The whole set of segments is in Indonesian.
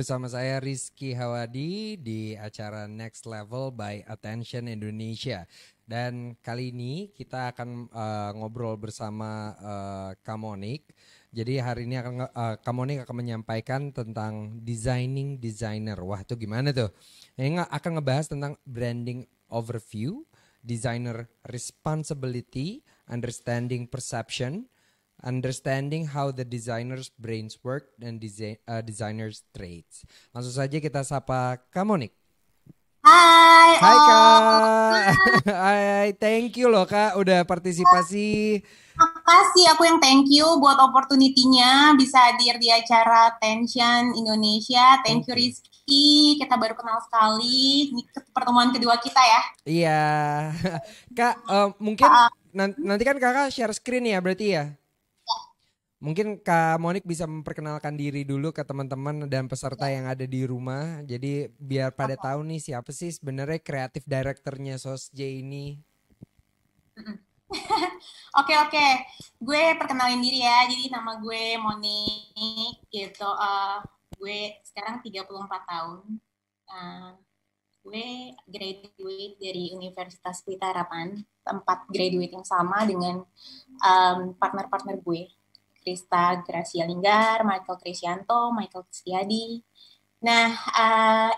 bersama saya Rizky Hawadi di acara Next Level by Attention Indonesia. Dan kali ini kita akan ngobrol bersama Kak Monik. Jadi hari ini Kak Monik akan menyampaikan tentang designing designer. Wah, itu gimana tuh? Yang akan ngebahas tentang branding overview, designer responsibility, understanding perception, understanding how the designer's brains work, dan designer's traits. Langsung saja kita sapa Kak Monik. Hai Hai Om. Kak. Hai, thank you loh Kak udah partisipasi. Makasih, aku yang thank you buat opportunity-nya bisa hadir di acara Tension Indonesia. Thank Thank you you. Rizky, kita baru kenal sekali. Ini pertemuan kedua kita ya. Iya. Kak, mungkin Ah, nanti kan Kakak share screen ya berarti ya. Mungkin Kak Monik bisa memperkenalkan diri dulu ke teman-teman dan peserta yang ada di rumah. Jadi biar pada tahu nih siapa sih sebenarnya kreatif directornya SOSJ ini. Oke, oke. Gue perkenalin diri ya. Jadi nama gue Monik gitu. Gue sekarang 34 tahun. Uh, gue graduate dari Universitas Pelita Harapan, tempat graduate yang sama dengan partner-partner gue. Krista Gracia Linggar, Michael Krisyanto, Michael Kristiadi. Nah,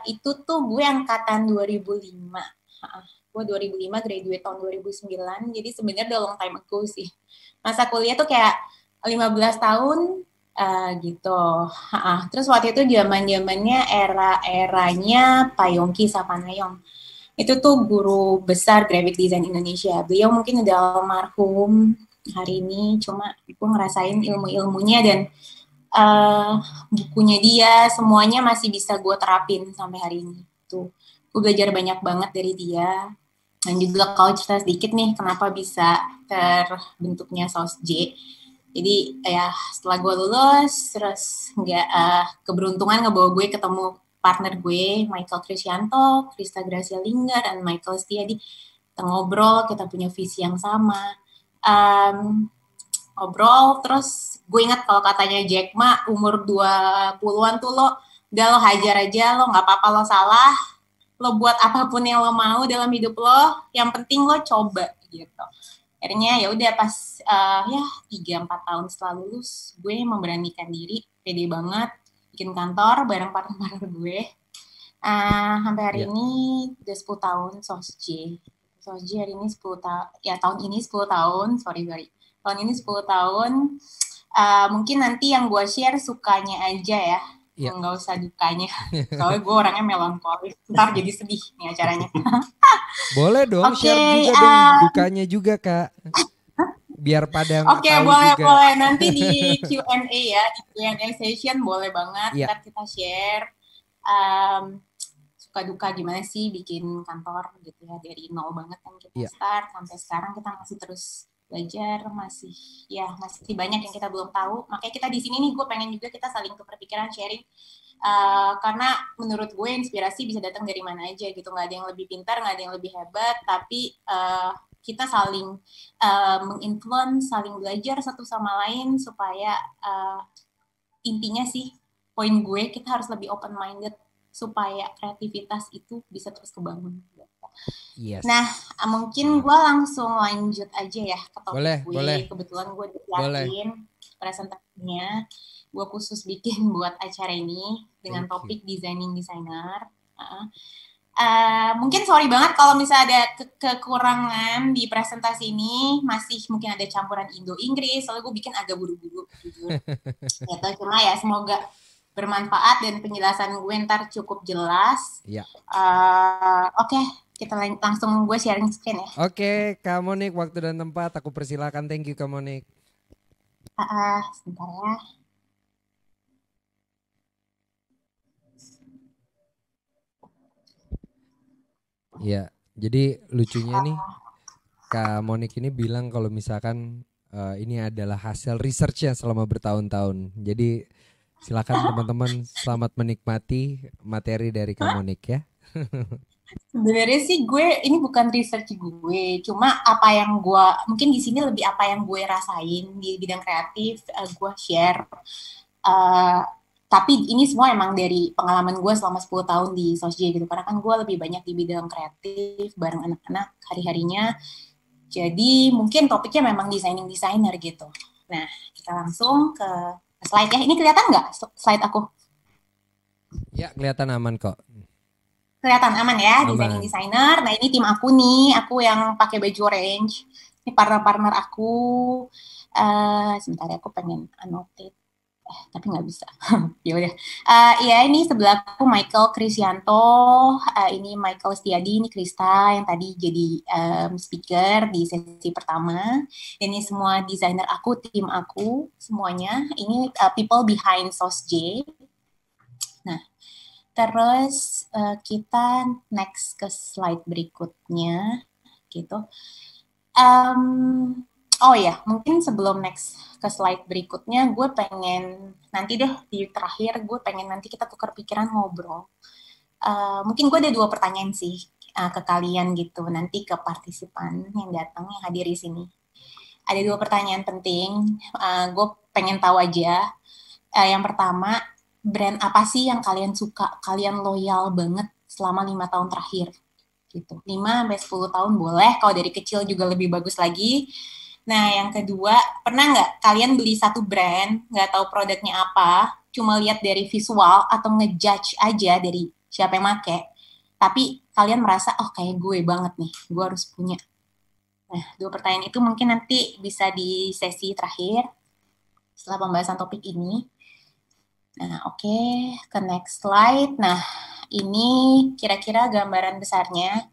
itu tuh gue angkatan 2005. Gue 2005 graduate tahun 2009. Jadi sebenarnya udah long time ago sih. Masa kuliah tuh kayak 15 tahun gitu. Terus waktu itu zaman-zamannya era-eranya Pak Yongki Sapanayong. Itu tuh guru besar graphic design Indonesia. Beliau mungkin udah almarhum hari ini, cuma gue ngerasain ilmu-ilmunya dan uh, bukunya dia semuanya masih bisa gue terapin sampai hari ini. Tuh, gue belajar banyak banget dari dia. Dan juga kalau cerita sedikit nih, kenapa bisa terbentuknya SOSJ. Jadi ya setelah gue lulus, terus nggak keberuntungan ngebawa gue ketemu partner gue, Michael Krisyanto, Krista Gracia Linggar, dan Michael Setiadi. Kita ngobrol, kita punya visi yang sama. Ngobrol, terus gue ingat kalau katanya Jack Ma, umur 20-an tuh lo, udah lo hajar aja, lo nggak apa-apa lo salah, lo buat apapun yang lo mau dalam hidup lo, yang penting lo coba gitu. Akhirnya ya udah pas ya 3-4 tahun setelah lulus, gue memberanikan diri, pede banget, bikin kantor bareng partner gue. Sampai hari Ya. ini udah 10 tahun SOSJ. SOSJ hari ini 10 tahun, ya tahun ini 10 tahun, sorry. Tahun ini 10 tahun, mungkin nanti yang gue share sukanya aja ya, Iya. nggak usah dukanya. Soalnya gue orangnya melankolis, ntar jadi sedih nih acaranya. Boleh dong, Oke, share juga dong dukanya juga Kak. Biar pada oke, tahu boleh juga. boleh nanti di Q&A ya, di Q&A session boleh banget. Iya, Ntar kita share suka duka gimana sih bikin kantor gitu ya, dari nol banget kan kita iya. start sampai sekarang kita masih terus belajar, masih banyak yang kita belum tahu. Makanya kita di sini nih, gue pengen juga kita saling tukar pikiran, sharing. Karena menurut gue inspirasi bisa datang dari mana aja gitu, nggak ada yang lebih pintar, nggak ada yang lebih hebat, tapi kita saling menginfluence, saling belajar satu sama lain supaya intinya sih, poin gue kita harus lebih open minded supaya kreativitas itu bisa terus kebangun. Yes. Nah, mungkin gue langsung lanjut aja ya ke topik Boleh, boleh. gue. Kebetulan gue Boleh. siapin presentasinya. Gue khusus bikin buat acara ini dengan Thank you. topik designing designer. Mungkin sorry banget kalau misalnya ada kekurangan di presentasi ini, masih mungkin ada campuran Indo-Inggris, soalnya gue bikin agak buru-buru, jujur. Gitu, cuma ya semoga bermanfaat dan penjelasan gue ntar cukup jelas. Iya. Oke, kita langsung gue sharing screen ya. Oke, Kak Monik, waktu dan tempat aku persilakan. Thank you Kak Monik. Sebentar ya. Iya, jadi lucunya nih Kak Monik ini bilang kalau misalkan ini adalah hasil researchnya selama bertahun-tahun. Jadi silakan teman-teman selamat menikmati materi dari Kak Monik ya. Sebenarnya sih gue ini bukan research gue, cuma apa yang gue mungkin di sini lebih apa yang gue rasain di bidang kreatif, gue share. Uh, Tapi ini semua emang dari pengalaman gue selama 10 tahun di Sosj gitu. Karena kan gue lebih banyak di bidang kreatif bareng anak-anak hari-harinya. Jadi mungkin topiknya memang designing designer gitu. Nah, kita langsung ke slide ya. Ini kelihatan nggak slide aku? Ya, kelihatan aman kok. Kelihatan aman ya, designing Aman. designer. Nah, ini tim aku nih. Aku yang pakai baju orange. Ini partner-partner aku. Sebentar ya, aku pengen annotate. Tapi nggak bisa. Ya udah. Ya ini sebelahku Michael Krisianto, ini Michael Setiadi, ini Krista yang tadi jadi speaker di sesi pertama. Ini semua desainer aku, tim aku semuanya. Ini people behind SOSJ. Nah, terus kita next ke slide berikutnya, gitu. Oh ya, mungkin sebelum next ke slide berikutnya, gue pengen nanti deh di terakhir, gue pengen nanti kita tukar pikiran ngobrol. Mungkin gue ada 2 pertanyaan sih ke kalian gitu, nanti ke partisipan yang datang, yang hadir di sini. Ada 2 pertanyaan penting, gue pengen tahu aja. Yang pertama, brand apa sih yang kalian suka, kalian loyal banget selama 5 tahun terakhir? Gitu. 5-10 tahun boleh, kalau dari kecil juga lebih bagus lagi. Nah, yang kedua, pernah nggak kalian beli satu brand, nggak tahu produknya apa, cuma lihat dari visual atau ngejudge aja dari siapa yang make, tapi kalian merasa, oh kayak gue banget nih, gue harus punya. Nah, 2 pertanyaan itu mungkin nanti bisa di sesi terakhir setelah pembahasan topik ini. Nah, oke, ke next slide. Nah, ini kira-kira gambaran besarnya.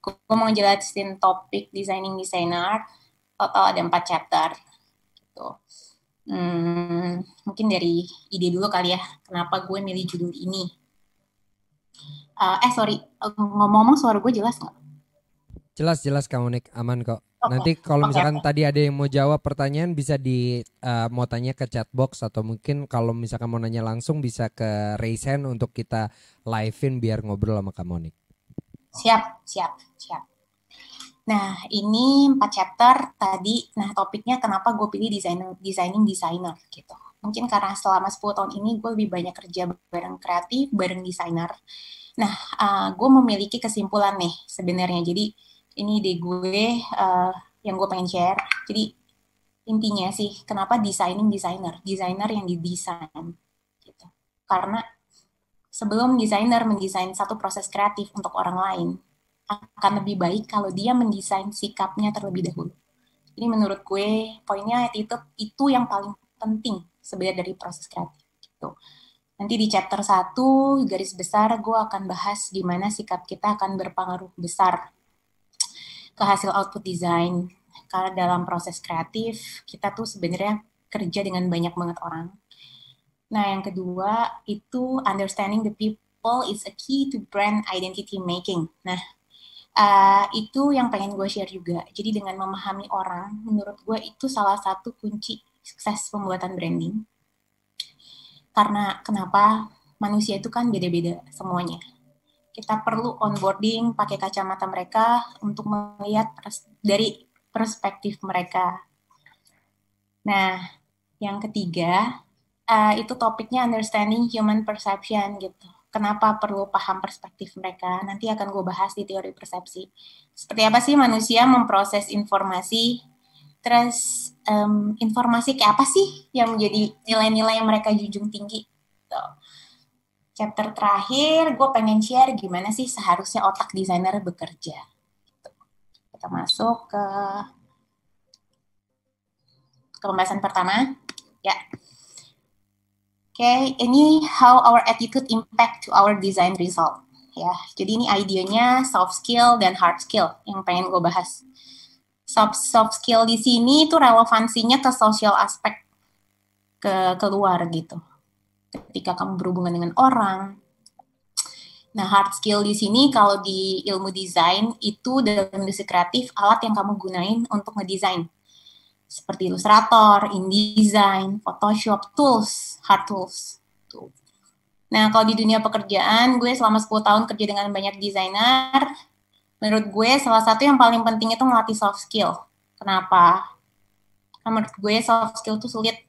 Gue mau jelasin topik designing designer. Total ada 4 chapter. Gitu. Mungkin dari ide dulu kali ya, kenapa gue milih judul ini. Sorry, ngomong-ngomong suara gue jelas nggak? Jelas kamu Nick, aman kok. Okay. Nanti kalau misalkan Okay. tadi ada yang mau jawab pertanyaan bisa mau tanya ke chat box atau mungkin kalau misalkan mau nanya langsung bisa ke raise hand untuk kita live-in biar ngobrol sama kamu Nick. Siap. Nah, ini 4 chapter tadi. Nah, topiknya kenapa gue pilih designing designer gitu. Mungkin karena selama 10 tahun ini gue lebih banyak kerja bareng kreatif, bareng desainer. Nah, gue memiliki kesimpulan nih sebenarnya. Jadi, ini ide gue yang gue pengen share. Jadi, intinya sih, kenapa designing designer? Desainer yang didesain. Gitu. Karena sebelum desainer mendesain satu proses kreatif untuk orang lain, akan lebih baik kalau dia mendesain sikapnya terlebih dahulu. Jadi menurut gue poinnya itu yang paling penting sebenarnya dari proses kreatif. Gitu. Nanti di chapter 1 garis besar gue akan bahas gimana sikap kita akan berpengaruh besar ke hasil output desain. Karena dalam proses kreatif kita tuh sebenarnya kerja dengan banyak banget orang. Nah, yang kedua itu understanding the people is a key to brand identity making. Nah, itu yang pengen gue share juga. Jadi dengan memahami orang, menurut gue itu salah satu kunci sukses pembuatan branding. Karena kenapa? Manusia itu kan beda-beda semuanya. Kita perlu onboarding pakai kacamata mereka untuk melihat dari perspektif mereka. Nah, yang ketiga, itu topiknya understanding human perception gitu. Kenapa perlu paham perspektif mereka? Nanti akan gue bahas di teori persepsi. Seperti apa sih manusia memproses informasi? Terus informasi kayak apa sih yang menjadi nilai-nilai yang mereka junjung tinggi? Tuh. Chapter terakhir, gue pengen share gimana sih seharusnya otak desainer bekerja. Kita masuk ke pembahasan pertama. Ya. Oke, ini how our attitude impact to our design result. Ya, jadi ini idenya soft skill dan hard skill yang pengen gue bahas. Soft skill di sini itu relevansinya ke social aspek, ke keluar gitu. Ketika kamu berhubungan dengan orang. Nah, hard skill di sini kalau di ilmu desain itu dalam industri kreatif alat yang kamu gunain untuk ngedesain. Seperti Illustrator, InDesign, Photoshop, tools, hard tools. Nah, kalau di dunia pekerjaan, gue selama 10 tahun kerja dengan banyak desainer, menurut gue salah satu yang paling penting itu ngelatih soft skill. Kenapa? Karena menurut gue soft skill itu sulit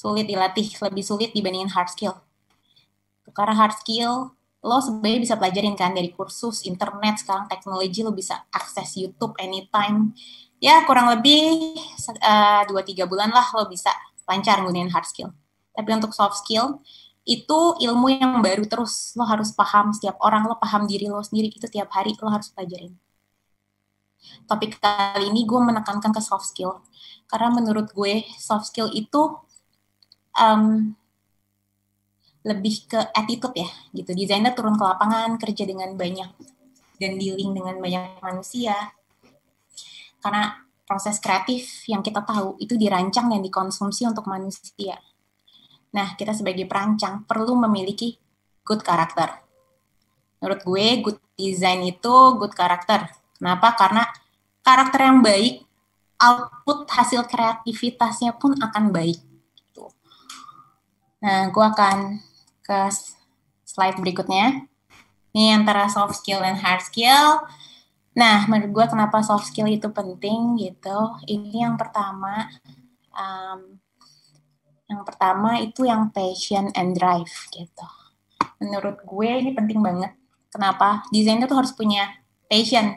sulit dilatih, lebih sulit dibandingin hard skill. Karena hard skill lo sebenarnya bisa pelajarin kan dari kursus, internet, sekarang teknologi lo bisa akses YouTube anytime. Ya kurang lebih 2-3 bulan lah lo bisa lancar gunain hard skill. Tapi untuk soft skill, itu ilmu yang baru terus. Lo harus paham setiap orang, lo paham diri lo sendiri, itu tiap hari lo harus pelajarin. Topik kali ini gue menekankan ke soft skill. Karena menurut gue, soft skill itu lebih ke attitude ya, gitu. Desainer turun ke lapangan, kerja dengan banyak, dan dealing dengan banyak manusia. Karena proses kreatif yang kita tahu, itu dirancang dan dikonsumsi untuk manusia. Nah, kita sebagai perancang perlu memiliki good character. Menurut gue, good design itu good character. Kenapa? Karena karakter yang baik, output hasil kreativitasnya pun akan baik. Nah, gue akan ke slide berikutnya. Ini antara soft skill dan hard skill. Nah, menurut gue kenapa soft skill itu penting gitu. Ini yang pertama, itu yang passion and drive gitu. Menurut gue ini penting banget. Kenapa? Desainer tuh harus punya passion.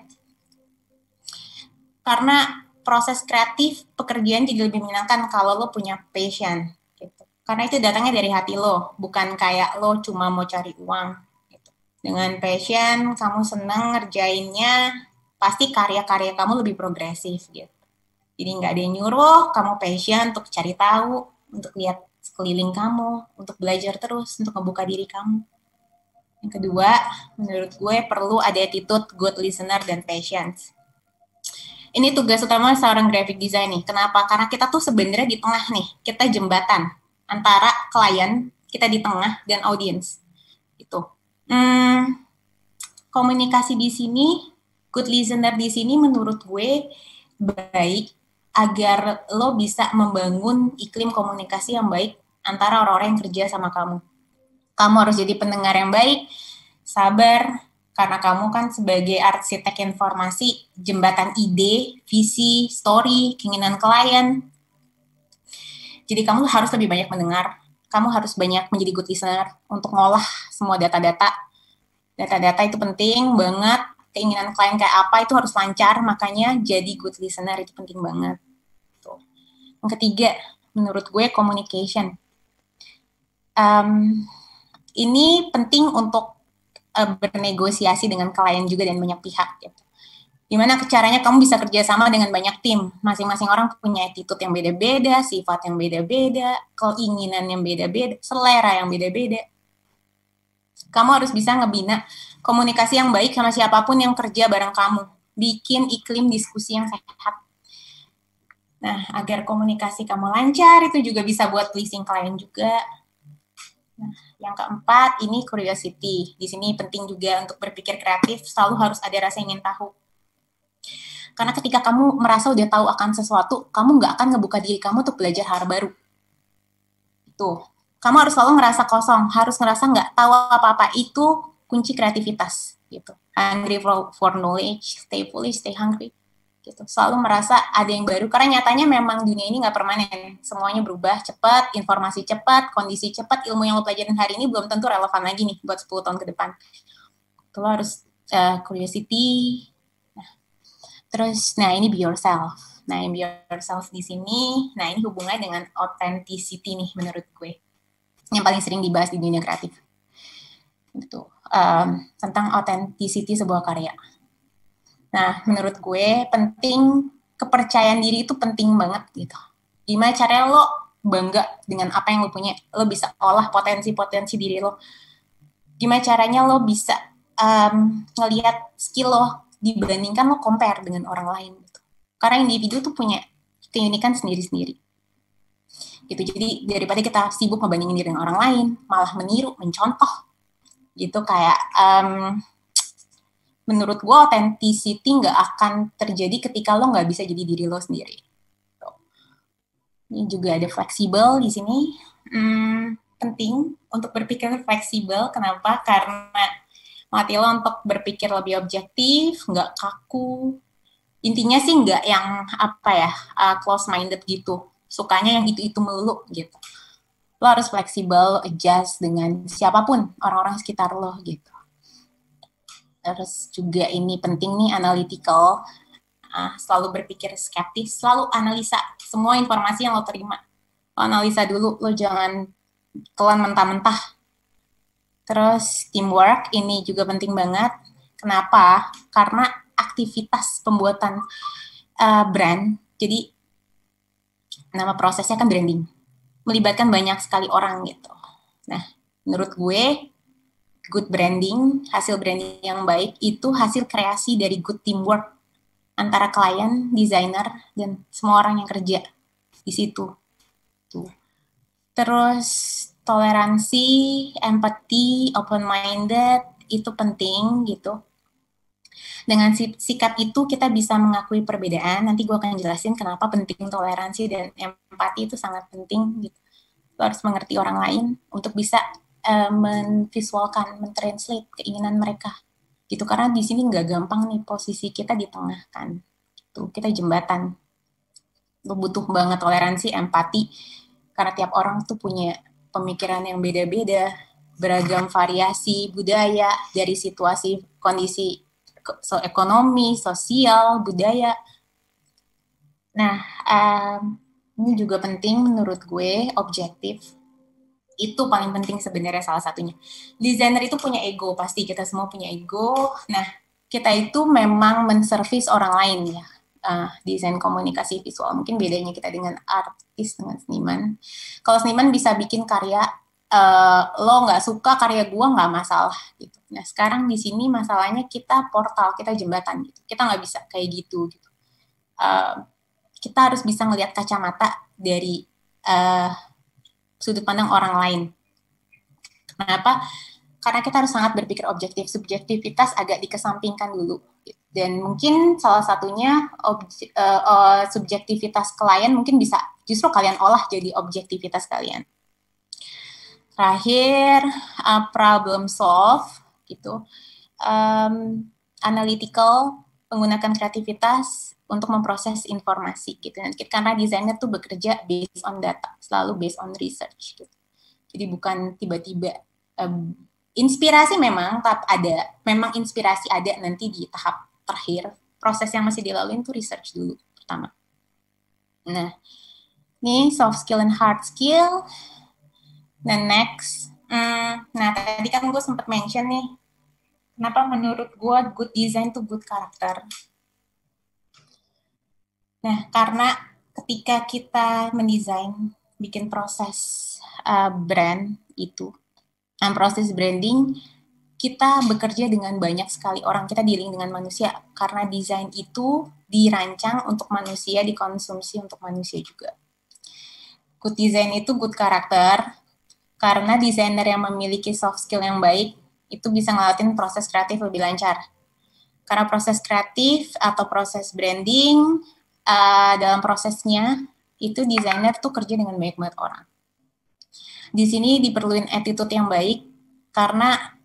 Karena proses kreatif pekerjaan jadi lebih menyenangkan kalau lo punya passion. Gitu. Karena itu datangnya dari hati lo, bukan kayak lo cuma mau cari uang. Gitu. Dengan passion, kamu senang ngerjainnya, pasti karya-karya kamu lebih progresif. Gitu. Jadi nggak ada yang nyuruh, kamu passion untuk cari tahu, untuk lihat sekeliling kamu, untuk belajar terus, untuk membuka diri kamu. Yang kedua, menurut gue perlu ada attitude, good listener, dan patience. Ini tugas utama seorang graphic design nih. Kenapa? Karena kita tuh sebenarnya di tengah nih. Kita jembatan antara klien, kita di tengah, dan audiens. Itu. Komunikasi di sini, good listener di sini menurut gue baik agar lo bisa membangun iklim komunikasi yang baik antara orang-orang yang kerja sama kamu. Kamu harus jadi pendengar yang baik, sabar, karena kamu kan sebagai arsitek informasi, jembatan ide, visi, story, keinginan klien. Jadi kamu harus lebih banyak mendengar, kamu harus banyak menjadi good listener untuk ngolah semua data-data. Data-data itu penting banget, keinginan klien kayak apa itu harus lancar, makanya jadi good listener itu penting banget. Tuh. Yang ketiga, menurut gue communication. Ini penting untuk bernegosiasi dengan klien juga dan banyak pihak. Gitu. Gimana caranya kamu bisa kerjasama dengan banyak tim. Masing-masing orang punya attitude yang beda-beda, sifat yang beda-beda, keinginan yang beda-beda, selera yang beda-beda. Kamu harus bisa ngebina komunikasi yang baik sama siapapun yang kerja bareng kamu. Bikin iklim diskusi yang sehat. Nah, agar komunikasi kamu lancar, itu juga bisa buat pleasing klien juga. Nah, yang keempat, ini curiosity. Di sini penting juga untuk berpikir kreatif, selalu harus ada rasa ingin tahu. Karena ketika kamu merasa udah tahu akan sesuatu, kamu nggak akan ngebuka diri kamu untuk belajar hal baru. Tuh. Kamu harus selalu ngerasa kosong, harus ngerasa nggak tahu apa-apa. Itu kunci kreativitas. Gitu. Hungry for knowledge, stay foolish, stay hungry. Gitu. Selalu merasa ada yang baru. Karena nyatanya memang dunia ini nggak permanen. Semuanya berubah cepat, informasi cepat, kondisi cepat, ilmu yang lo pelajarin hari ini belum tentu relevan lagi nih buat 10 tahun ke depan. Lo harus curiosity. Terus, nah ini be yourself. Nah, yang be yourself di sini, nah ini hubungannya dengan authenticity nih menurut gue. Yang paling sering dibahas di dunia kreatif. Gitu. Tentang authenticity sebuah karya. Nah, menurut gue penting, kepercayaan diri itu penting banget gitu. Gimana caranya lo bangga dengan apa yang lo punya, lo bisa olah potensi-potensi diri lo. Gimana caranya lo bisa ngelihat skill lo dibandingkan lo compare dengan orang lain. Gitu. Karena individu tuh punya keunikan sendiri-sendiri. Gitu. Jadi daripada kita sibuk ngebandingin diri dengan orang lain, malah meniru, mencontoh. Gitu kayak menurut gue authenticity nggak akan terjadi ketika lo nggak bisa jadi diri lo sendiri. Ini juga ada fleksibel di sini. Penting untuk berpikir fleksibel. Kenapa? Karena melatih lo untuk berpikir lebih objektif, nggak kaku. Intinya sih nggak yang close-minded gitu. Sukanya yang itu melulu gitu. Lo harus fleksibel, adjust dengan siapapun orang-orang sekitar lo gitu. Terus juga ini penting nih, analytical, selalu berpikir skeptis, selalu analisa semua informasi yang lo terima. Lo analisa dulu, lo jangan telan mentah-mentah. Terus teamwork, ini juga penting banget. Kenapa? Karena aktivitas pembuatan brand, jadi nama prosesnya kan branding, melibatkan banyak sekali orang gitu. Nah, menurut gue, good branding, hasil branding yang baik itu hasil kreasi dari good teamwork antara klien, desainer, dan semua orang yang kerja di situ. Tuh. Terus toleransi, empathy, open-minded itu penting gitu. Dengan sikap itu kita bisa mengakui perbedaan. Nanti gue akan jelasin kenapa penting toleransi dan empati itu sangat penting. Gitu. Lo harus mengerti orang lain untuk bisa menvisualkan, mentranslate keinginan mereka. Gitu, karena di sini nggak gampang nih, posisi kita di tengah kan. Tuh, kita jembatan. Lo butuh banget toleransi, empati, karena tiap orang tuh punya pemikiran yang beda-beda, beragam variasi budaya dari situasi kondisi ekonomi, sosial, budaya. Nah, ini juga penting menurut gue, objektif. Itu paling penting sebenarnya salah satunya. Desainer itu punya ego, pasti kita semua punya ego. Nah, kita itu memang menservis orang lain ya. Desain komunikasi visual. Mungkin bedanya kita dengan artis, dengan seniman. Kalau seniman bisa bikin karya, lo nggak suka karya gue nggak masalah gitu. Nah sekarang di sini masalahnya kita portal, kita jembatan gitu. Kita nggak bisa kayak gitu. Kita harus bisa ngelihat kacamata dari sudut pandang orang lain. Kenapa? Karena kita harus sangat berpikir objektif. Subjektivitas agak dikesampingkan dulu. Dan mungkin salah satunya subjektivitas klien mungkin bisa justru kalian olah jadi objektivitas kalian. Terakhir, problem solve gitu. Analytical, menggunakan kreativitas untuk memproses informasi gitu. Karena desainer tuh bekerja based on data, selalu based on research gitu. Jadi bukan tiba-tiba inspirasi memang inspirasi ada nanti di tahap terakhir. Proses yang masih dilalui itu research dulu pertama. Nah, ini soft skill and hard skill. Dan next, nah tadi kan gue sempat mention nih, kenapa menurut gue good design itu good karakter. Nah, karena ketika kita mendesain, bikin proses brand itu, proses branding, kita bekerja dengan banyak sekali orang, kita dealing dengan manusia, karena desain itu dirancang untuk manusia, dikonsumsi untuk manusia juga. Good design itu good karakter, karena desainer yang memiliki soft skill yang baik itu bisa ngelakuin proses kreatif lebih lancar. Karena proses kreatif atau proses branding dalam prosesnya itu desainer tuh kerja dengan banyak orang. Di sini diperluin attitude yang baik karena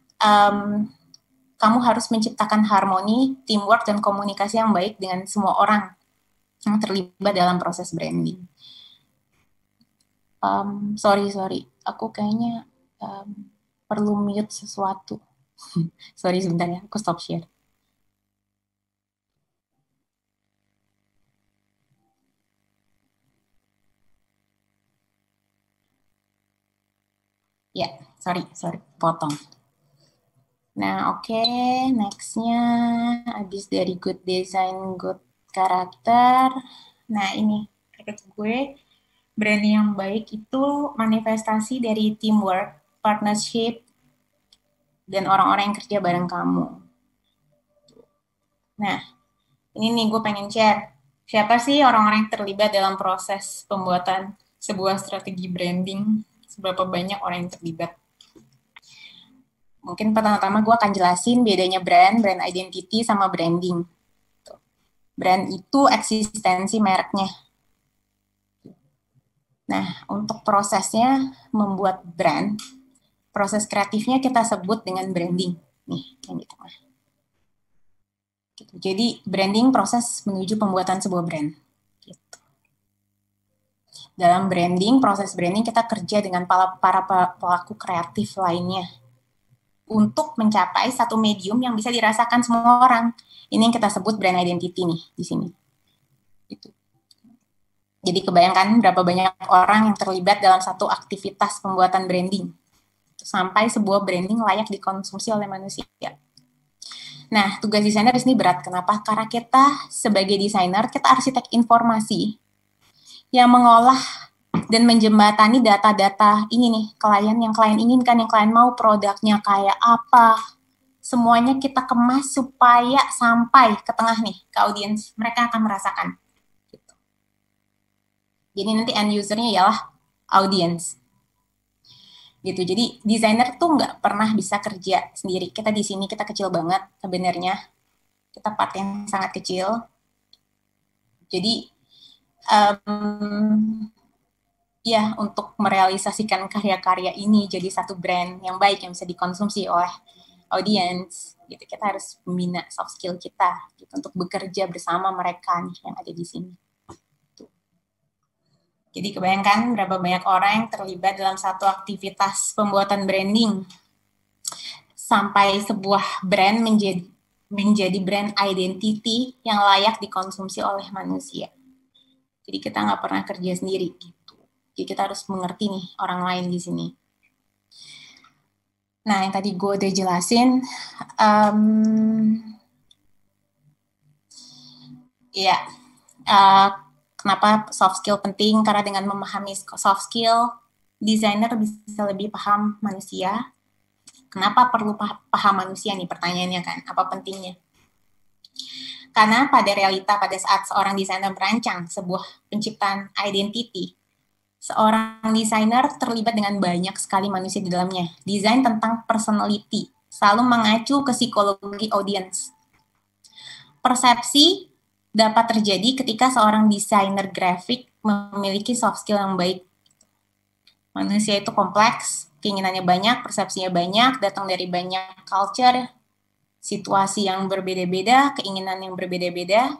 kamu harus menciptakan harmoni, teamwork, dan komunikasi yang baik dengan semua orang yang terlibat dalam proses branding. Sorry. Aku kayaknya perlu mute sesuatu. Sorry sebentar ya, aku stop share. Ya, sorry, potong. Nah, oke, next-nya habis dari good design, good karakter. Nah, ini menurut gue branding yang baik itu manifestasi dari teamwork, partnership, dan orang-orang yang kerja bareng kamu. Nah, ini nih gue pengen share. Siapa sih orang-orang yang terlibat dalam proses pembuatan sebuah strategi branding? Seberapa banyak orang yang terlibat? Mungkin pertama-tama gue akan jelasin bedanya brand identity, sama branding. Brand itu eksistensi mereknya. Nah, untuk prosesnya membuat brand, proses kreatifnya kita sebut dengan branding. Nih, yang di tengah. Jadi, branding proses menuju pembuatan sebuah brand. Gitu. Dalam branding, proses branding kita kerja dengan para pelaku kreatif lainnya untuk mencapai satu medium yang bisa dirasakan semua orang. Ini yang kita sebut brand identity nih di sini. Gitu. Jadi kebayangkan berapa banyak orang yang terlibat dalam satu aktivitas pembuatan branding sampai sebuah branding layak dikonsumsi oleh manusia. Nah, tugas desainer di sini berat. Kenapa? Karena kita sebagai desainer, kita arsitek informasi yang mengolah dan menjembatani data-data ini nih, klien yang klien inginkan, yang klien mau produknya kayak apa. Semuanya kita kemas supaya sampai ke tengah nih, ke audiens. Mereka akan merasakan. Gitu. Jadi nanti end user-nya ialah audiens. Gitu. Jadi desainer tuh nggak pernah bisa kerja sendiri. Kita di sini, kita kecil banget sebenarnya. Kita part yang sangat kecil. Jadi ya untuk merealisasikan karya-karya ini jadi satu brand yang baik yang bisa dikonsumsi oleh audiens gitu, kita harus membina soft skill kita gitu, untuk bekerja bersama mereka nih yang ada di sini. Jadi kebayangkan berapa banyak orang yang terlibat dalam satu aktivitas pembuatan branding sampai sebuah brand menjadi brand identity yang layak dikonsumsi oleh manusia. Jadi kita nggak pernah kerja sendiri gitu. Jadi kita harus mengerti nih orang lain di sini. Nah, yang tadi gue udah jelasin, ya, kenapa soft skill penting? Karena dengan memahami soft skill, desainer bisa lebih paham manusia. Kenapa perlu paham manusia nih? Pertanyaannya kan, apa pentingnya? Karena pada realita, pada saat seorang desainer merancang sebuah penciptaan identity, seorang desainer terlibat dengan banyak sekali manusia di dalamnya. Desain tentang personality, selalu mengacu ke psikologi audiens. Persepsi dapat terjadi ketika seorang desainer grafik memiliki soft skill yang baik. Manusia itu kompleks, keinginannya banyak, persepsinya banyak, datang dari banyak culture, situasi yang berbeda-beda, keinginan yang berbeda-beda,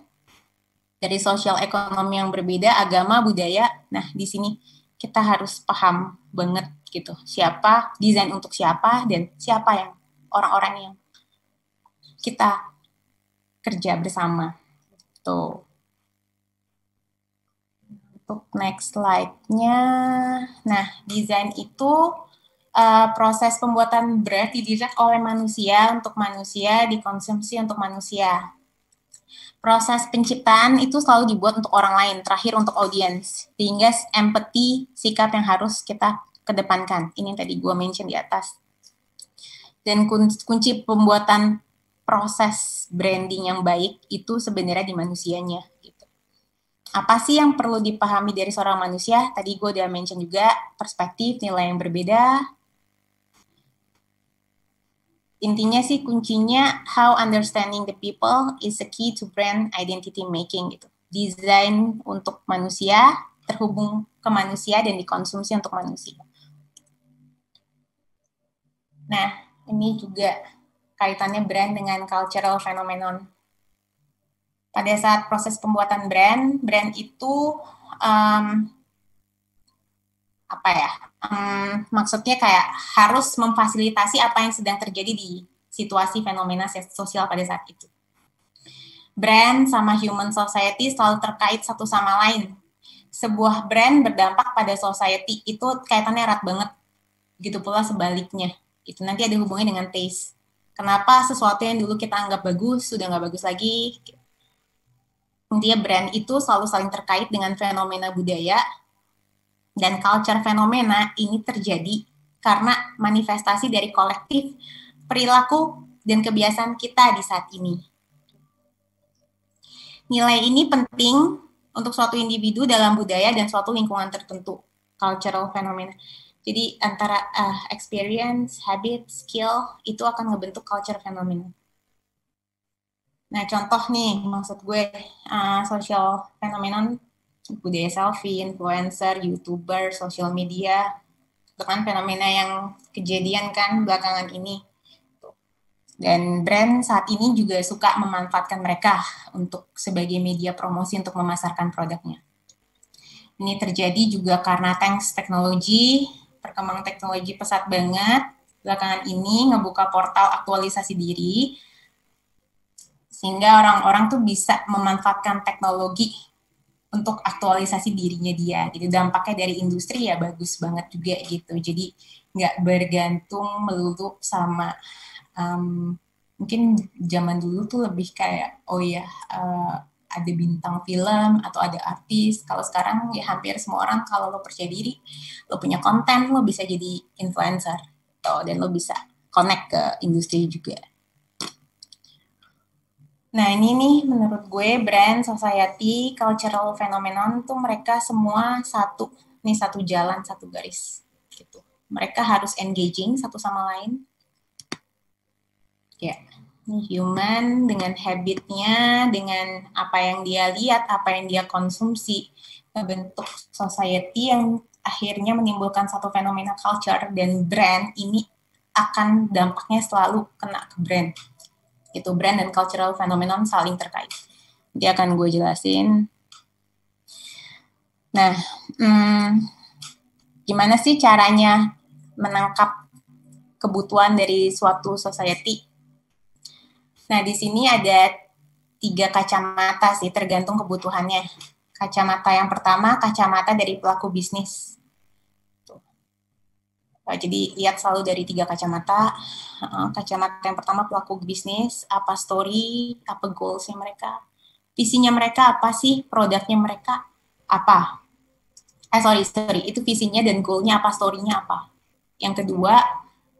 dari sosial ekonomi yang berbeda, agama, budaya. Nah, di sini kita harus paham banget gitu, siapa, desain untuk siapa, dan siapa yang orang-orang yang kita kerja bersama. Tuh. Untuk next slide-nya. Nah, desain itu proses pembuatan brand didesain oleh manusia untuk manusia, dikonsumsi untuk manusia. Proses penciptaan itu selalu dibuat untuk orang lain, terakhir untuk audiens. Sehingga empathy, sikap yang harus kita kedepankan. Ini yang tadi gue mention di atas. Dan kunci pembuatan proses branding yang baik itu sebenarnya di manusianya. Gitu. Apa sih yang perlu dipahami dari seorang manusia? Tadi gue udah mention juga perspektif, nilai yang berbeda. Intinya sih kuncinya how understanding the people is a key to brand identity making gitu. Desain untuk manusia, terhubung ke manusia dan dikonsumsi untuk manusia. Nah, ini juga kaitannya brand dengan cultural phenomenon. Pada saat proses pembuatan brand itu apa ya? Maksudnya kayak harus memfasilitasi apa yang sedang terjadi di situasi fenomena sosial pada saat itu. Brand sama human society selalu terkait satu sama lain. Sebuah brand berdampak pada society itu kaitannya erat banget. Gitu pula sebaliknya. Itu nanti ada hubungannya dengan taste. Kenapa sesuatu yang dulu kita anggap bagus sudah nggak bagus lagi? Intinya brand itu selalu saling terkait dengan fenomena budaya dan culture fenomena ini terjadi karena manifestasi dari kolektif perilaku dan kebiasaan kita di saat ini. Nilai ini penting untuk suatu individu dalam budaya dan suatu lingkungan tertentu, cultural phenomena. Jadi antara experience, habit, skill itu akan ngebentuk culture phenomena. Nah contoh nih maksud gue social phenomenon, budaya selfie, influencer, youtuber, social media, itu kan fenomena yang kejadian kan belakangan ini. Dan brand saat ini juga suka memanfaatkan mereka untuk sebagai media promosi untuk memasarkan produknya. Ini terjadi juga karena thanks teknologi, perkembangan teknologi pesat banget. Belakangan ini ngebuka portal aktualisasi diri, sehingga orang-orang tuh bisa memanfaatkan teknologi untuk aktualisasi dirinya dia. Jadi dampaknya dari industri ya bagus banget juga gitu. Jadi nggak bergantung melulu sama mungkin zaman dulu tuh lebih kayak ada bintang film atau ada artis. Kalau sekarang ya hampir semua orang kalau lo percaya diri, lo punya konten, lo bisa jadi influencer gitu, dan lo bisa connect ke industri juga. Nah ini nih menurut gue brand, society, cultural phenomenon tuh mereka semua satu, nih satu jalan, satu garis gitu. Mereka harus engaging satu sama lain. Ya, ini human dengan habitnya, dengan apa yang dia lihat, apa yang dia konsumsi, membentuk society yang akhirnya menimbulkan satu fenomena culture, dan brand ini akan dampaknya selalu kena ke brand. Itu brand dan cultural phenomenon saling terkait. Nanti akan gue jelasin. Nah, gimana sih caranya menangkap kebutuhan dari suatu society? Nah, di sini ada 3 kacamata sih, tergantung kebutuhannya. Kacamata yang pertama, kacamata dari pelaku bisnis. Jadi lihat selalu dari 3 kacamata. Kacamata yang pertama pelaku bisnis, apa story, apa goals-nya mereka, visinya mereka apa sih, produknya mereka apa. Itu visinya dan goal-nya apa, story-nya apa. Yang kedua,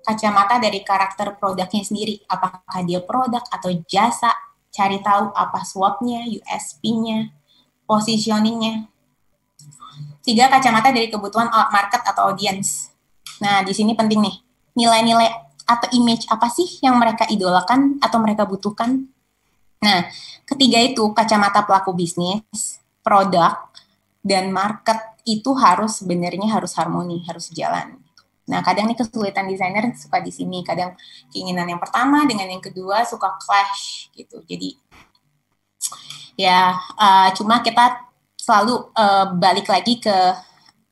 kacamata dari karakter produknya sendiri, apakah dia produk atau jasa, cari tahu apa SWOT-nya, USP-nya, positioning-nya. 3, kacamata dari kebutuhan market atau audience. Nah, di sini penting nih, nilai-nilai atau image apa sih yang mereka idolakan atau mereka butuhkan. Nah, ketiga itu kacamata pelaku bisnis, produk, dan market itu sebenarnya harus harmoni, harus jalan. Nah, kadang nih kesulitan desainer suka di sini, kadang keinginan yang pertama dengan yang kedua suka clash gitu. Jadi ya cuma kita selalu balik lagi ke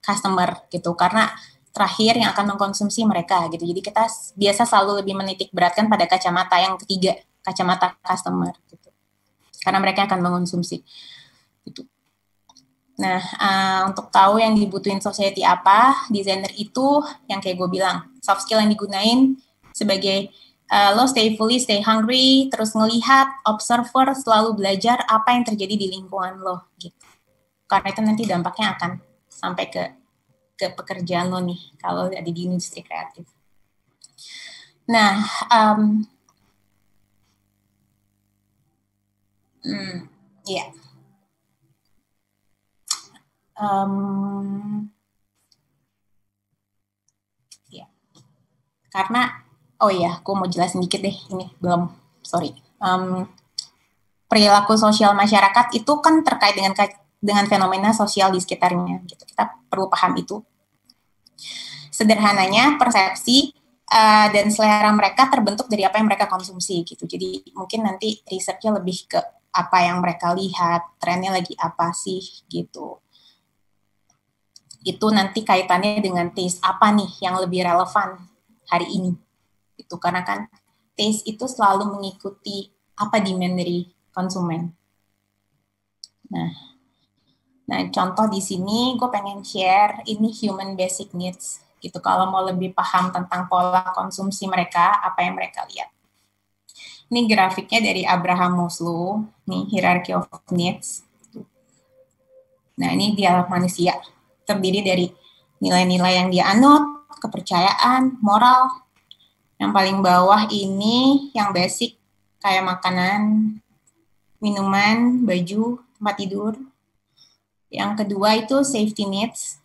customer gitu, karena terakhir yang akan mengkonsumsi mereka gitu. Jadi kita biasa selalu lebih menitik beratkan pada kacamata yang ketiga, kacamata customer gitu. Karena mereka akan mengkonsumsi gitu. Nah, untuk tahu yang dibutuhin society apa, desainer itu yang kayak gue bilang, soft skill yang digunain sebagai lo stay fully, stay hungry, terus ngelihat, observer, selalu belajar apa yang terjadi di lingkungan lo gitu. Karena itu nanti dampaknya akan sampai ke pekerjaan lo nih kalau ada di industri kreatif. Nah, ya. Ya. Karena, gue mau jelasin dikit deh, ini belum, sorry. Perilaku sosial masyarakat itu kan terkait dengan fenomena sosial di sekitarnya. Gitu. Kita perlu paham itu. Sederhananya, persepsi dan selera mereka terbentuk dari apa yang mereka konsumsi gitu. Jadi mungkin nanti risetnya lebih ke apa yang mereka lihat, trennya lagi apa sih gitu. Itu nanti kaitannya dengan taste apa nih yang lebih relevan hari ini. Itu karena kan taste itu selalu mengikuti apa demand dari konsumen. Nah, contoh di sini gue pengen share ini human basic needs gitu. Kalau mau lebih paham tentang pola konsumsi mereka, apa yang mereka lihat. Ini grafiknya dari Abraham Maslow, nih hierarchy of needs. Nah, ini dialog manusia, terdiri dari nilai-nilai yang dia anut, kepercayaan, moral. Yang paling bawah ini yang basic, kayak makanan, minuman, baju, tempat tidur. Yang kedua itu safety needs,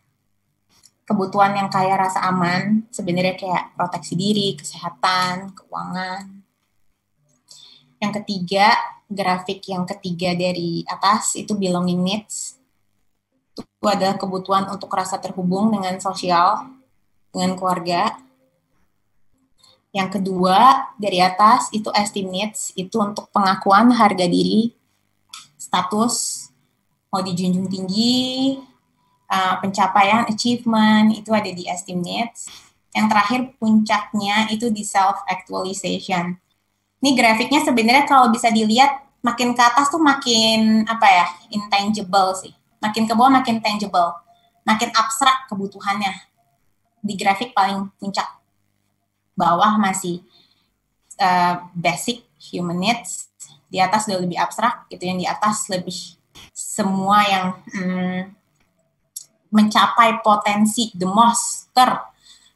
kebutuhan yang kayak rasa aman, sebenarnya kayak proteksi diri, kesehatan, keuangan. Yang ketiga, grafik yang ketiga dari atas itu belonging needs. Itu adalah kebutuhan untuk rasa terhubung dengan sosial, dengan keluarga. Yang kedua dari atas itu esteem needs, itu untuk pengakuan harga diri, status, mau dijunjung tinggi, pencapaian, achievement, itu ada di esteem needs. Yang terakhir puncaknya itu di self actualization. Ini grafiknya sebenarnya kalau bisa dilihat makin ke atas tuh makin apa ya, intangible sih. Makin ke bawah makin tangible, makin abstrak kebutuhannya. Di grafik paling puncak bawah masih basic human needs, di atas udah lebih abstrak gitu, yang di atas lebih semua yang mencapai potensi the most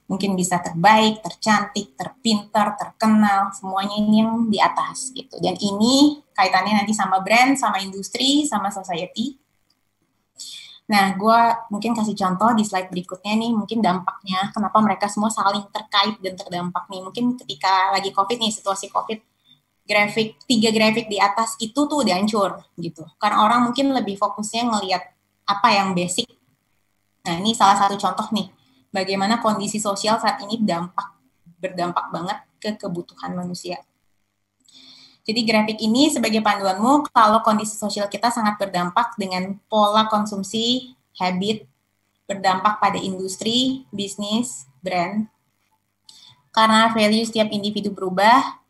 mungkin bisa terbaik, tercantik, terpintar, terkenal, semuanya ini yang di atas gitu. Dan ini kaitannya nanti sama brand, sama industri, sama society. Nah, gue mungkin kasih contoh di slide berikutnya nih, mungkin dampaknya, kenapa mereka semua saling terkait dan terdampak nih. Mungkin ketika lagi COVID nih, situasi COVID, tiga grafik di atas itu tuh udah hancur gitu. Karena orang mungkin lebih fokusnya ngelihat apa yang basic. Nah, ini salah satu contoh nih, bagaimana kondisi sosial saat ini berdampak banget ke kebutuhan manusia. Jadi grafik ini sebagai panduanmu kalau kondisi sosial kita sangat berdampak dengan pola konsumsi, habit, berdampak pada industri, bisnis, brand. Karena value setiap individu berubah,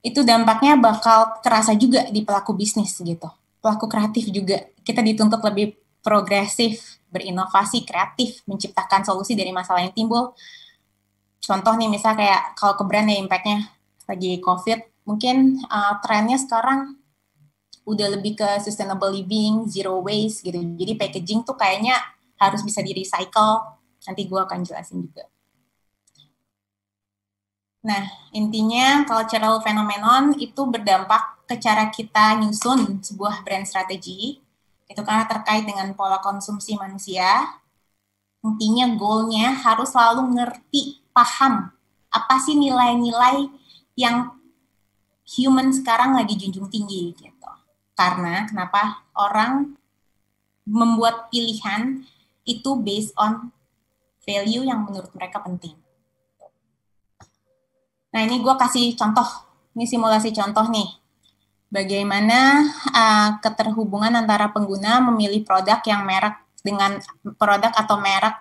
itu dampaknya bakal terasa juga di pelaku bisnis gitu. Pelaku kreatif juga. Kita dituntut lebih progresif, berinovasi, kreatif, menciptakan solusi dari masalah yang timbul. Contoh nih, misal kayak kalau ke brand ya impact-nya lagi COVID, mungkin trennya sekarang udah lebih ke sustainable living, zero waste gitu. Jadi packaging tuh kayaknya harus bisa di-recycle. Nanti gue akan jelasin juga. Nah, intinya cultural phenomenon itu berdampak ke cara kita nyusun sebuah brand strategi. Itu karena terkait dengan pola konsumsi manusia. Intinya goalnya harus selalu ngerti, paham apa sih nilai-nilai yang human sekarang lagi junjung tinggi gitu. Karena kenapa orang membuat pilihan itu based on value yang menurut mereka penting. Nah, ini gue kasih contoh, ini simulasi contoh nih. Bagaimana keterhubungan antara pengguna memilih produk yang merek dengan produk atau merek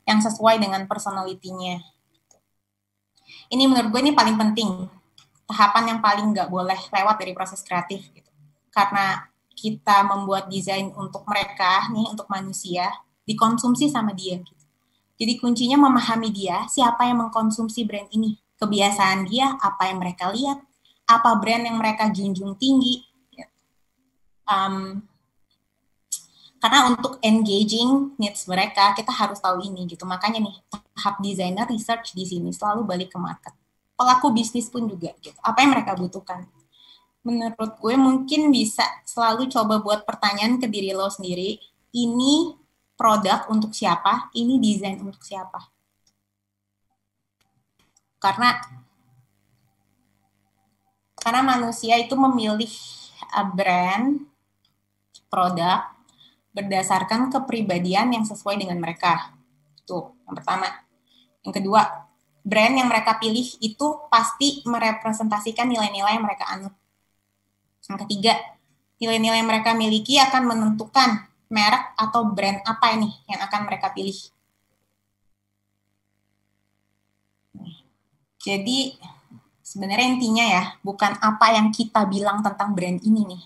yang sesuai dengan personality-nya. Ini menurut gue ini paling penting, tahapan yang paling nggak boleh lewat dari proses kreatif. Gitu. Karena kita membuat desain untuk mereka, nih untuk manusia, dikonsumsi sama dia. Gitu. Jadi kuncinya memahami dia, siapa yang mengkonsumsi brand ini. Kebiasaan dia, apa yang mereka lihat, apa brand yang mereka junjung tinggi. Karena untuk engaging needs mereka, kita harus tahu ini gitu. Makanya nih, tahap designer research di sini selalu balik ke market. Pelaku bisnis pun juga gitu. Apa yang mereka butuhkan. Menurut gue mungkin bisa selalu coba buat pertanyaan ke diri lo sendiri. Ini produk untuk siapa? Ini desain untuk siapa? Karena manusia itu memilih brand, produk berdasarkan kepribadian yang sesuai dengan mereka. Itu yang pertama. Yang kedua, brand yang mereka pilih itu pasti merepresentasikan nilai-nilai yang mereka anut. Yang ketiga, nilai-nilai yang mereka miliki akan menentukan merek atau brand apa ini yang akan mereka pilih. Jadi sebenarnya intinya ya, bukan apa yang kita bilang tentang brand ini nih,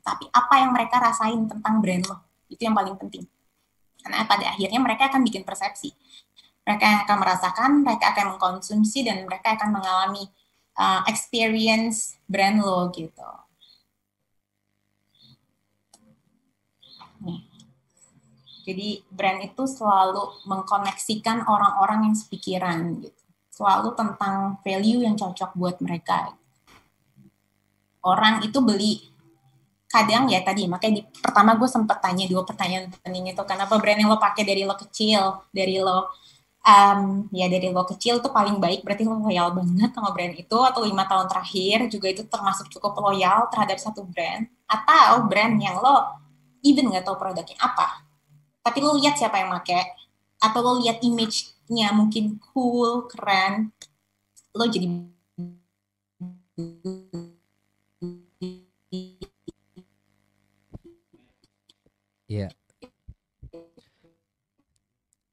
tapi apa yang mereka rasain tentang brand lo. Itu yang paling penting. Karena pada akhirnya mereka akan bikin persepsi. Mereka yang akan merasakan, mereka akan mengkonsumsi, dan mereka akan mengalami experience brand lo gitu. Nih. Jadi brand itu selalu mengkoneksikan orang-orang yang sepikiran gitu. Selalu tentang value yang cocok buat mereka. Orang itu beli, kadang ya tadi, makanya pertama gue sempat tanya 2 pertanyaan penting itu, kenapa brand yang lo pakai dari lo kecil, dari lo dari lo kecil tuh paling baik, berarti lo loyal banget sama brand itu, atau 5 tahun terakhir juga itu termasuk cukup loyal terhadap satu brand, atau brand yang lo even nggak tahu produknya apa, tapi lo lihat siapa yang pakai, atau lo lihat image-nya mungkin cool, keren, lo jadi Iya.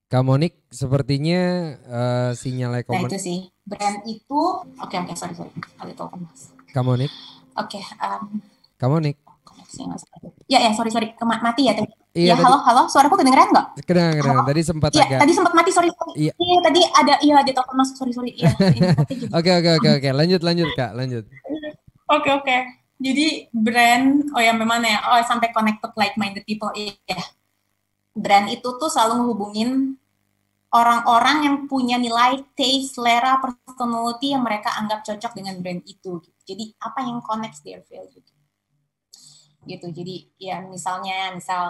Kak Monik, sepertinya sinyal Nah itu sih, brand itu, oke, sorry, kali telepon mas. Kak Monik, Oke, Kak Monik. koneksinya nggak stabil. Ya, sorry, mati ya tadi. Iya Ya, tadi halo, suaraku kedengeran nggak? kedengaran Halo? tadi sempat Iya, agak tadi sempat mati, sorry. iya. Iya, tadi ada telepon masuk, sorry. Iya, ini nanti jadi. Oke. Lanjut Kak, lanjut. Oke. Jadi brand, oh ya memang ya, sampai connected like-minded people, iya. Brand itu tuh selalu menghubungin orang-orang yang punya nilai, taste, selera, personality yang mereka anggap cocok dengan brand itu. Jadi apa yang connects their value gitu. Jadi ya misal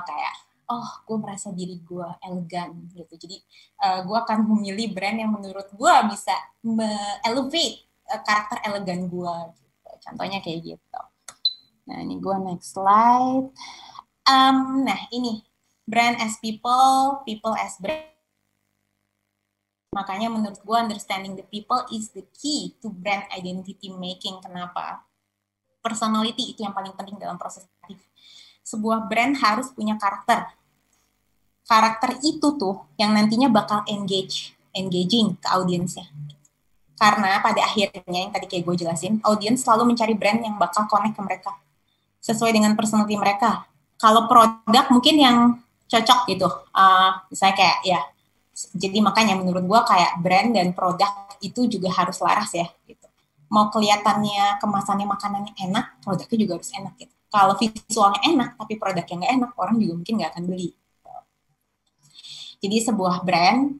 kayak gue merasa diri gue elegan gitu. Jadi gue akan memilih brand yang menurut gue bisa elevate karakter elegan gue. Gitu. Contohnya kayak gitu. Nah ini gue next slide. Nah ini brand as people, people as brand. Makanya menurut gue understanding the people is the key to brand identity making. Kenapa? Personality itu yang paling penting dalam proses kreatif. Sebuah brand harus punya karakter. Karakter itu tuh yang nantinya bakal engaging ke audiensnya. Karena pada akhirnya yang tadi kayak gue jelasin, audiens selalu mencari brand yang bakal connect ke mereka. Sesuai dengan personality mereka. Kalau produk mungkin yang cocok gitu. Misalnya kayak ya, jadi makanya menurut gue kayak brand dan produk itu juga harus laras ya gitu. Mau kelihatannya kemasannya makanannya enak, produknya juga harus enak gitu. Kalau visualnya enak tapi produknya nggak enak, orang juga mungkin nggak akan beli. Jadi sebuah brand,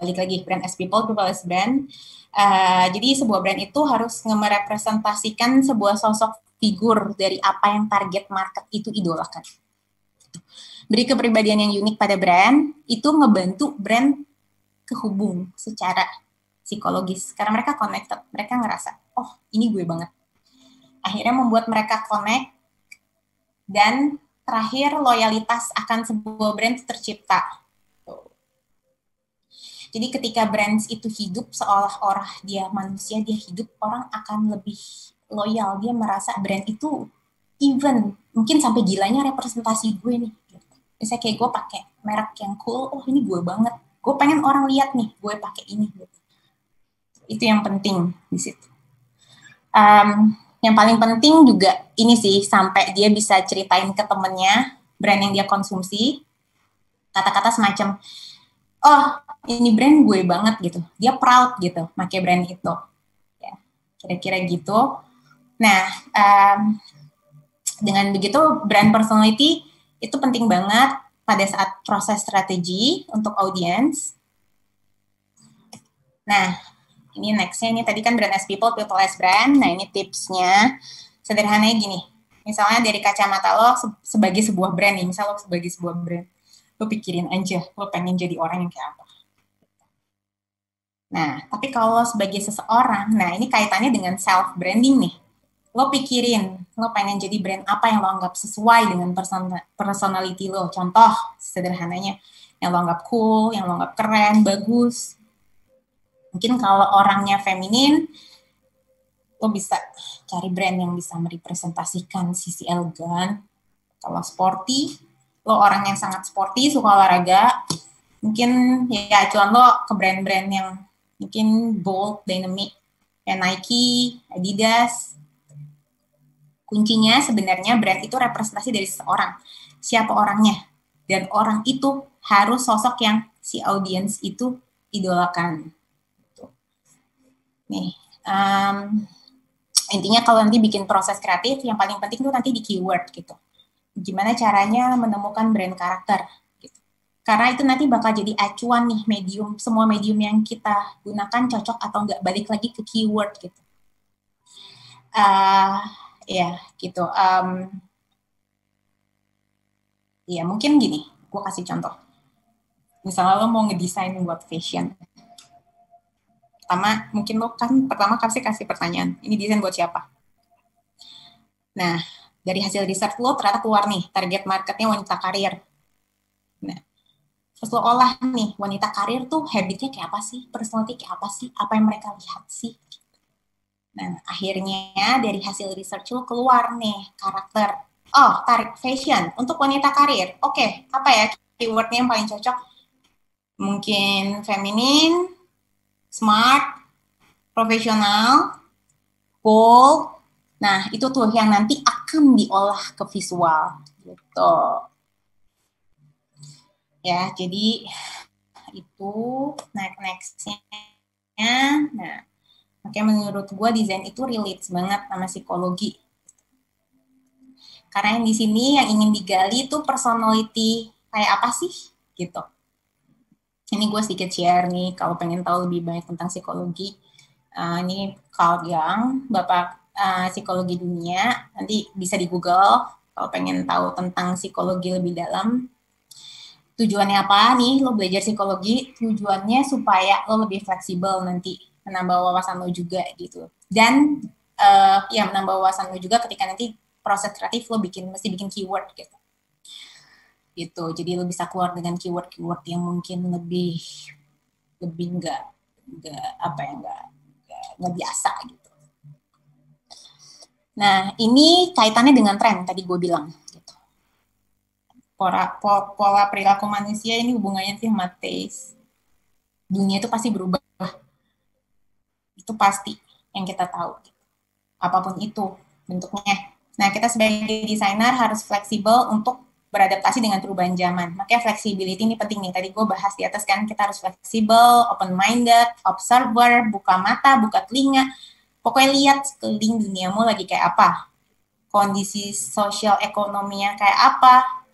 balik lagi, brand as people, people as brand. Jadi sebuah brand itu harus merepresentasikan sebuah sosok figur dari apa yang target market itu idolakan. Beri kepribadian yang unik pada brand, itu ngebantu brand kehubung secara psikologis. Karena mereka connected, mereka ngerasa, ini gue banget. Akhirnya membuat mereka connect, dan terakhir loyalitas akan sebuah brand tercipta. Jadi ketika brands itu hidup seolah-olah dia manusia, dia hidup, orang akan lebih loyal. Dia merasa brand itu even mungkin sampai gilanya representasi gue nih. Misalnya kayak gue pakai merek yang cool, ini gue banget. Gue pengen orang lihat nih, gue pakai ini. Itu yang penting di situ. Yang paling penting juga ini sih, sampai dia bisa ceritain ke temennya brand yang dia konsumsi, kata-kata semacam, ini brand gue banget gitu. Dia proud gitu pakai brand itu. Ya, kira-kira gitu. Nah, dengan begitu brand personality itu penting banget pada saat proses strategi untuk audiens. Nah, ini nextnya, ini tadi kan brand as people, people as brand. Nah, ini tipsnya. Sederhananya gini. Misalnya dari kacamata lo sebagai sebuah brand nih. Misal lo sebagai sebuah brand. Lo pikirin aja, lo pengen jadi orang yang kayak apa. Nah, tapi kalau sebagai seseorang, nah ini kaitannya dengan self-branding nih. Lo pikirin, lo pengen jadi brand apa yang lo anggap sesuai dengan personality lo. Contoh, sederhananya, yang lo anggap cool, yang lo anggap keren, bagus. Mungkin kalau orangnya feminin, lo bisa cari brand yang bisa merepresentasikan sisi elegan. Kalau sporty, lo orang yang sangat sporty, suka olahraga, mungkin ya acuan lo ke brand-brand yang mungkin bold, dynamic, kayak Nike, Adidas. Kuncinya sebenarnya brand itu representasi dari seseorang. Siapa orangnya? Dan orang itu harus sosok yang si audiens itu idolakan. Nih, intinya kalau nanti bikin proses kreatif, yang paling penting itu nanti di keyword gitu. Gimana caranya menemukan brand karakter. Gitu. Karena itu nanti bakal jadi acuan nih medium, semua medium yang kita gunakan cocok atau enggak, balik lagi ke keyword gitu. Ya gitu. Ya mungkin gini, gue kasih contoh. Misalnya lo mau ngedesain buat fashion. Pertama kasih pertanyaan, ini desain buat siapa? Nah, dari hasil riset lo ternyata keluar nih, target marketnya wanita karir. Nah, terus lo olah nih, wanita karir tuh habitnya kayak apa sih? Personality kayak apa sih? Apa yang mereka lihat sih? Nah, akhirnya dari hasil research lo keluar nih karakter. Tarik fashion untuk wanita karir. Oke, apa ya keywordnya yang paling cocok? mungkin feminin, smart, profesional, bold. Nah, itu tuh yang nanti akan diolah ke visual gitu. Ya, jadi itu nextnya. Nah, makanya menurut gue desain itu relate banget sama psikologi. Karena yang di sini yang ingin digali itu personality kayak apa sih gitu. Ini gue sedikit share nih kalau pengen tahu lebih banyak tentang psikologi. Ini Carl Jung, Bapak psikologi dunia. Nanti bisa di Google kalau pengen tahu tentang psikologi lebih dalam. Tujuannya apa nih lo belajar psikologi? Tujuannya supaya lo lebih fleksibel nanti, menambah wawasan lo juga gitu. Dan ya menambah wawasan lo juga ketika nanti proses kreatif lo mesti bikin keyword gitu. Gitu. Jadi lo bisa keluar dengan keyword-keyword yang mungkin lebih nggak apa ya nggak biasa gitu. Nah ini kaitannya dengan tren tadi gue bilang. Gitu. Pola perilaku manusia ini hubungannya sih sama taste. Dunia itu pasti berubah. Itu pasti yang kita tahu. Apapun itu bentuknya. Nah, kita sebagai desainer harus fleksibel untuk beradaptasi dengan perubahan zaman. Makanya flexibility ini penting nih. Tadi gue bahas di atas kan, kita harus fleksibel, open-minded, observer, buka mata, buka telinga. Pokoknya lihat sekeliling duniamu lagi kayak apa. Kondisi sosial ekonominya kayak apa.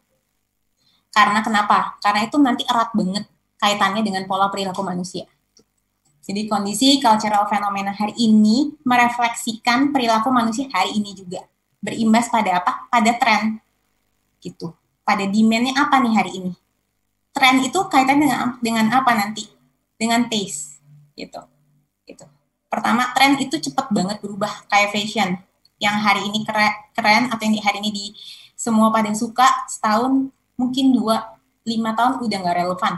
Karena kenapa? Karena itu nanti erat banget kaitannya dengan pola perilaku manusia. Jadi kondisi cultural fenomena hari ini merefleksikan perilaku manusia hari ini juga. Berimbas pada apa? Pada tren. Gitu. Pada demand-nya apa nih hari ini? Tren itu kaitannya dengan apa nanti? Dengan taste. Gitu. Gitu. Pertama, tren itu cepat banget berubah kayak fashion. Yang hari ini keren atau yang hari ini di semua pada suka, setahun mungkin 2-5 tahun udah nggak relevan.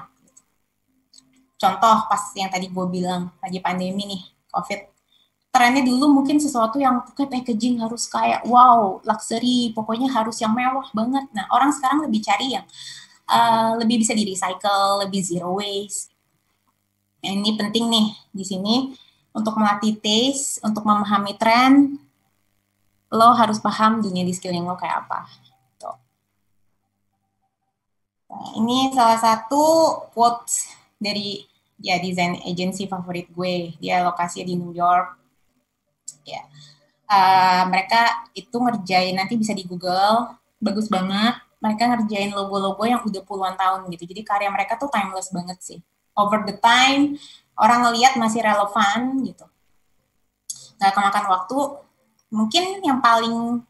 Contoh pas yang tadi gue bilang lagi pandemi nih, COVID. Trennya dulu mungkin sesuatu yang packaging harus kayak wow, luxury, pokoknya harus yang mewah banget. Nah, orang sekarang lebih cari yang lebih bisa di recycle, lebih zero waste. Nah, ini penting nih di sini untuk melatih taste, untuk memahami tren, lo harus paham dunia di sekeliling lo kayak apa. Nah, ini salah satu quotes dari ya design agency favorit gue. Dia lokasinya di New York. Ya, mereka itu ngerjain nanti bisa di Google, bagus banget. Mereka ngerjain logo-logo yang udah puluhan tahun gitu. Jadi karya mereka tuh timeless banget sih. Over the time, orang ngelihat masih relevan gitu. Nggak akan makan waktu. Mungkin yang paling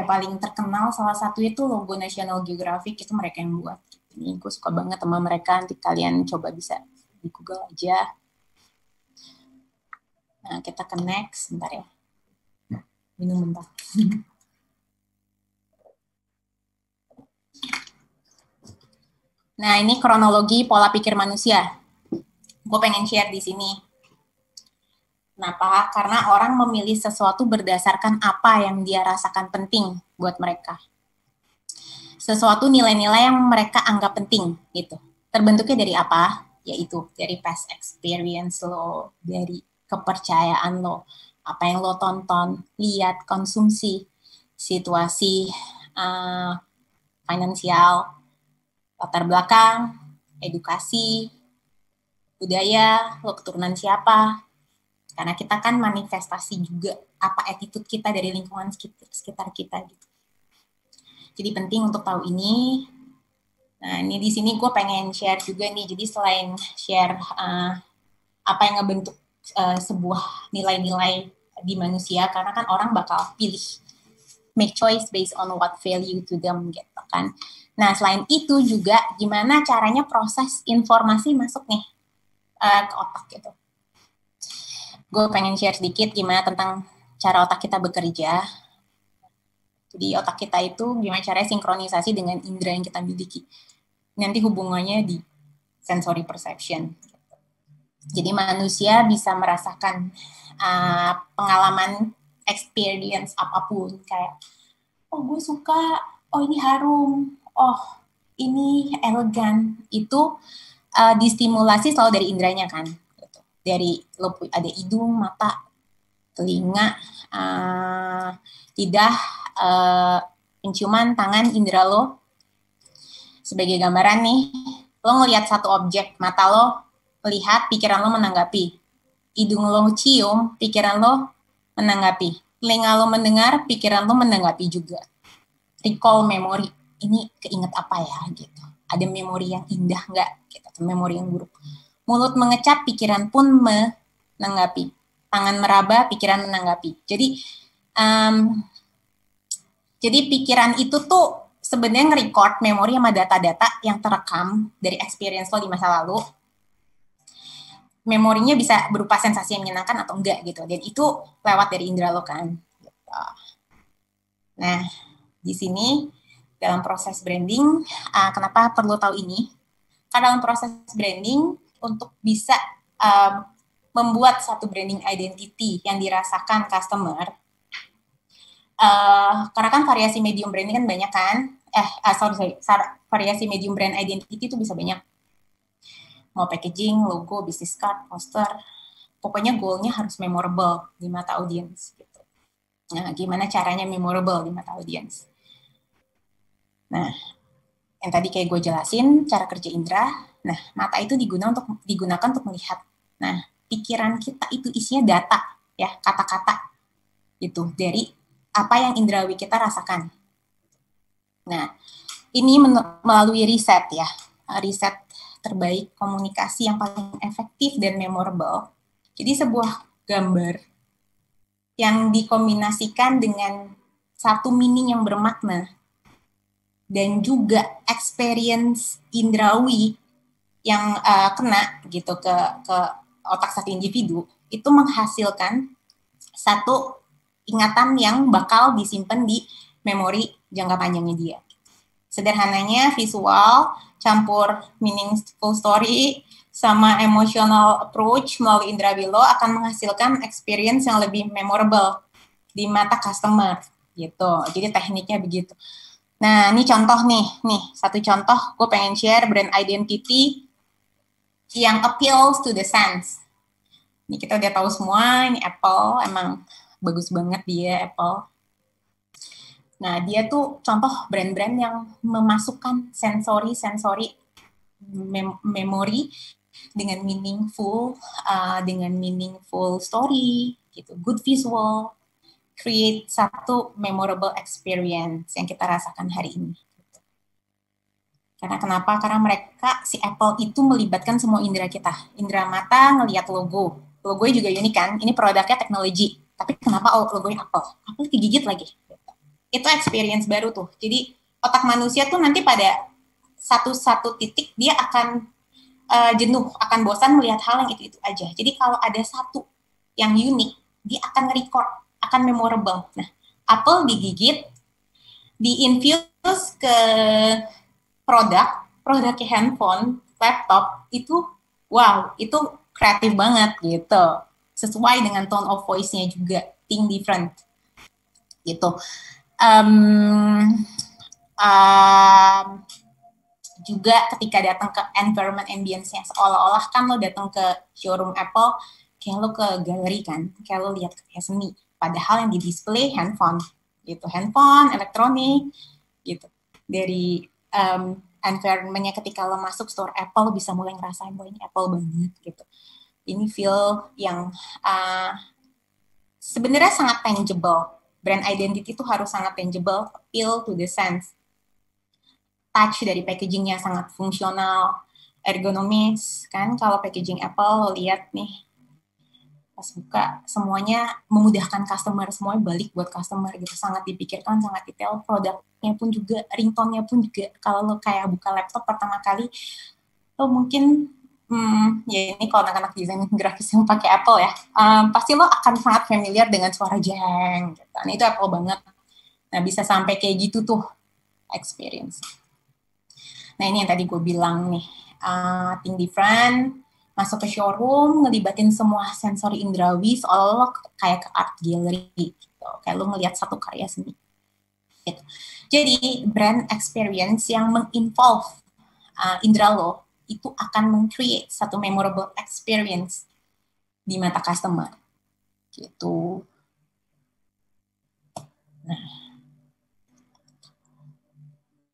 paling terkenal salah satu itu logo National Geographic itu mereka yang buat. Ini gue suka banget sama mereka. Nanti kalian coba bisa di Google aja. Nah, kita ke next. Bentar ya. Minum bentar. Nah, ini kronologi pola pikir manusia. Gue pengen share di sini. Kenapa? Karena orang memilih sesuatu berdasarkan apa yang dia rasakan penting buat mereka. Sesuatu nilai-nilai yang mereka anggap penting gitu. Terbentuknya dari apa? Yaitu dari past experience lo, dari kepercayaan lo, apa yang lo tonton, lihat, konsumsi, situasi finansial, latar belakang, edukasi, budaya, lo keturunan siapa. Karena kita kan manifestasi juga apa attitude kita dari lingkungan sekitar kita gitu. Jadi penting untuk tahu ini. Nah, ini di sini gue pengen share juga nih. Jadi selain share apa yang ngebentuk sebuah nilai-nilai di manusia, karena kan orang bakal pilih make choice based on what value to them gitu kan. Nah, selain itu juga gimana caranya proses informasi masuk nih ke otak gitu. Gue pengen share sedikit gimana tentang cara otak kita bekerja. Jadi otak kita itu gimana caranya sinkronisasi dengan indera yang kita miliki. Nanti hubungannya di sensory perception. Jadi manusia bisa merasakan pengalaman experience apapun. Kayak, oh gue suka, oh ini harum, oh ini elegan, itu distimulasi selalu dari indranya kan. Gitu. Dari lo ada hidung, mata, telinga, lidah, penciuman, tangan, indera lo. Sebagai gambaran nih, lo ngelihat satu objek, mata lo melihat, pikiran lo menanggapi. Hidung lo cium, pikiran lo menanggapi. Telinga lo mendengar, pikiran lo menanggapi juga. Recall memori, ini keinget apa ya gitu. Ada memori yang indah nggak? Gitu. Memori yang buruk. Mulut mengecap, pikiran pun menanggapi. Tangan meraba, pikiran menanggapi. Jadi pikiran itu tuh sebenarnya nge-record memori sama data-data yang terekam dari experience lo di masa lalu. Memorinya bisa berupa sensasi yang menyenangkan atau enggak gitu. Dan itu lewat dari indera lo kan. Gitu. Nah, di sini dalam proses branding, kenapa perlu tahu ini? Karena dalam proses branding, untuk bisa membuat satu branding identity yang dirasakan customer, karena kan variasi medium branding kan banyak kan, variasi medium brand identity itu bisa banyak. Mau packaging, logo, business card, poster, pokoknya goalnya harus memorable di mata audiens. Gitu. Nah, gimana caranya memorable di mata audiens? Nah, yang tadi kayak gue jelasin, cara kerja indera. Nah, mata itu digunakan untuk melihat. Nah, pikiran kita itu isinya data, ya, kata-kata, gitu, dari apa yang indrawi kita rasakan. Nah, ini melalui riset, ya, riset terbaik komunikasi yang paling efektif dan memorable. Jadi sebuah gambar yang dikombinasikan dengan satu meaning yang bermakna dan juga experience indrawi yang kena gitu ke otak satu individu, itu menghasilkan satu ingatan yang bakal disimpan di memori jangka panjangnya dia. Sederhananya, visual campur meaningful story sama emotional approach melalui indera lo akan menghasilkan experience yang lebih memorable di mata customer gitu. Jadi tekniknya begitu. Nah, ini contoh nih satu contoh gue pengen share brand identity yang appeals to the sense. Ini kita udah tahu semua, ini Apple, emang bagus banget dia Apple. Nah, dia tuh contoh brand-brand yang memasukkan sensori memori dengan meaningful story, gitu, good visual, create satu memorable experience yang kita rasakan hari ini. Karena kenapa? Karena mereka, si Apple itu melibatkan semua indera kita. Indera mata ngelihat logo. Logonya juga unik kan, ini produknya teknologi. Tapi kenapa logonya Apple? Apple digigit lagi. Itu experience baru tuh. Jadi otak manusia tuh nanti pada satu titik dia akan jenuh, akan bosan melihat hal yang itu aja. Jadi kalau ada satu yang unik, dia akan record, akan memorable. Nah, Apple digigit, diinfuse ke produknya handphone, laptop, itu wow, itu kreatif banget gitu. Sesuai dengan tone of voice-nya juga, think different gitu. Juga ketika datang ke environment ambience-nya, seolah-olah kan lo datang ke showroom Apple, kayak lo ke galeri kan, kayak lo lihat kayak seni. Padahal yang di display handphone, gitu, handphone, elektronik, gitu. Dari environment-nya ketika lo masuk store Apple, lo bisa mulai ngerasain bahwa ini Apple banget, gitu. Ini feel yang sebenarnya sangat tangible. Brand identity itu harus sangat tangible, appeal to the sense. Touch dari packagingnya sangat fungsional, ergonomis, kan? Kalau packaging Apple, lo lihat nih, pas buka, semuanya memudahkan customer, semuanya balik buat customer gitu, sangat dipikirkan, sangat detail, produknya pun juga, ringtone-nya pun juga, kalau lo kayak buka laptop pertama kali, lo mungkin ya ini kalau anak-anak desain grafis yang pakai Apple ya, pasti lo akan sangat familiar dengan suara jeng, gitu. Nah, itu Apple banget. Nah, bisa sampai kayak gitu tuh experience. Nah, ini yang tadi gue bilang nih, think different, masuk ke showroom, ngelibatin semua sensori indrawi, seolah-olah kayak ke art gallery, gitu. Kayak lo ngelihat satu karya seni. Gitu. Jadi brand experience yang menginvolve indera lo itu akan meng-create satu memorable experience di mata customer. Gitu.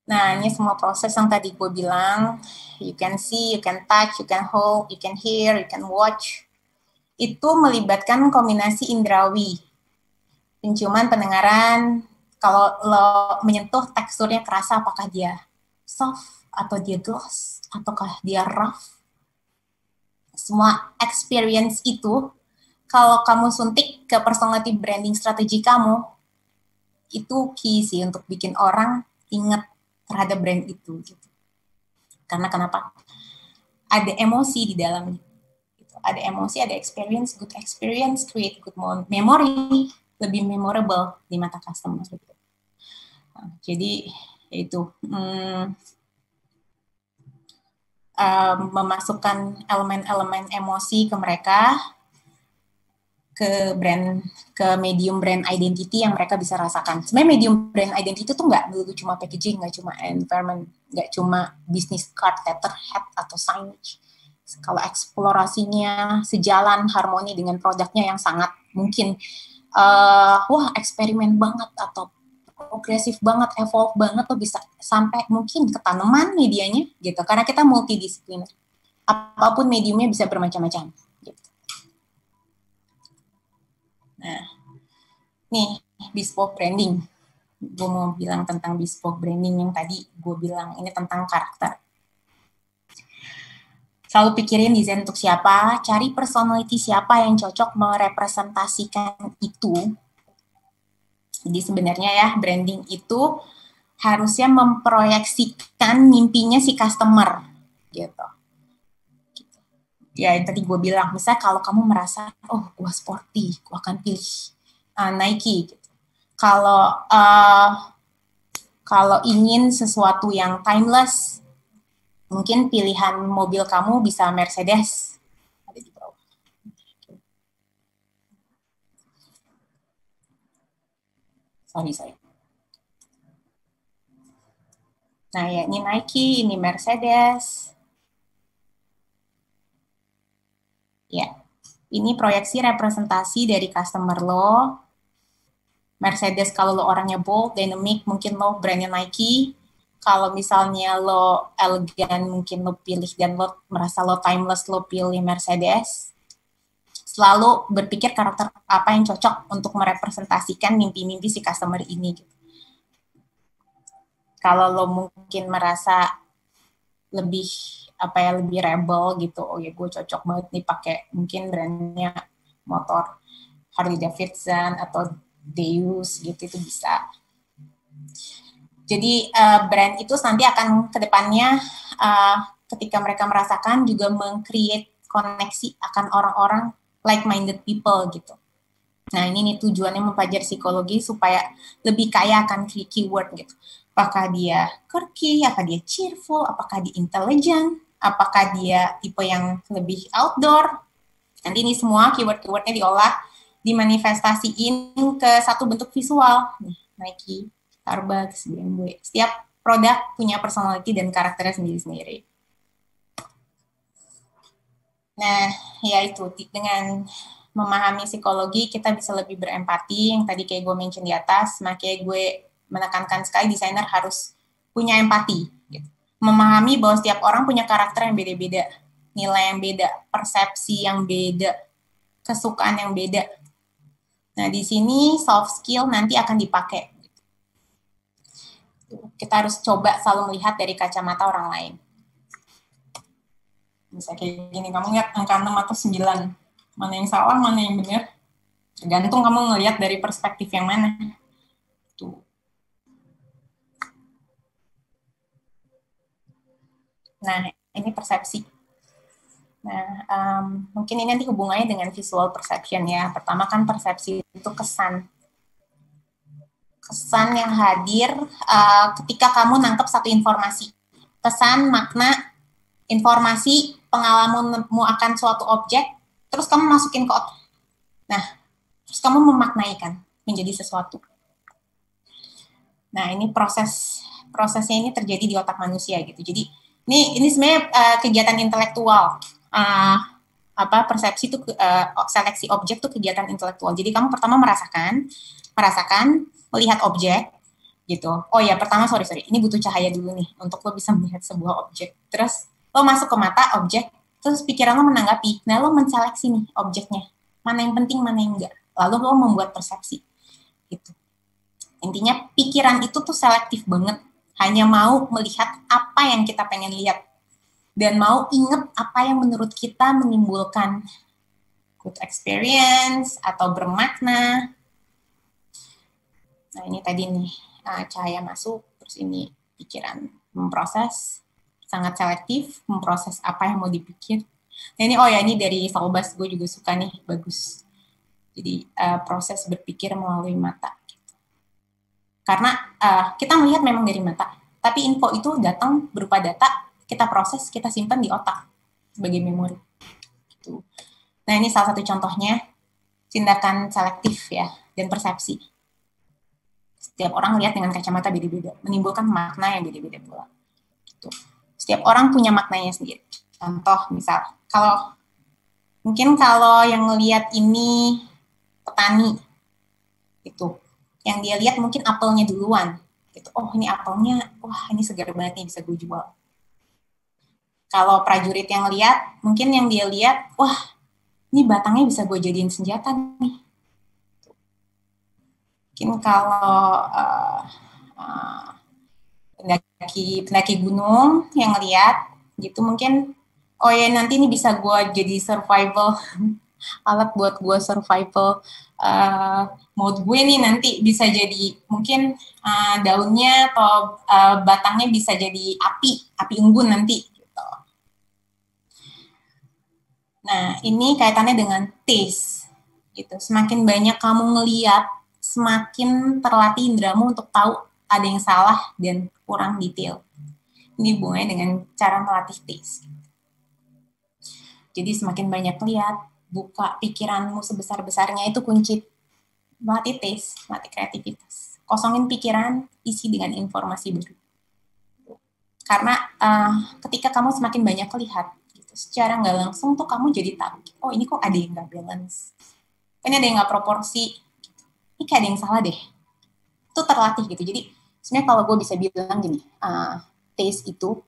Nah, ini semua proses yang tadi gue bilang, you can see, you can touch, you can hold, you can hear, you can watch. Itu melibatkan kombinasi indrawi. Penciuman, pendengaran, kalau lo menyentuh teksturnya kerasa apakah dia soft, atau dia gloss, ataukah dia rough. Semua experience itu, kalau kamu suntik ke personality branding strategi kamu, itu key sih untuk bikin orang ingat terhadap brand itu. Gitu. Karena kenapa? Ada emosi di dalamnya. Ada emosi, ada experience, good experience, create good memory, lebih memorable di mata customer. Gitu. Nah, jadi itu memasukkan elemen-elemen emosi ke mereka, ke brand, ke medium brand identity yang mereka bisa rasakan. Sebenarnya medium brand identity itu nggak dulu cuma packaging, nggak cuma environment, nggak cuma business card, letterhead, atau signage. Kalau eksplorasinya sejalan harmoni dengan produknya yang sangat mungkin wah eksperimen banget atau progresif banget, evolve banget, tuh bisa sampai mungkin ke tanaman medianya gitu. Karena kita multidisipliner. Apapun mediumnya bisa bermacam-macam. Gitu. Nah, nih bespoke branding. Gue mau bilang tentang bespoke branding yang tadi gue bilang ini tentang karakter. Selalu pikirin desain untuk siapa, cari personality siapa yang cocok merepresentasikan itu. Jadi sebenarnya ya branding itu harusnya memproyeksikan mimpinya si customer gitu. Ya yang tadi gue bilang, misalnya kalau kamu merasa, oh gue sporty, gue akan pilih Nike. Gitu. Kalau ingin sesuatu yang timeless, mungkin pilihan mobil kamu bisa Mercedes. Ada di bawah. Sorry. Nah ya ini Nike, ini Mercedes. Ya, ini proyeksi representasi dari customer lo. Mercedes kalau lo orangnya bold, dynamic, mungkin lo brandnya Nike. Kalau misalnya lo elegan, mungkin lo pilih dan lo merasa lo timeless, lo pilih Mercedes. Selalu berpikir karakter apa yang cocok untuk merepresentasikan mimpi-mimpi si customer ini. Kalau lo mungkin merasa lebih lebih rebel gitu, oh ya gue cocok banget nih pakai mungkin brandnya motor Harley Davidson atau Deus gitu, itu bisa. Jadi brand itu nanti akan kedepannya ketika mereka merasakan juga meng-create koneksi akan orang-orang like-minded people gitu. Nah ini nih tujuannya mempelajari psikologi supaya lebih kaya akan keyword gitu. Apakah dia quirky, apakah dia cheerful, apakah dia intelligent, apakah dia tipe yang lebih outdoor. Nanti ini semua keyword-keywordnya diolah, dimanifestasiin ke satu bentuk visual. Nih, Nike, Starbucks, BMW. Setiap produk punya personality dan karakternya sendiri-sendiri. Nah, ya itu dengan memahami psikologi kita bisa lebih berempati, yang tadi kayak gue mention di atas, makanya gue menekankan sekali desainer harus punya empati gitu. Memahami bahwa setiap orang punya karakter yang beda-beda, nilai yang beda, persepsi yang beda, kesukaan yang beda. Nah di sini soft skill nanti akan dipakai. Kita harus coba selalu melihat dari kacamata orang lain. Misalnya kayak gini, kamu lihat angka 6 atau 9, mana yang salah, mana yang benar, tergantung kamu ngelihat dari perspektif yang mana. Tuh. Nah, ini persepsi. Nah, mungkin ini nanti hubungannya dengan visual perception ya. Pertama kan persepsi itu kesan. Kesan yang hadir ketika kamu nangkep satu informasi. Kesan, makna, informasi, pengalamanmu akan suatu objek, terus kamu masukin ke otak. Nah, terus kamu memaknaikan menjadi sesuatu. Nah, ini prosesnya ini terjadi di otak manusia gitu. Jadi ini sebenarnya kegiatan intelektual. Persepsi itu seleksi objek tuh kegiatan intelektual. Jadi kamu pertama merasakan melihat objek gitu. Oh ya, pertama sorry, ini butuh cahaya dulu nih untuk lo bisa melihat sebuah objek. Terus lo masuk ke mata objek, terus pikiran lo menanggapi. Nah, lo menseleksi nih objeknya. Mana yang penting, mana yang enggak. Lalu lo membuat persepsi. Gitu. Intinya pikiran itu tuh selektif banget. Hanya mau melihat apa yang kita pengen lihat. Dan mau inget apa yang menurut kita menimbulkan good experience atau bermakna. Nah, ini tadi nih, cahaya masuk, terus ini pikiran memproses, sangat selektif, memproses apa yang mau dipikir. Nah, ini dari Solbas, gue juga suka nih, bagus. Jadi, proses berpikir melalui mata. Karena kita melihat memang dari mata, tapi info itu datang berupa data, kita proses, kita simpan di otak sebagai memori. Gitu. Nah, ini salah satu contohnya tindakan selektif ya dan persepsi. Setiap orang lihat dengan kacamata beda-beda, menimbulkan makna yang beda-beda pula. Gitu. Setiap orang punya maknanya sendiri. Contoh misal, kalau yang ngelihat ini petani, itu, yang dia lihat mungkin apelnya duluan. Gitu. Oh, ini apelnya, wah ini segar banget nih, bisa gue jual. Kalau prajurit yang lihat, mungkin yang dia lihat, wah, ini batangnya bisa gue jadiin senjata nih. Mungkin kalau pendaki gunung yang lihat, gitu mungkin, oh ya nanti ini bisa gue jadi survival, alat buat gue survival mode gue nih nanti bisa jadi mungkin daunnya atau batangnya bisa jadi api unggun nanti. Nah, ini kaitannya dengan taste. Gitu. Semakin banyak kamu ngeliat, semakin terlatih indramu untuk tahu ada yang salah dan kurang detail. Ini hubungannya dengan cara melatih taste. Jadi semakin banyak lihat, buka pikiranmu sebesar-besarnya itu kunci melatih taste, melatih kreativitas. Kosongin pikiran, isi dengan informasi baru. Karena ketika kamu semakin banyak lihat, secara nggak langsung tuh kamu jadi tahu, oh ini kok ada yang nggak balance, ini ada yang nggak proporsi, ini kayak ada yang salah deh. Itu terlatih gitu. Jadi sebenarnya kalau gue bisa bilang gini, taste itu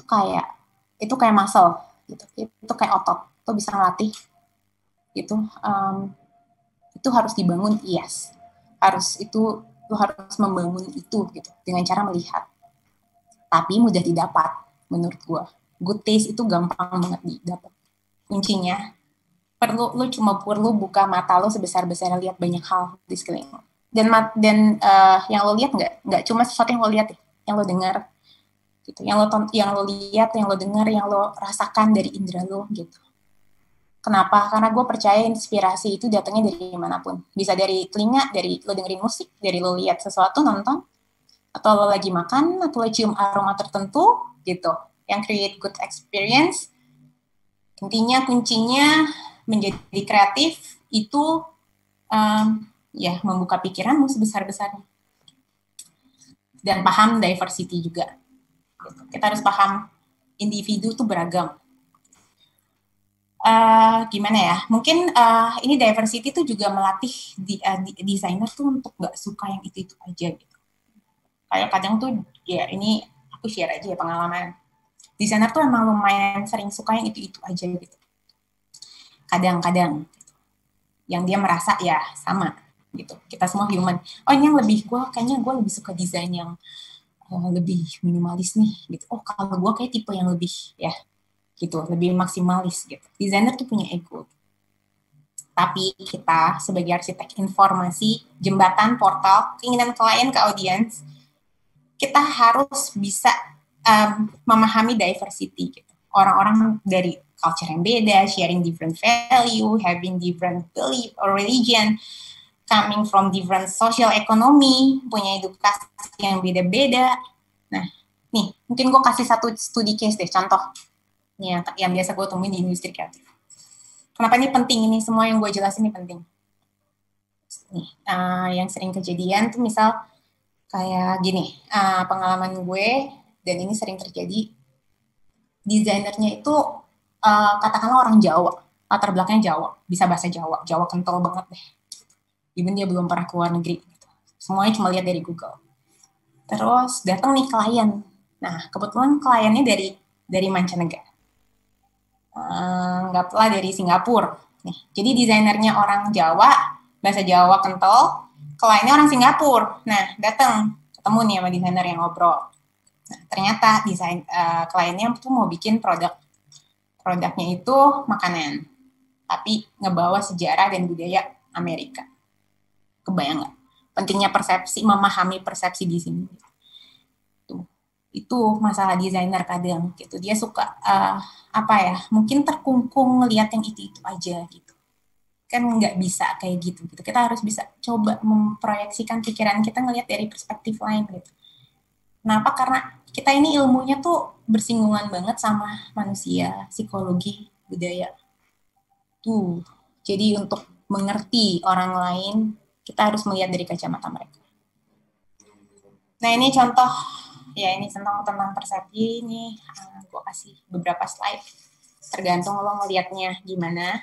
kayak muscle gitu, itu kayak otot, itu bisa ngelatih gitu. Itu harus dibangun, yes, lu harus membangun itu gitu dengan cara melihat, tapi mudah didapat menurut gue. Good taste itu gampang banget didapat. Kuncinya lu cuma perlu buka mata lo sebesar-besarnya, lihat banyak hal di sekeliling lo. Dan yang lo lihat nggak cuma sesuatu yang lo lihat, yang lo dengar gitu, yang lo lihat, yang lo dengar, yang lo rasakan dari indera lo gitu. Kenapa? Karena gue percaya inspirasi itu datangnya dari manapun. Bisa dari telinga, dari lo dengerin musik, dari lo lihat sesuatu, nonton, atau lo lagi makan, atau lo cium aroma tertentu gitu, yang create good experience. Intinya kuncinya menjadi kreatif itu membuka pikiranmu sebesar-besarnya. Dan paham diversity juga. Kita harus paham individu itu beragam. Gimana ya? Mungkin ini diversity itu juga melatih desainer tuh untuk nggak suka yang itu aja gitu. Kayak kadang tuh ya ini aku share aja ya pengalaman. Desainer tuh emang lumayan sering suka yang itu aja gitu. Kadang-kadang yang dia merasa ya sama gitu. Kita semua human. Oh ini yang kayaknya gue lebih suka desain yang lebih minimalis nih gitu. Oh kalau gue kayak tipe yang lebih ya gitu, lebih maksimalis gitu. Desainer tuh punya ego. Tapi kita sebagai arsitek informasi, jembatan, portal, keinginan klien ke audiens, kita harus bisa memahami diversity gitu. Orang-orang dari culture yang beda, sharing different value, having different belief or religion, coming from different social economy, punya edukasi yang beda-beda. Nah, nih, mungkin gue kasih satu studi case deh, contoh yang biasa gue temuin di industri kreatif. Kenapa ini penting? Ini semua yang gue jelasin ini penting. Nih, yang sering kejadian tuh misal Kayak gini, pengalaman gue, dan ini sering terjadi, desainernya itu katakanlah orang Jawa, latar belakangnya Jawa, bisa bahasa Jawa, Jawa kental banget deh. Even dia belum pernah keluar negeri. Semuanya cuma lihat dari Google. Terus datang nih klien. Nah, kebetulan kliennya dari mancanegara. Anggaplah dari Singapura. Nih, jadi desainernya orang Jawa, bahasa Jawa kental, kliennya orang Singapura. Nah, datang ketemu nih sama desainer yang ngobrol. Nah, ternyata kliennya tuh mau bikin produknya itu makanan, tapi ngebawa sejarah dan budaya Amerika. Kebayang nggak? Pentingnya persepsi, memahami persepsi di sini. Itu masalah desainer kadang gitu. Dia suka apa ya? Mungkin terkungkung ngelihat yang itu aja gitu. Kan nggak bisa kayak gitu. Kita harus bisa coba memproyeksikan pikiran kita ngelihat dari perspektif lain gitu. Kenapa? Karena kita ini ilmunya tuh bersinggungan banget sama manusia, psikologi, budaya. Tuh. Jadi untuk mengerti orang lain, kita harus melihat dari kacamata mereka. Nah, ini contoh, ya ini tentang persepsi. Ini gue kasih beberapa slide. Tergantung lo ngelihatnya gimana.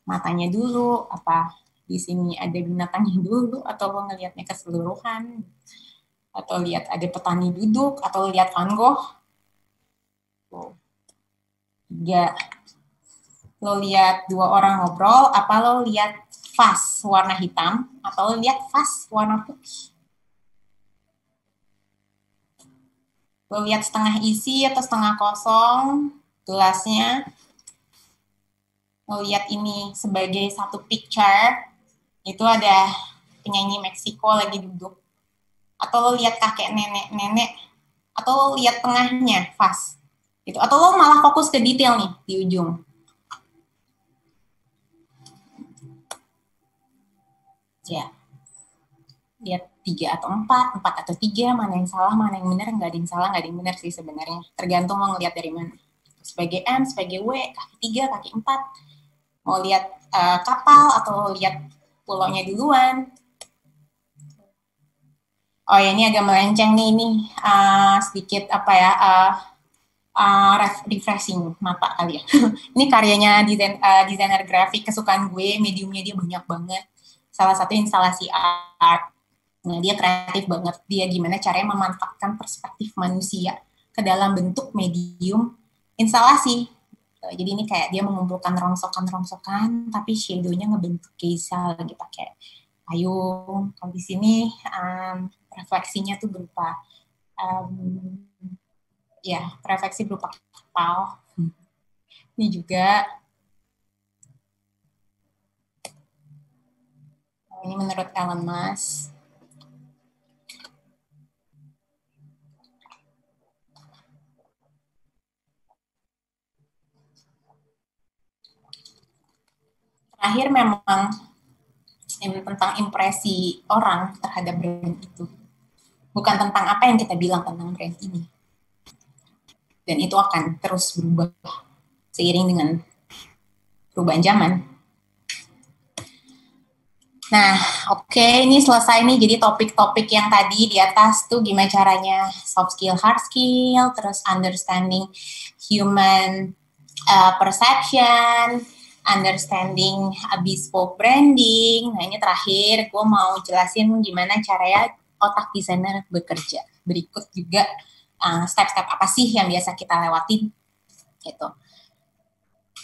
Matanya dulu, apa di sini ada binatangnya dulu, atau lo ngelihatnya keseluruhan, atau lihat ada petani duduk, atau lihat Van Gogh. 3. Lo lihat 2 orang ngobrol, apa lo lihat vas warna hitam, atau lo lihat vas warna putih. Lo lihat setengah isi atau setengah kosong gelasnya. Lo lihat ini sebagai satu picture, itu ada penyanyi Meksiko lagi duduk. Atau lo lihat kakek nenek, atau lo lihat tengahnya vas. Gitu. Atau lo malah fokus ke detail nih di ujung. Ya, lihat 3 atau 4 atau 3, mana yang salah, mana yang benar, nggak ada yang salah, nggak ada yang benar sih sebenarnya. Tergantung lo ngelihat dari mana. Sebagai M, sebagai W, kaki 3, kaki 4. Mau lihat kapal atau lihat pulaunya duluan. Oh ya, ini agak melenceng nih, ini sedikit apa ya, refreshing mata kali ya. Ini karyanya desainer grafik kesukaan gue, mediumnya dia banyak banget. Salah satu instalasi art. Nah, dia kreatif banget. Dia gimana caranya memanfaatkan perspektif manusia ke dalam bentuk medium instalasi. Jadi ini kayak dia mengumpulkan rongsokan-rongsokan, tapi shadow-nya ngebentuk geisha lagi pakai payung. Kalau di sini refleksinya tuh berupa refleksi berupa kapal. Ini juga. Ini menurut Elon Musk. Terakhir memang tentang impresi orang terhadap brand itu. Bukan tentang apa yang kita bilang tentang brand ini. Dan itu akan terus berubah seiring dengan perubahan zaman. Nah, oke, ini selesai nih. Jadi topik-topik yang tadi di atas tuh gimana caranya soft skill, hard skill, terus understanding human perception, understanding bespoke branding. Nah, ini terakhir gue mau jelasin gimana caranya otak desainer bekerja. Berikut juga step-step apa sih yang biasa kita lewatin gitu.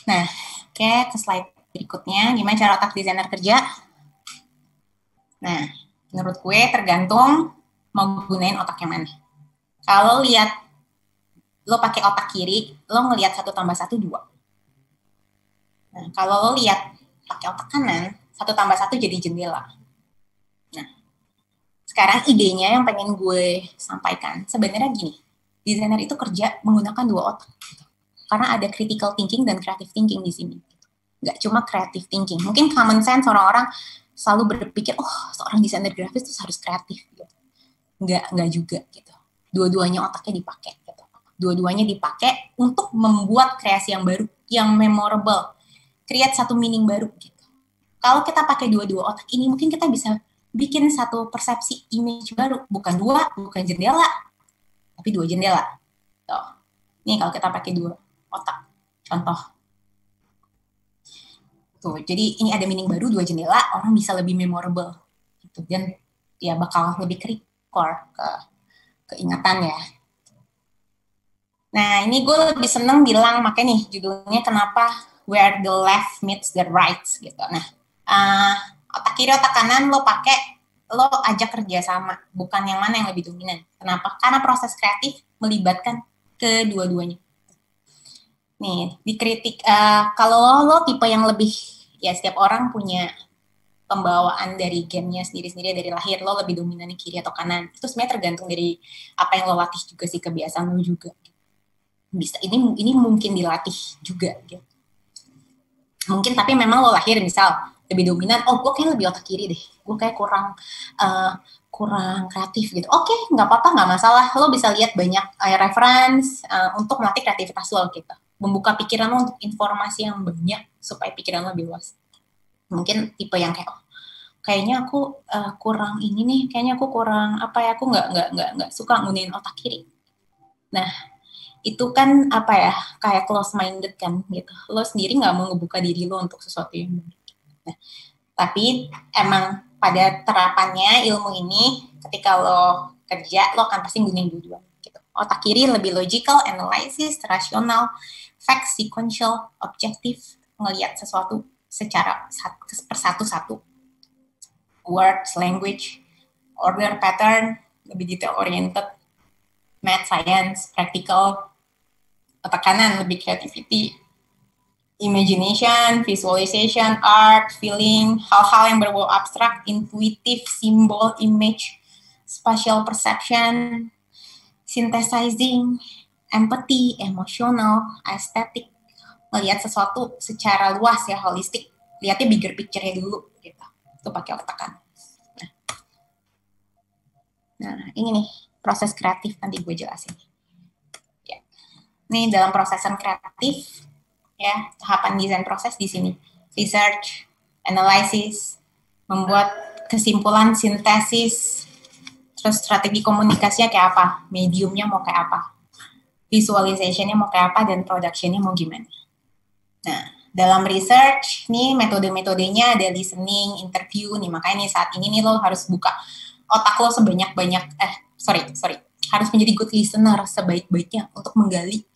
Nah, oke, ke slide berikutnya. Gimana cara otak desainer kerja? Nah, menurut gue tergantung mau gunain otak yang mana. Kalau lihat lo pakai otak kiri, lo ngelihat 1 tambah 1 2. Nah, kalau lo lihat pakai otak kanan, 1 tambah 1 jadi jendela. Nah, sekarang idenya yang pengen gue sampaikan sebenarnya gini. Desainer itu kerja menggunakan 2 otak. Karena ada critical thinking dan creative thinking di sini. Nggak cuma creative thinking. Mungkin common sense orang-orang selalu berpikir, oh seorang desainer grafis itu harus kreatif. Gitu. Nggak juga. Gitu. Dua-duanya otaknya dipakai. Gitu. Dua-duanya dipakai untuk membuat kreasi yang baru, yang memorable. Create satu meaning baru. Gitu. Kalau kita pakai dua-dua otak ini, mungkin kita bisa bikin satu persepsi image baru, bukan dua, bukan jendela, tapi 2 jendela. Tuh. Nih kalau kita pakai 2 otak, contoh. Tuh, jadi ini ada meaning baru 2 jendela, orang bisa lebih memorable. Gitu. Dan ya bakal lebih ke keingatan ya. Nah, ini gue lebih seneng bilang, makanya nih judulnya kenapa where the left meets the right gitu. Nah, otak kiri, otak kanan lo pakai, lo ajak kerja sama, bukan yang mana yang lebih dominan. Kenapa? Karena proses kreatif melibatkan kedua-duanya. Nih, dikritik, kalau lo tipe yang lebih, ya setiap orang punya pembawaan dari gennya sendiri-sendiri dari lahir, lo lebih dominan kiri atau kanan. Itu sebenarnya tergantung dari apa yang lo latih juga sih, kebiasaan lo juga. Bisa, ini mungkin dilatih juga gitu. Mungkin tapi memang lo lahir misal lebih dominan, oh gue kayak lebih otak kiri deh, gue kayak kurang kreatif gitu. Oke, nggak apa-apa, nggak masalah. Lo bisa lihat banyak reference untuk melatih kreativitas lo gitu, membuka pikiran lo untuk informasi yang banyak supaya pikiran lo lebih luas. Mungkin tipe yang kayak kayaknya aku kurang ini nih, kayaknya aku kurang apa ya, aku nggak suka gunain otak kiri. Nah, itu kan apa ya, kayak close minded kan gitu, lo sendiri nggak mau ngebuka diri lo untuk sesuatu yang baru. Nah, tapi emang pada terapannya ilmu ini ketika lo kerja lo akan pasti gunain dua-dua gitu. Otak kiri lebih logical, analysis, rasional, fact, sequential, objektif, ngelihat sesuatu secara persatu-satu, words, language, order, pattern, lebih detail oriented, math, science, practical. Otak kanan lebih creativity, imagination, visualization, art, feeling, hal-hal yang berbau abstrak, intuitive, simbol, image, spatial perception, synthesizing, empathy, emotional, aesthetic, melihat sesuatu secara luas ya, holistik, lihatnya bigger picture-nya dulu gitu. Itu pakai otak kanan. Nah, ini nih proses kreatif, nanti gue jelasin. Nih dalam prosesan kreatif ya, tahapan desain proses di sini. Research, analysis, membuat kesimpulan, sintesis, terus strategi komunikasinya kayak apa, mediumnya mau kayak apa, visualization-nya mau kayak apa, dan production-nya mau gimana. Nah, dalam research nih metode-metodenya ada listening, interview nih, makanya nih saat ini nih lo harus buka otak lo sebanyak-banyak, harus menjadi good listener sebaik-baiknya untuk menggali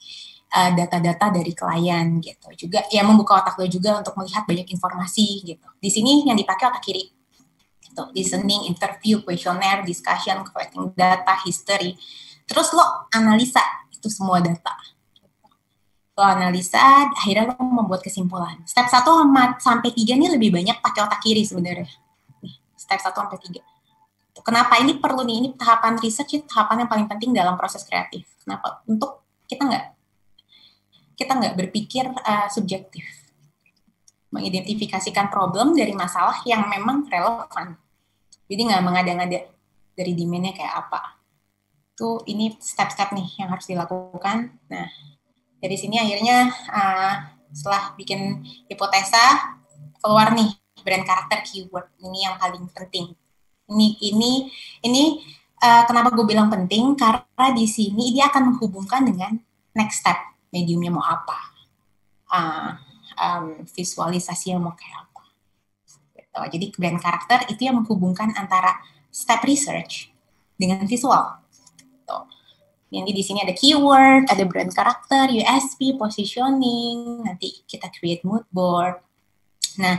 data-data dari klien gitu. Juga ya membuka otak lo juga untuk melihat banyak informasi gitu. Di sini yang dipakai otak kiri. Gitu. Listening, interview, questionnaire, discussion, collecting data, history. Terus lo analisa itu semua data. Lo analisa, akhirnya lo membuat kesimpulan. Step 1 sampai 3 ini lebih banyak pakai otak kiri sebenarnya. Step 1 sampai 3. Kenapa ini perlu nih? Ini tahapan research, itu tahapan yang paling penting dalam proses kreatif. Kenapa? Untuk kita nggak berpikir subjektif, mengidentifikasikan problem dari masalah yang memang relevan. Jadi nggak mengada-ngada dari demand-nya kayak apa. Tuh ini step-step nih yang harus dilakukan. Nah, dari sini akhirnya setelah bikin hipotesa, keluar nih brand karakter keyword. Ini yang paling penting. Ini kenapa gue bilang penting? Karena di sini dia akan menghubungkan dengan next step, mediumnya mau apa, visualisasinya mau kayak apa. Gitu. Jadi brand karakter itu yang menghubungkan antara step research dengan visual. Gitu. Jadi di sini ada keyword, ada brand karakter, USP, positioning, nanti kita create mood board. Nah,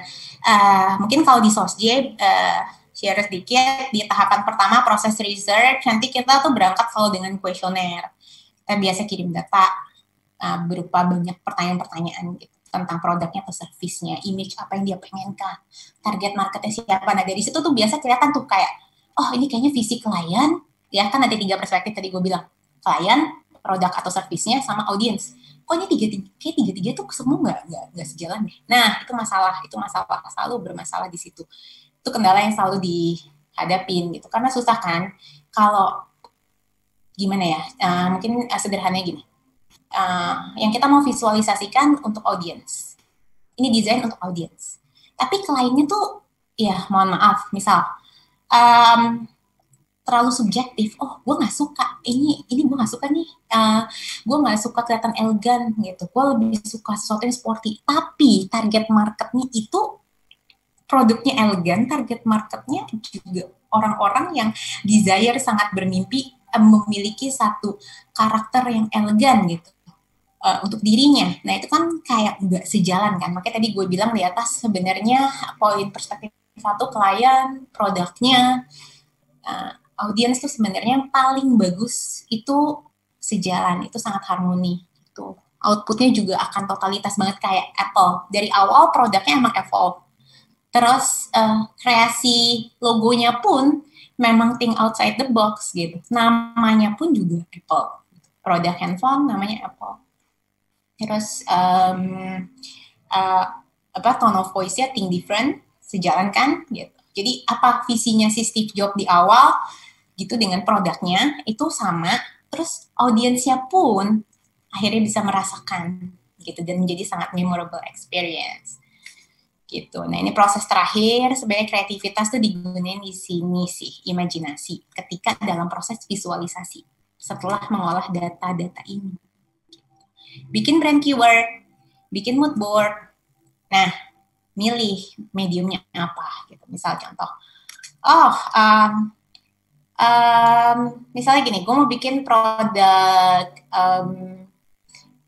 mungkin kalau di Sosj, share sedikit, di tahapan pertama proses research, nanti kita tuh berangkat selalu dengan kuesioner. Kita biasa kirim data berupa banyak pertanyaan-pertanyaan gitu, tentang produknya atau servisnya, image apa yang dia pengenkan, target marketnya siapa. Nah dari situ tuh biasa kelihatan tuh kayak, oh ini kayaknya visi klien, ya kan ada 3 perspektif tadi gue bilang, klien, produk atau servisnya, sama audiens. Kok ini tiga-tiga tuh semua nggak sejalan deh. Nah itu masalah selalu bermasalah di situ. Itu kendala yang selalu dihadapin gitu, karena susah kan kalau gimana ya, mungkin sederhananya gini, yang kita mau visualisasikan untuk audiens, ini desain untuk audiens, tapi kliennya tuh ya mohon maaf, misal um, terlalu subjektif. Oh, gue nggak suka ini gue nggak suka nih. Gue nggak suka kelihatan elegan gitu. Gue lebih suka sesuatu yang sporty. Tapi target marketnya itu produknya elegan. Target marketnya juga orang-orang yang desire sangat bermimpi memiliki satu karakter yang elegan gitu untuk dirinya. Nah itu kan kayak nggak sejalan kan. Makanya tadi gue bilang di atas sebenarnya poin perspektif satu klien, produknya, audiens tuh sebenarnya yang paling bagus itu sejalan, itu sangat harmoni. Itu outputnya juga akan totalitas banget kayak Apple. Dari awal produknya emang evolve. Terus kreasi logonya pun memang think outside the box gitu. Namanya pun juga Apple. Produk handphone namanya Apple. Terus tone of voice-nya think different, sejalan kan gitu. Jadi apa visinya si Steve Jobs di awal gitu dengan produknya itu sama, terus audiensnya pun akhirnya bisa merasakan gitu dan menjadi sangat memorable experience gitu. Nah ini proses terakhir sebenarnya kreativitas tuh digunakan di sini sih, imajinasi ketika dalam proses visualisasi setelah mengolah data-data ini. Bikin brand keyword, bikin mood board. Nah, milih mediumnya apa gitu. Misal contoh, misalnya gini, gue mau bikin produk,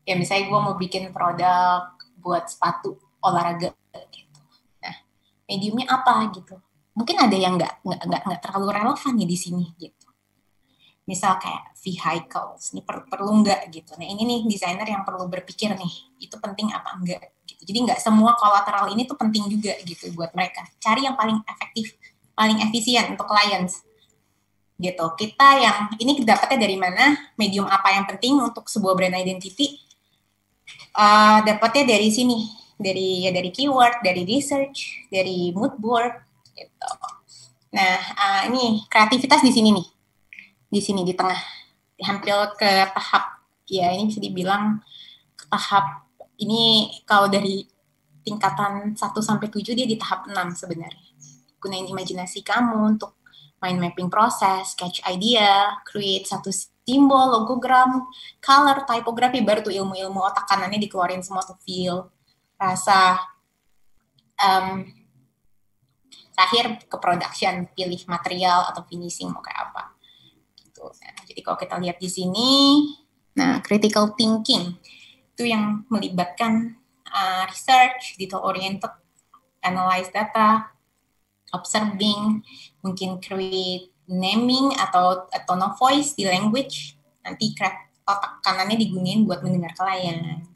ya misalnya gue mau bikin produk buat sepatu olahraga gitu. Nah, mediumnya apa gitu? Mungkin ada yang nggak terlalu relevan nih di sini gitu. Misal kayak vehicles, ini perlu nggak gitu. Nah ini nih desainer yang perlu berpikir nih, itu penting apa enggak gitu. Jadi nggak semua kolateral ini tuh penting juga gitu buat mereka. Cari yang paling efektif, paling efisien untuk clients gitu. Kita yang ini dapatnya dari mana, medium apa yang penting untuk sebuah brand identity, dapatnya dari sini, dari keyword, dari research, dari mood board gitu. Nah ini kreativitas di sini nih, di sini di tengah, hampir ke tahap ya ini bisa dibilang ke tahap ini kalau dari tingkatan 1 sampai 7 dia di tahap 6 sebenarnya. Gunain imajinasi kamu untuk mind mapping proses, sketch idea, create satu simbol, logogram, color, typography, baru tuh ilmu-ilmu otak kanannya dikeluarin semua tuh feel, rasa. Terakhir ke production, pilih material atau finishing mau kayak apa. Gitu. Nah, jadi kalau kita lihat di sini, nah critical thinking itu yang melibatkan research, detail oriented, analyze data, observing, mungkin create naming atau tone of voice di language, nanti otak kanannya digunain buat mendengar klien,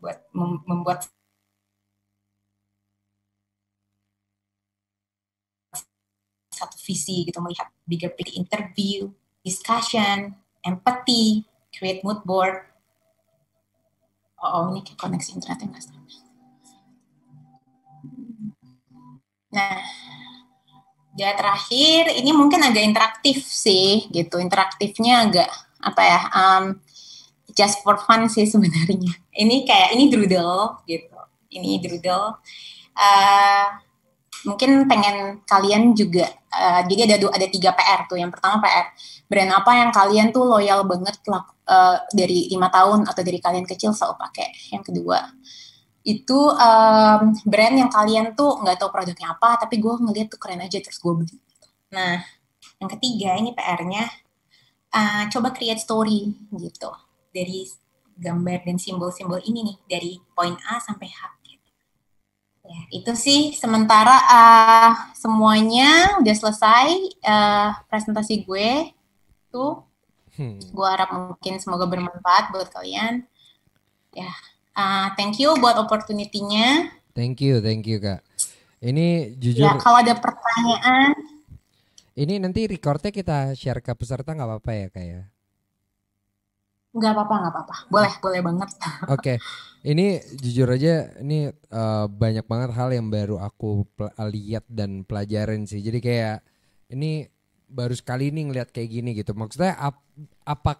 buat membuat satu visi gitu, melihat bigger picture, interview, discussion, empathy, create mood board. Oh ini koneksi internetnya nggak stabil. Nah, ya terakhir ini mungkin agak interaktif sih gitu, interaktifnya agak apa ya, just for fun sih sebenarnya. Ini kayak ini doodle gitu, ini doodle. Mungkin pengen kalian juga, jadi ada 3 PR tuh. Yang pertama PR, brand apa yang kalian tuh loyal banget dari 5 tahun atau dari kalian kecil selalu pakai. Yang kedua, itu brand yang kalian tuh nggak tahu produknya apa, tapi gue ngeliat tuh keren aja terus gue beli. Nah, yang ketiga ini PR-nya, coba create story gitu dari gambar dan simbol-simbol ini nih, dari poin A sampai H. Ya, itu sih sementara semuanya udah selesai presentasi gue tuh. Gue harap mungkin semoga bermanfaat buat kalian. Ya, thank you buat opportunity-nya. Thank you Kak. Ini jujur. Ya, kalau ada pertanyaan. Ini nanti recordnya kita share ke peserta nggak apa-apa ya Kak ya? Nggak apa-apa. Boleh banget. Oke. Ini jujur aja ini banyak banget hal yang baru aku lihat dan pelajarin sih. Jadi kayak ini baru sekali ini ngeliat kayak gini gitu. Maksudnya apa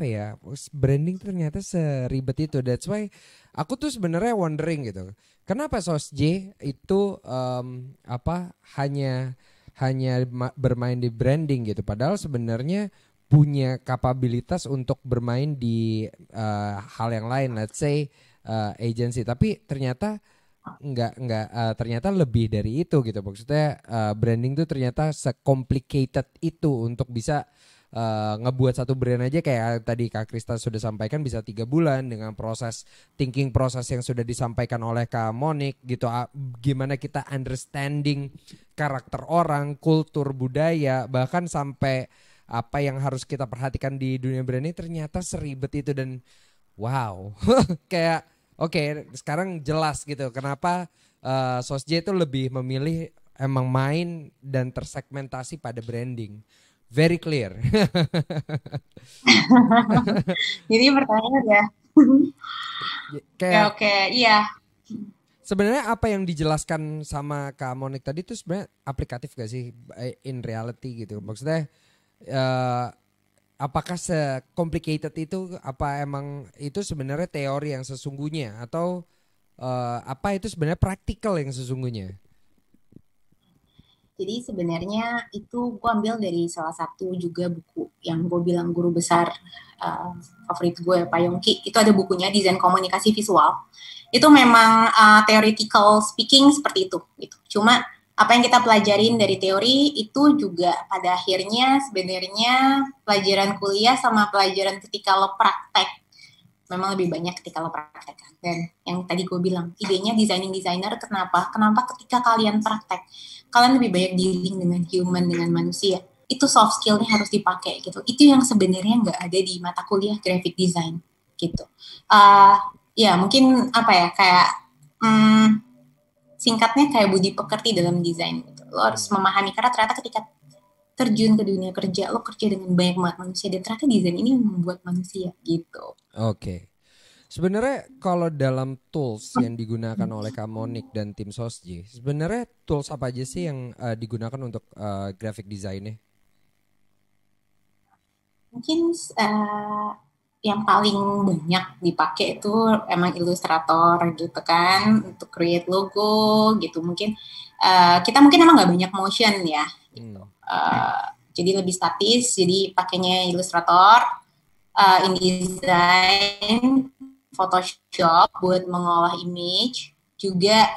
ya, branding ternyata seribet itu. That's why aku tuh sebenarnya wondering gitu. Kenapa Sos J itu hanya hanya bermain di branding gitu. Padahal sebenarnya punya kapabilitas untuk bermain di hal yang lain, let's say agency. Tapi ternyata nggak ternyata lebih dari itu gitu. Maksudnya branding tuh ternyata se-complicated itu untuk bisa ngebuat satu brand aja kayak tadi Kak Krista sudah sampaikan bisa 3 bulan dengan thinking proses yang sudah disampaikan oleh Kak Monik gitu. Gimana kita understanding karakter orang, kultur, budaya, bahkan sampai apa yang harus kita perhatikan di dunia brand ini ternyata seribet itu. Dan wow, kayak oke, sekarang jelas gitu kenapa Sosj itu lebih memilih emang main dan tersegmentasi pada branding. Very clear. Jadi pertanyaannya udah. Kayak Oke, iya. sebenarnya apa yang dijelaskan sama Kak Monik tadi itu sebenarnya aplikatif gak sih in reality gitu? Maksudnya apakah se-complicated itu, apa emang itu sebenarnya teori yang sesungguhnya atau apa itu sebenarnya praktikal yang sesungguhnya? Jadi sebenarnya itu gue ambil dari salah satu juga buku yang gue bilang guru besar favorit gue, Pak Yongki. Itu ada bukunya Desain Komunikasi Visual. Itu memang theoretical speaking seperti itu. Gitu. Cuma apa yang kita pelajarin dari teori itu juga pada akhirnya sebenarnya pelajaran kuliah sama pelajaran ketika lo praktek memang lebih banyak ketika lo praktekkan. Dan yang tadi gue bilang, idenya designing designer kenapa? Kenapa ketika kalian praktek, kalian lebih banyak dealing dengan human, dengan manusia. Itu soft skill-nya harus dipakai gitu. Itu yang sebenarnya nggak ada di mata kuliah graphic design gitu. Ya mungkin apa ya, kayak singkatnya kayak budi pekerti dalam desain gitu. Lo harus memahami karena ternyata ketika terjun ke dunia kerja, lo kerja dengan banyak banget manusia dan ternyata desain ini membuat manusia gitu. Oke. Sebenarnya kalau dalam tools yang digunakan oleh Kak Monik dan tim Sosj, sebenarnya tools apa aja sih yang digunakan untuk graphic design-nya? Mungkin yang paling banyak dipakai itu emang Illustrator gitu kan untuk create logo gitu. Mungkin kita mungkin emang nggak banyak motion ya gitu. Jadi lebih statis, jadi pakainya Illustrator, InDesign, Photoshop buat mengolah image, juga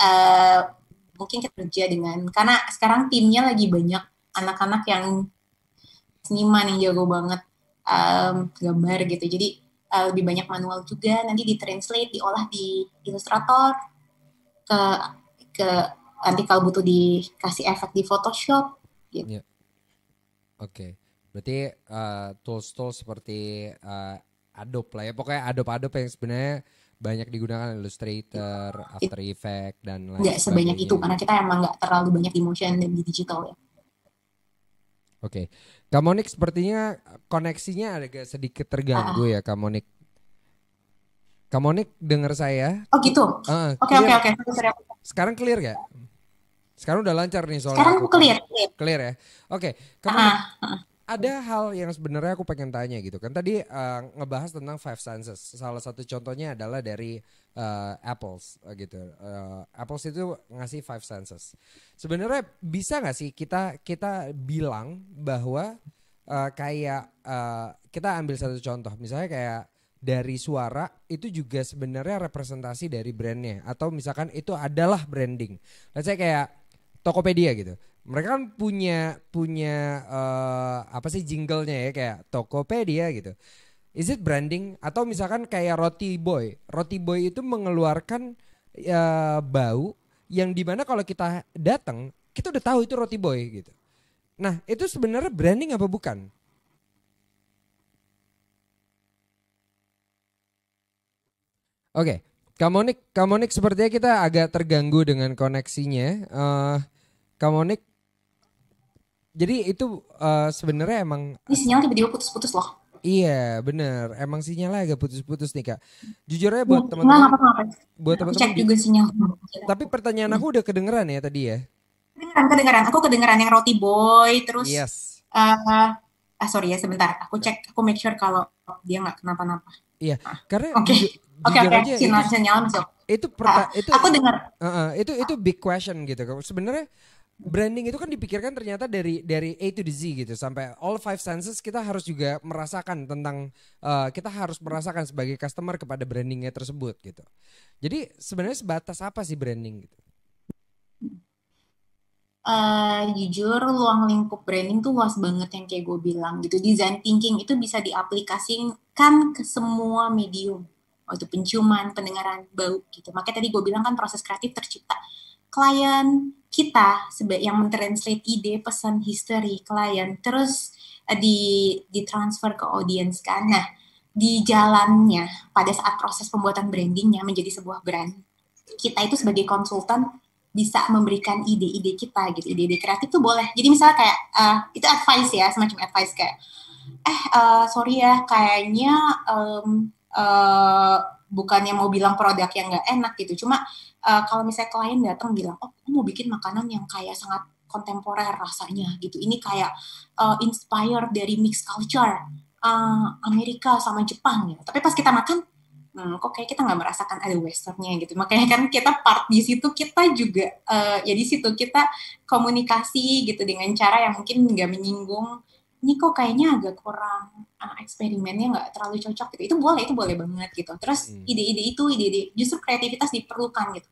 mungkin kita kerja dengan, karena sekarang timnya lagi banyak anak-anak yang seniman yang jago banget gambar gitu, jadi lebih banyak manual juga, nanti ditranslate, diolah di Illustrator, ke nanti kalau butuh dikasih efek di Photoshop gitu. Yeah. Oke. Berarti tools-tools seperti Adobe lah ya, pokoknya Adobe yang sebenarnya banyak digunakan, Illustrator, After Effects dan lain sebagainya. Nggak sebanyak itu karena kita emang nggak terlalu banyak di motion dan di digital ya. Oke, Kak Monik sepertinya koneksinya agak sedikit terganggu ya Kak Monik. Kak Monik dengar saya? Oh gitu. Oke. Sekarang clear gak? Sekarang udah lancar nih soalnya. Sekarang aku clear. Clear ya. Oke, Kak Monik, ada hal yang sebenarnya aku pengen tanya gitu kan. Tadi ngebahas tentang five senses. Salah satu contohnya adalah dari Apples gitu. Apples itu ngasih five senses. Sebenarnya bisa nggak sih kita bilang bahwa kayak kita ambil satu contoh, misalnya kayak dari suara itu juga sebenarnya representasi dari brandnya, atau misalkan itu adalah branding. Let's say kayak Tokopedia gitu. Mereka kan punya apa sih jinglenya ya kayak Tokopedia gitu. Is it branding? Atau misalkan kayak Roti Boy. Roti Boy itu mengeluarkan bau yang dimana kalau kita datang kita udah tahu itu Roti Boy gitu. Nah itu sebenarnya branding apa bukan? Oke, Kak Monik sepertinya kita agak terganggu dengan koneksinya. Kak Monik, jadi itu sebenarnya emang ini sinyal tiba-tiba putus-putus loh. Iya bener, emang sinyalnya agak putus-putus nih Kak. Jujur aja buat teman-teman, cek juga sinyal. Tapi pertanyaan aku udah kedengeran ya tadi ya? Kedengeran. Aku kedengeran yang Roti Boy, terus yes. Sorry ya sebentar, aku make sure kalau dia nggak kenapa-napa. Iya, karena Oke. Sinyal masuk. Itu aku dengar. Itu big question gitu. Sebenarnya branding itu kan dipikirkan ternyata dari A to the Z gitu, sampai all five senses kita harus juga merasakan tentang kita harus merasakan sebagai customer kepada brandingnya tersebut gitu. Jadi sebenarnya sebatas apa sih branding gitu? Jujur ruang lingkup branding tuh luas banget yang kayak gue bilang gitu. Design thinking itu bisa diaplikasikan ke semua medium. Oh, itu penciuman, pendengaran, bau gitu. Makanya tadi gue bilang kan proses kreatif tercipta. Klien kita yang mentranslate ide, pesan, history klien, terus ditransfer ke audiens kan. Nah, di jalannya pada saat proses pembuatan brandingnya menjadi sebuah brand, kita itu sebagai konsultan bisa memberikan ide-ide kita gitu, ide-ide kreatif tuh boleh. Jadi misalnya kayak itu advice ya, semacam advice kayak sorry ya, kayaknya bukannya mau bilang produk yang nggak enak gitu, cuma kalau misalnya klien datang bilang, oh aku mau bikin makanan yang kayak sangat kontemporer rasanya gitu, ini kayak inspired dari mixed culture Amerika sama Jepang ya, tapi pas kita makan kok kayak kita nggak merasakan ada westernnya gitu. Makanya kan kita part di situ kita juga ya di situ kita komunikasi gitu dengan cara yang mungkin nggak menyinggung. Ini kok kayaknya agak kurang eksperimennya nggak terlalu cocok gitu. Itu boleh banget gitu. Terus ide-ide justru kreativitas diperlukan gitu.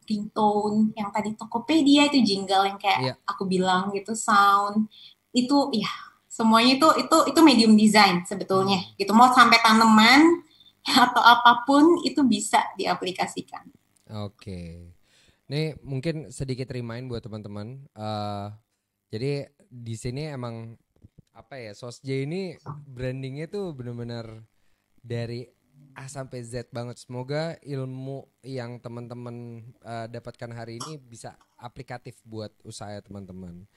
Ringtone yang tadi Tokopedia itu jingle yang kayak aku bilang gitu, sound itu ya semuanya itu medium design sebetulnya gitu. Mau sampai tanaman atau apapun itu bisa diaplikasikan. Oke. Ini mungkin sedikit remind buat teman-teman. Jadi di sini emang apa ya, Sosj ini brandingnya tuh benar-benar dari A sampai Z banget. Semoga ilmu yang teman-teman dapatkan hari ini bisa aplikatif buat usaha teman-teman.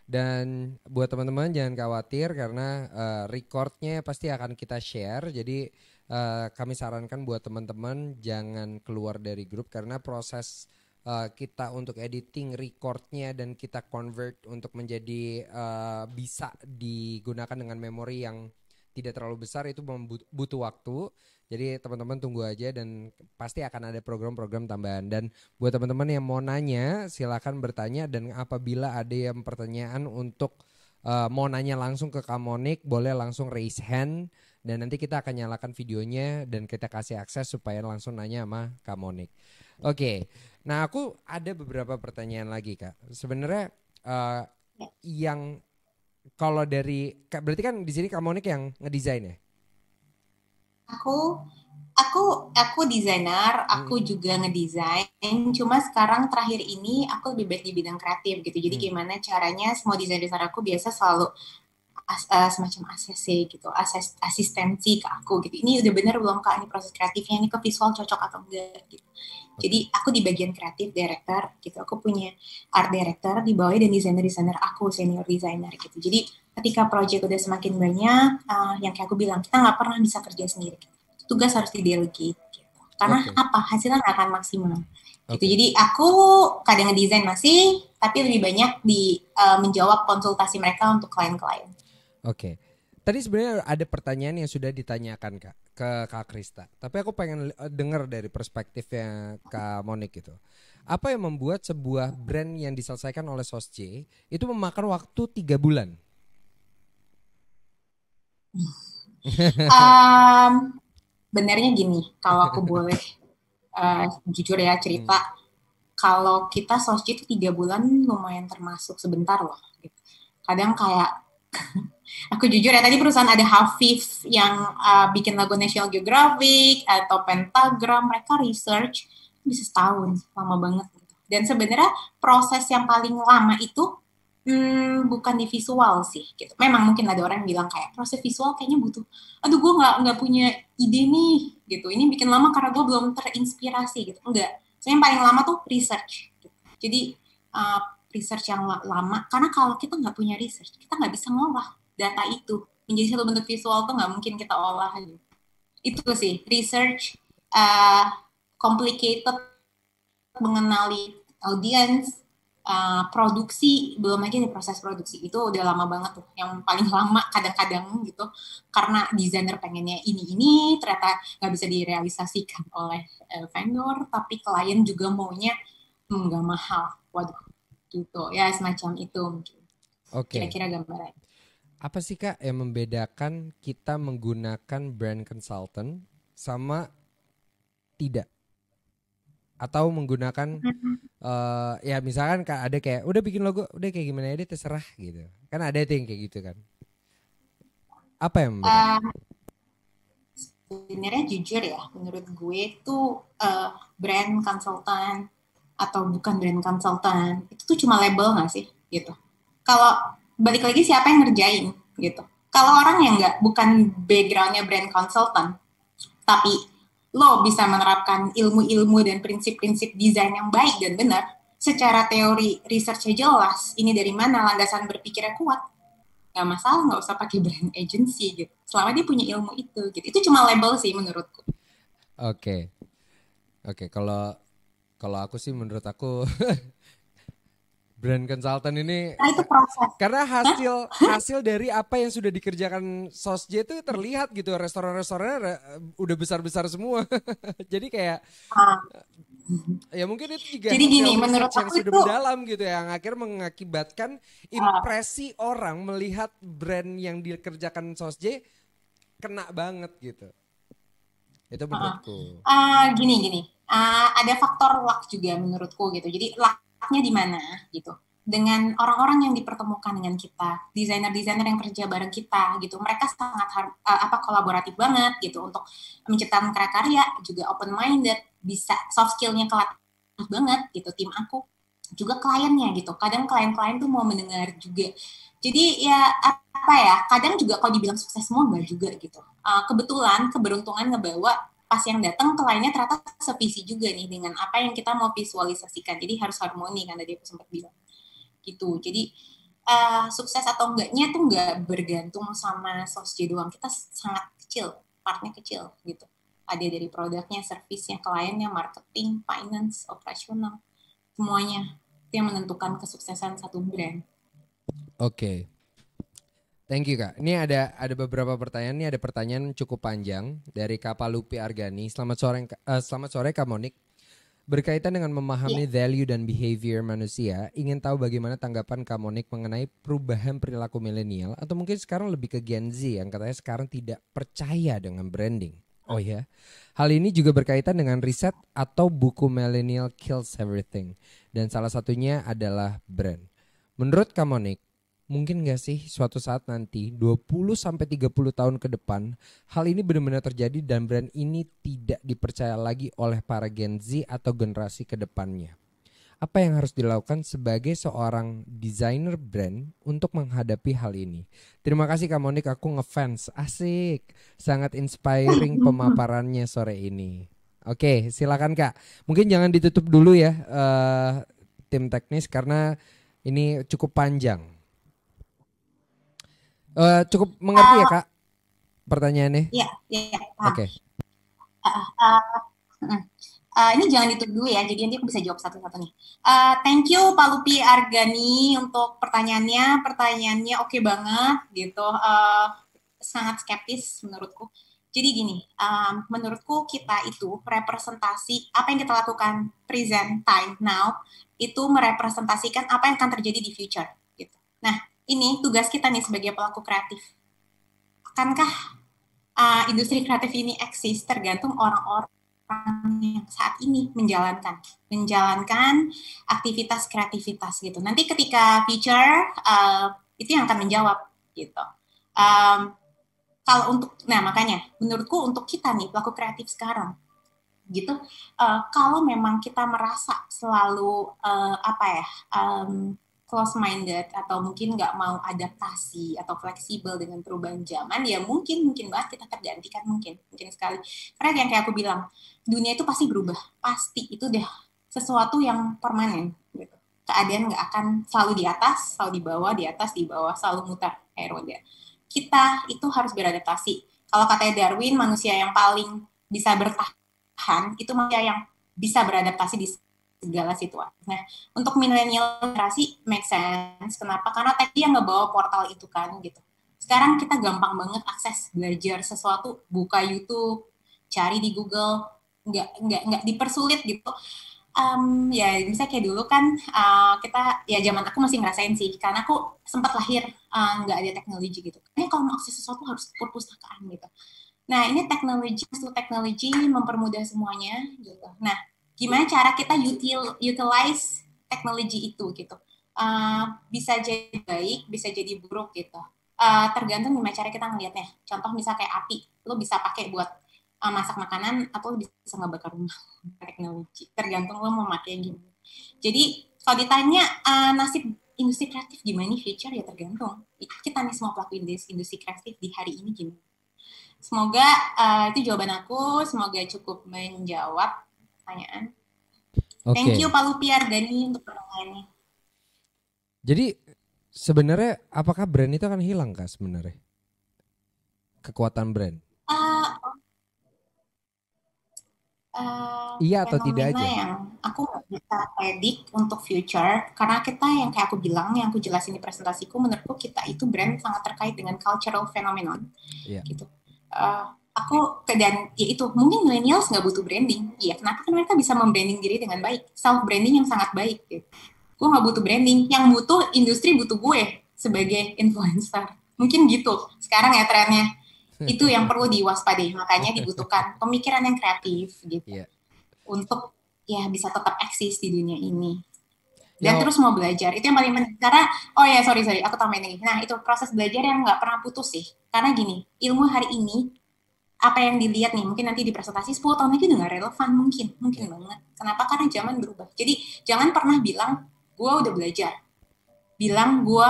Dan buat teman-teman jangan khawatir karena recordnya pasti akan kita share. Jadi kami sarankan buat teman-teman jangan keluar dari grup karena proses kita untuk editing recordnya dan kita convert untuk menjadi bisa digunakan dengan memori yang tidak terlalu besar itu butuh waktu. Jadi teman-teman tunggu aja dan pasti akan ada program-program tambahan. Dan buat teman-teman yang mau nanya silakan bertanya, dan apabila ada yang pertanyaan untuk mau nanya langsung ke Kamonik boleh langsung raise hand. Dan nanti kita akan nyalakan videonya dan kita kasih akses supaya langsung nanya sama Kak Monik. Oke, nah aku ada beberapa pertanyaan lagi Kak. Sebenarnya yang kalau dari, berarti kan di sini Kak Monik yang ngedesain ya? Aku desainer, aku juga ngedesain. Cuma sekarang terakhir ini aku lebih baik di bidang kreatif gitu. Jadi gimana caranya semua desain-desain aku biasa selalu semacam ACC gitu, asistensi ke aku gitu. Ini udah bener belum Kak, ini proses kreatifnya, ini ke visual cocok atau enggak gitu. Jadi aku di bagian kreatif director gitu. Aku punya art director di bawah dan desainer aku senior designer gitu. Jadi ketika project udah semakin banyak, yang kayak aku bilang kita nggak pernah bisa kerja sendiri. Tugas harus di-delegate gitu. Karena apa? Hasilnya nggak akan maksimal. Gitu. Jadi aku kadang ngedesain masih, tapi lebih banyak di menjawab konsultasi mereka untuk klien-klien. Oke. Tadi sebenarnya ada pertanyaan yang sudah ditanyakan Kak ke Kak Krista. Tapi aku pengen dengar dari perspektifnya Kak Monik gitu. Apa yang membuat sebuah brand yang diselesaikan oleh Sosj itu memakan waktu 3 bulan? Benarnya gini, kalau aku boleh jujur ya cerita, kalau kita Sosj itu 3 bulan lumayan termasuk sebentar loh. Gitu. Kadang kayak aku jujur ya, tadi perusahaan ada Hafif yang bikin logo National Geographic atau Pentagram, mereka research bisa setahun, lama banget. Dan sebenarnya proses yang paling lama itu bukan di visual sih. Gitu. Memang mungkin ada orang yang bilang kayak proses visual kayaknya butuh, aduh gue nggak punya ide nih, gitu. Ini bikin lama karena gue belum terinspirasi, gitu. Enggak. Yang paling lama tuh research. Gitu. Jadi research yang lama, karena kalau kita nggak punya research, kita nggak bisa ngolah data itu menjadi satu bentuk visual tuh nggak mungkin kita olah gitu. Itu sih research, complicated mengenali audience, produksi, belum lagi nih proses produksi itu udah lama banget tuh, yang paling lama kadang-kadang gitu karena desainer pengennya ini ternyata nggak bisa direalisasikan oleh vendor, tapi klien juga maunya nggak mahal, waduh gitu. Ya semacam itu mungkin. Oke. Kira-kira gambaran. Apa sih Kak yang membedakan kita menggunakan brand consultant sama tidak? Atau menggunakan ya misalkan Kak ada kayak udah bikin logo, udah kayak gimana aja terserah gitu. Kan ada tuh yang kayak gitu kan. Apa yang membedakan? Uh, Sebenarnya jujur ya, menurut gue tuh brand consultant atau bukan brand consultant itu tuh cuma label nggak sih gitu. Kalau balik lagi siapa yang ngerjain gitu. Kalau orang yang nggak bukan backgroundnya brand consultant, tapi lo bisa menerapkan ilmu-ilmu dan prinsip-prinsip desain yang baik dan benar, secara teori research-nya jelas, ini dari mana landasan berpikirnya kuat, nggak masalah, nggak usah pakai brand agency gitu. Selama dia punya ilmu itu, gitu. Itu cuma label sih menurutku. Oke. Oke, kalau kalau aku sih menurut aku brand consultant ini Nah itu proses. karena Hah? hasil dari apa yang sudah dikerjakan Sosj itu terlihat gitu, restoran-restorannya udah besar-besar semua. Jadi kayak Ah. ya mungkin itu juga Jadi hasil gini, menurut research yang aku sudah itu mendalam gitu ya, yang akhirnya mengakibatkan uh, impresi orang melihat brand yang dikerjakan Sosj kena banget gitu. Itu menurutku. gini. Ada faktor luck juga menurutku gitu. Jadi lucknya di mana gitu. Dengan orang-orang yang dipertemukan dengan kita, desainer-desainer yang kerja bareng kita gitu, mereka sangat kolaboratif banget gitu untuk menciptakan karya-karya, juga open minded, bisa soft skillnya kelatih banget gitu tim aku, juga kliennya gitu. Kadang klien-klien tuh mau mendengar juga. Jadi ya apa ya, kadang juga kalau dibilang sukses semua enggak juga gitu. Kebetulan keberuntungan ngebawa pas yang datang kliennya ternyata sevisi juga nih dengan apa yang kita mau visualisasikan. Jadi harus harmoni kan tadi aku sempat bilang gitu. Jadi sukses atau enggaknya tuh enggak bergantung sama Sosj doang. Kita sangat kecil, partnya kecil gitu. Ada dari produknya, servisnya, kliennya, marketing, finance, operasional, semuanya. Itu yang menentukan kesuksesan satu brand. Oke. Thank you Kak. Ini ada beberapa pertanyaan. Ini ada pertanyaan cukup panjang dari Kak Palupi Argani. Selamat sore Kak Monik. Berkaitan dengan memahami value dan behavior manusia, ingin tahu bagaimana tanggapan Kak Monik mengenai perubahan perilaku milenial atau mungkin sekarang lebih ke Gen Z yang katanya sekarang tidak percaya dengan branding. Oh ya, hal ini juga berkaitan dengan riset atau buku Millennial Kills Everything dan salah satunya adalah brand. Menurut Kak Monik, mungkin gak sih suatu saat nanti 20-30 tahun ke depan hal ini benar-benar terjadi dan brand ini tidak dipercaya lagi oleh para Gen Z atau generasi ke depannya? Apa yang harus dilakukan sebagai seorang desainer brand untuk menghadapi hal ini? Terima kasih Kak Monik, aku ngefans. Asik, sangat inspiring pemaparannya sore ini. Oke, silakan Kak. Mungkin jangan ditutup dulu ya tim teknis karena ini cukup panjang. Cukup mengerti ya Kak pertanyaannya? Iya, iya. Oke. Ini jangan ditutup dulu ya, jadi nanti aku bisa jawab satu-satu nih. Thank you Pak Lupi Argani untuk pertanyaannya. Pertanyaannya oke banget gitu. Sangat skeptis menurutku. Jadi gini, menurutku kita itu representasi apa yang kita lakukan present time now itu merepresentasikan apa yang akan terjadi di future. Gitu. Nah, ini tugas kita nih sebagai pelaku kreatif. Akankah industri kreatif ini eksis tergantung orang-orang yang saat ini menjalankan aktivitas kreativitas gitu. Nanti ketika future itu yang akan menjawab gitu. Kalau untuk, nah makanya menurutku untuk kita nih pelaku kreatif sekarang gitu, kalau memang kita merasa selalu close minded atau mungkin nggak mau adaptasi atau fleksibel dengan perubahan zaman, ya mungkin banget kita tergantikan, mungkin sekali. Karena yang kayak aku bilang, dunia itu pasti berubah, pasti itu deh sesuatu yang permanen gitu. Keadaan nggak akan selalu di atas, selalu di bawah, di atas, di bawah, selalu mutar kayak roda. Kita itu harus beradaptasi. Kalau katanya Darwin, manusia yang paling bisa bertahan itu manusia yang bisa beradaptasi di segala situasi. Nah, untuk milenial generasi make sense. Kenapa? Karena tadi yang ngebawa portal itu kan gitu. Sekarang kita gampang banget akses belajar sesuatu, buka YouTube, cari di Google, nggak dipersulit gitu. Ya misalnya kayak dulu kan kita ya zaman aku masih ngerasain sih karena aku sempat lahir nggak ada teknologi gitu. Ini kalau mau akses sesuatu harus perpustakaan gitu. Nah ini teknologi mempermudah semuanya gitu. Nah gimana cara kita utilize teknologi itu gitu? Bisa jadi baik, bisa jadi buruk gitu. Tergantung gimana cara kita ngelihatnya. Contoh misal kayak api, lo bisa pakai buat masak makanan atau lo bisa ngebakar rumah teknologi. Tergantung lo mau pakai gimana. Jadi kalau ditanya nasib industri kreatif gimana nih future ya tergantung. Kita nih semua pelaku industri kreatif di hari ini gimana. Semoga itu jawaban aku. Semoga cukup menjawab pertanyaan. Thank you Oke. Pak Lupiar Dani untuk pertanyaannya. Jadi sebenarnya apakah brand itu akan hilang Kak sebenarnya? Kekuatan brand. Uh, Iya atau tidak Fenomena aja? yang aku nggak bisa predik untuk future karena kita yang kayak aku bilang yang aku jelasin di presentasiku menurutku kita itu brand sangat terkait dengan cultural phenomenon Iya. gitu. Aku dan ya itu mungkin millennials nggak butuh branding, iya kenapa kan mereka bisa membranding diri dengan baik, self branding yang sangat baik gitu. Gue nggak butuh branding, yang butuh industri butuh gue sebagai influencer, mungkin gitu sekarang ya trennya. Itu yang perlu diwaspadai, makanya dibutuhkan pemikiran yang kreatif gitu Iya. untuk ya bisa tetap eksis di dunia ini dan Ya, terus mau belajar itu yang paling penting karena oh ya sorry aku tambahin lagi. Nah itu proses belajar yang nggak pernah putus sih karena gini ilmu hari ini apa yang dilihat nih mungkin nanti di presentasi 10 tahun lagi udah nggak relevan mungkin ya. banget. Kenapa? Karena zaman berubah. Jadi jangan pernah bilang gue udah belajar, bilang gue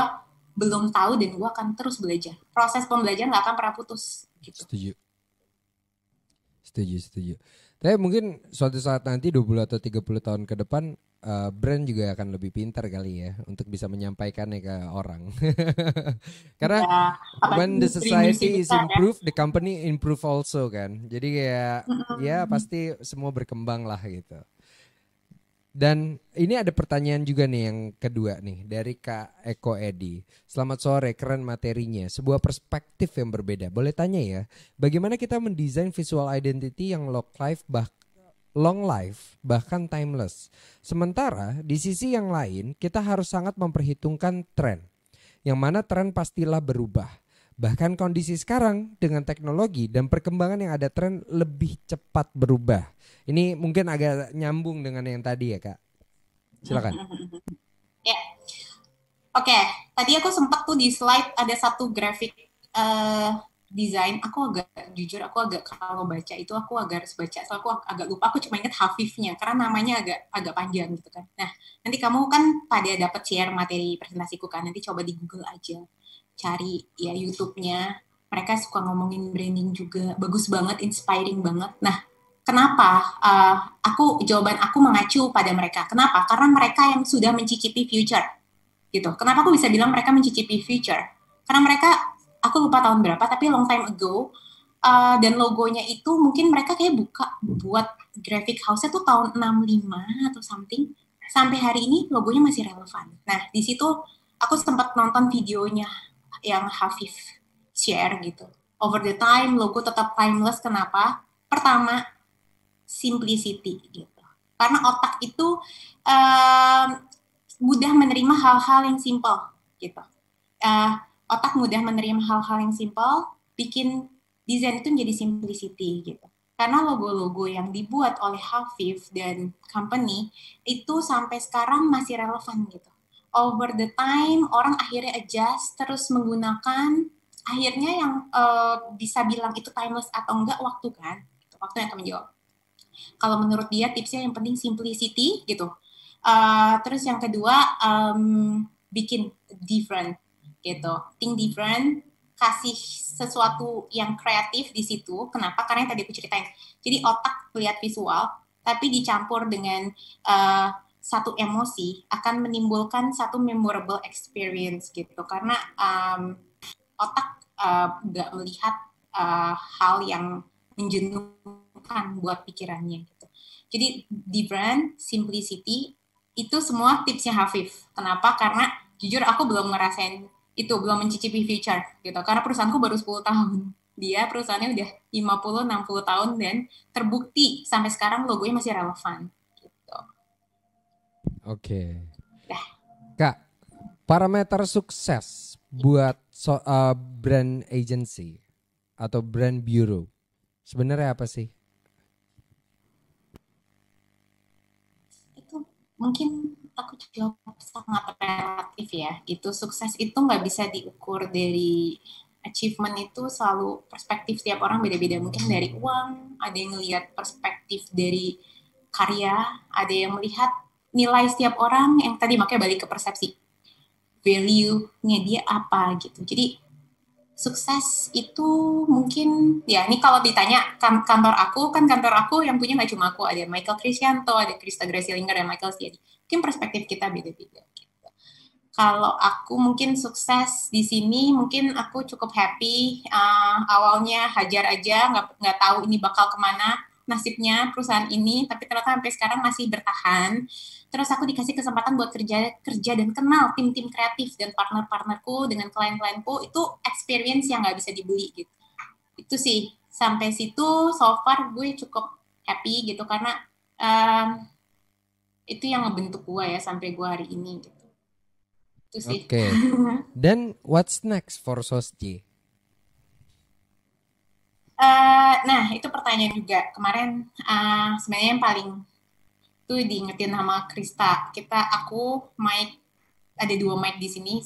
belum tahu dan gue akan terus belajar. Proses pembelajaran nggak akan pernah putus gitu. Setuju. Setuju, setuju. Tapi mungkin suatu saat nanti 20 atau 30 tahun ke depan brand juga akan lebih pintar kali ya untuk bisa menyampaikannya ke orang. Karena Ya apalagi when the industri society is besar ya. improve, the company improve also kan. Jadi kayak ya pasti semua berkembang lah gitu. Dan ini ada pertanyaan juga nih yang kedua nih dari Kak Eko Edi. Selamat sore, keren materinya. Sebuah perspektif yang berbeda. Boleh tanya ya, bagaimana kita mendesain visual identity yang long life bahkan timeless. Sementara di sisi yang lain kita harus sangat memperhitungkan tren. Yang mana tren pastilah berubah. Bahkan kondisi sekarang dengan teknologi dan perkembangan yang ada tren lebih cepat berubah. Ini mungkin agak nyambung dengan yang tadi ya Kak. Silakan. Ya, oke. Tadi aku sempat tuh di slide ada satu grafik eh, desain. Aku agak jujur, aku agak kalau baca itu aku agak harus baca. Soalnya aku agak lupa. Aku cuma ingat Hafifnya karena namanya agak agak panjang gitu kan. Nah, nanti kamu kan pada dapat share materi presentasiku kan. Nanti coba di Google aja, cari ya YouTube-nya. Mereka suka ngomongin branding juga, bagus banget, inspiring banget. Nah, kenapa? Jawaban aku mengacu pada mereka. Kenapa? Karena mereka yang sudah mencicipi future gitu. Kenapa aku bisa bilang mereka mencicipi future? Karena mereka, aku lupa tahun berapa, tapi long time ago, dan logonya itu mungkin mereka kayak buka buat graphic house-nya tuh tahun 65 atau something. Sampai hari ini logonya masih relevan. Nah, di situ aku sempat nonton videonya yang Hafif share gitu. Over the time, logo tetap timeless. Kenapa? Pertama, simplicity gitu. Karena otak itu um, mudah menerima hal-hal yang simple gitu. Uh, Otak mudah menerima hal-hal yang simple, bikin desain itu menjadi simplicity gitu. Karena logo-logo yang dibuat oleh Hafif dan company itu sampai sekarang masih relevan gitu. Over the time orang akhirnya adjust terus menggunakan akhirnya yang bisa bilang itu timeless atau enggak waktu kan. Waktu yang akan menjawab. Kalau menurut dia tipsnya yang penting simplicity gitu. Terus yang kedua bikin different gitu. Think different, kasih sesuatu yang kreatif di situ. Kenapa? Karena yang tadi aku ceritain. Jadi otak lihat visual, tapi dicampur dengan satu emosi akan menimbulkan satu memorable experience gitu. Karena otak nggak melihat hal yang menjenuhkan buat pikirannya gitu. Jadi different, simplicity itu semua tipsnya Hafif. Kenapa? Karena jujur aku belum ngerasain itu, belum mencicipi future gitu. Karena perusahaanku baru 10 tahun. Dia perusahaannya udah 50 60 tahun dan terbukti sampai sekarang logonya masih relevan gitu. Oke. Dah. Kak, parameter sukses buat brand agency atau brand bureau sebenarnya apa sih? Itu mungkin aku jawab sangat relatif ya. Itu sukses itu nggak bisa diukur dari achievement, itu selalu perspektif tiap orang beda-beda. Mungkin dari uang, ada yang ngelihat perspektif dari karya, ada yang melihat nilai setiap orang, yang tadi makanya balik ke persepsi value-nya dia apa gitu. Jadi sukses itu mungkin ya, ini kalau ditanya kantor aku, kan kantor aku yang punya nggak cuma aku, ada Michael Krisyanto, ada Krista Gracilinger, dan Michael Stiadi. Mungkin perspektif kita beda-beda gitu. Kalau aku mungkin sukses di sini, mungkin aku cukup happy. Awalnya hajar aja, nggak tahu ini bakal kemana nasibnya perusahaan ini, tapi ternyata sampai sekarang masih bertahan. Terus aku dikasih kesempatan buat kerja dan kenal tim-tim kreatif dan partner-partnerku dengan klien-klienku, itu experience yang nggak bisa dibeli gitu. Itu sih, sampai situ so far gue cukup happy gitu, karena itu yang ngebentuk gue ya sampai gue hari ini gitu. Itu sih. Oke. Dan what's next for Sosji? Nah, itu pertanyaan juga. Kemarin sebenarnya yang paling tuh diingetin sama Krista. Aku mic, ada 2 mic di sini,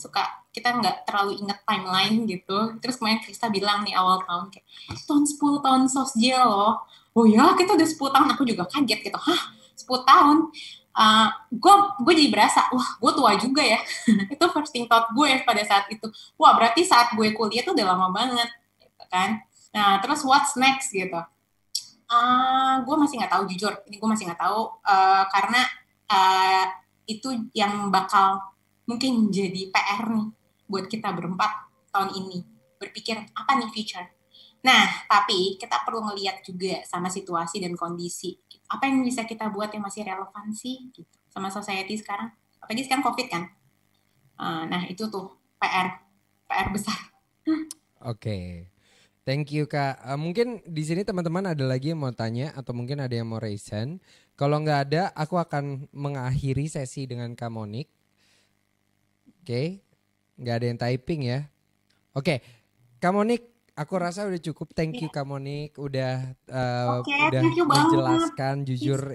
kita nggak terlalu inget timeline gitu. Terus kemarin Krista bilang nih awal tahun kayak, tahun 10 tahun Sosjel loh. Oh ya, kita udah 10 tahun. Aku juga kaget gitu. Hah, 10 tahun? Gue jadi berasa, wah gue tua juga ya. Itu first thing thought gue pada saat itu. Wah, berarti saat gue kuliah tuh udah lama banget gitu kan. Nah, terus what's next gitu. Gue masih nggak tahu, jujur. Ini gue masih nggak tahu, karena itu yang bakal mungkin jadi PR nih buat kita berempat tahun ini. Berpikir apa nih future. Nah, tapi kita perlu ngelihat juga sama situasi dan kondisi. Apa yang bisa kita buat yang masih relevansi gitu, sama society sekarang. Apalagi sekarang COVID kan. Nah, itu tuh PR besar. Oke. Thank you Kak. Mungkin di sini teman-teman ada lagi yang mau tanya atau mungkin ada yang mau raise hand. Kalau nggak ada, aku akan mengakhiri sesi dengan Kak Monik. Oke, nggak ada yang typing ya. Oke, Kak Monik, aku rasa udah cukup. Thank you Kak Monik, udah Oke, udah thank you banget. menjelaskan. Jujur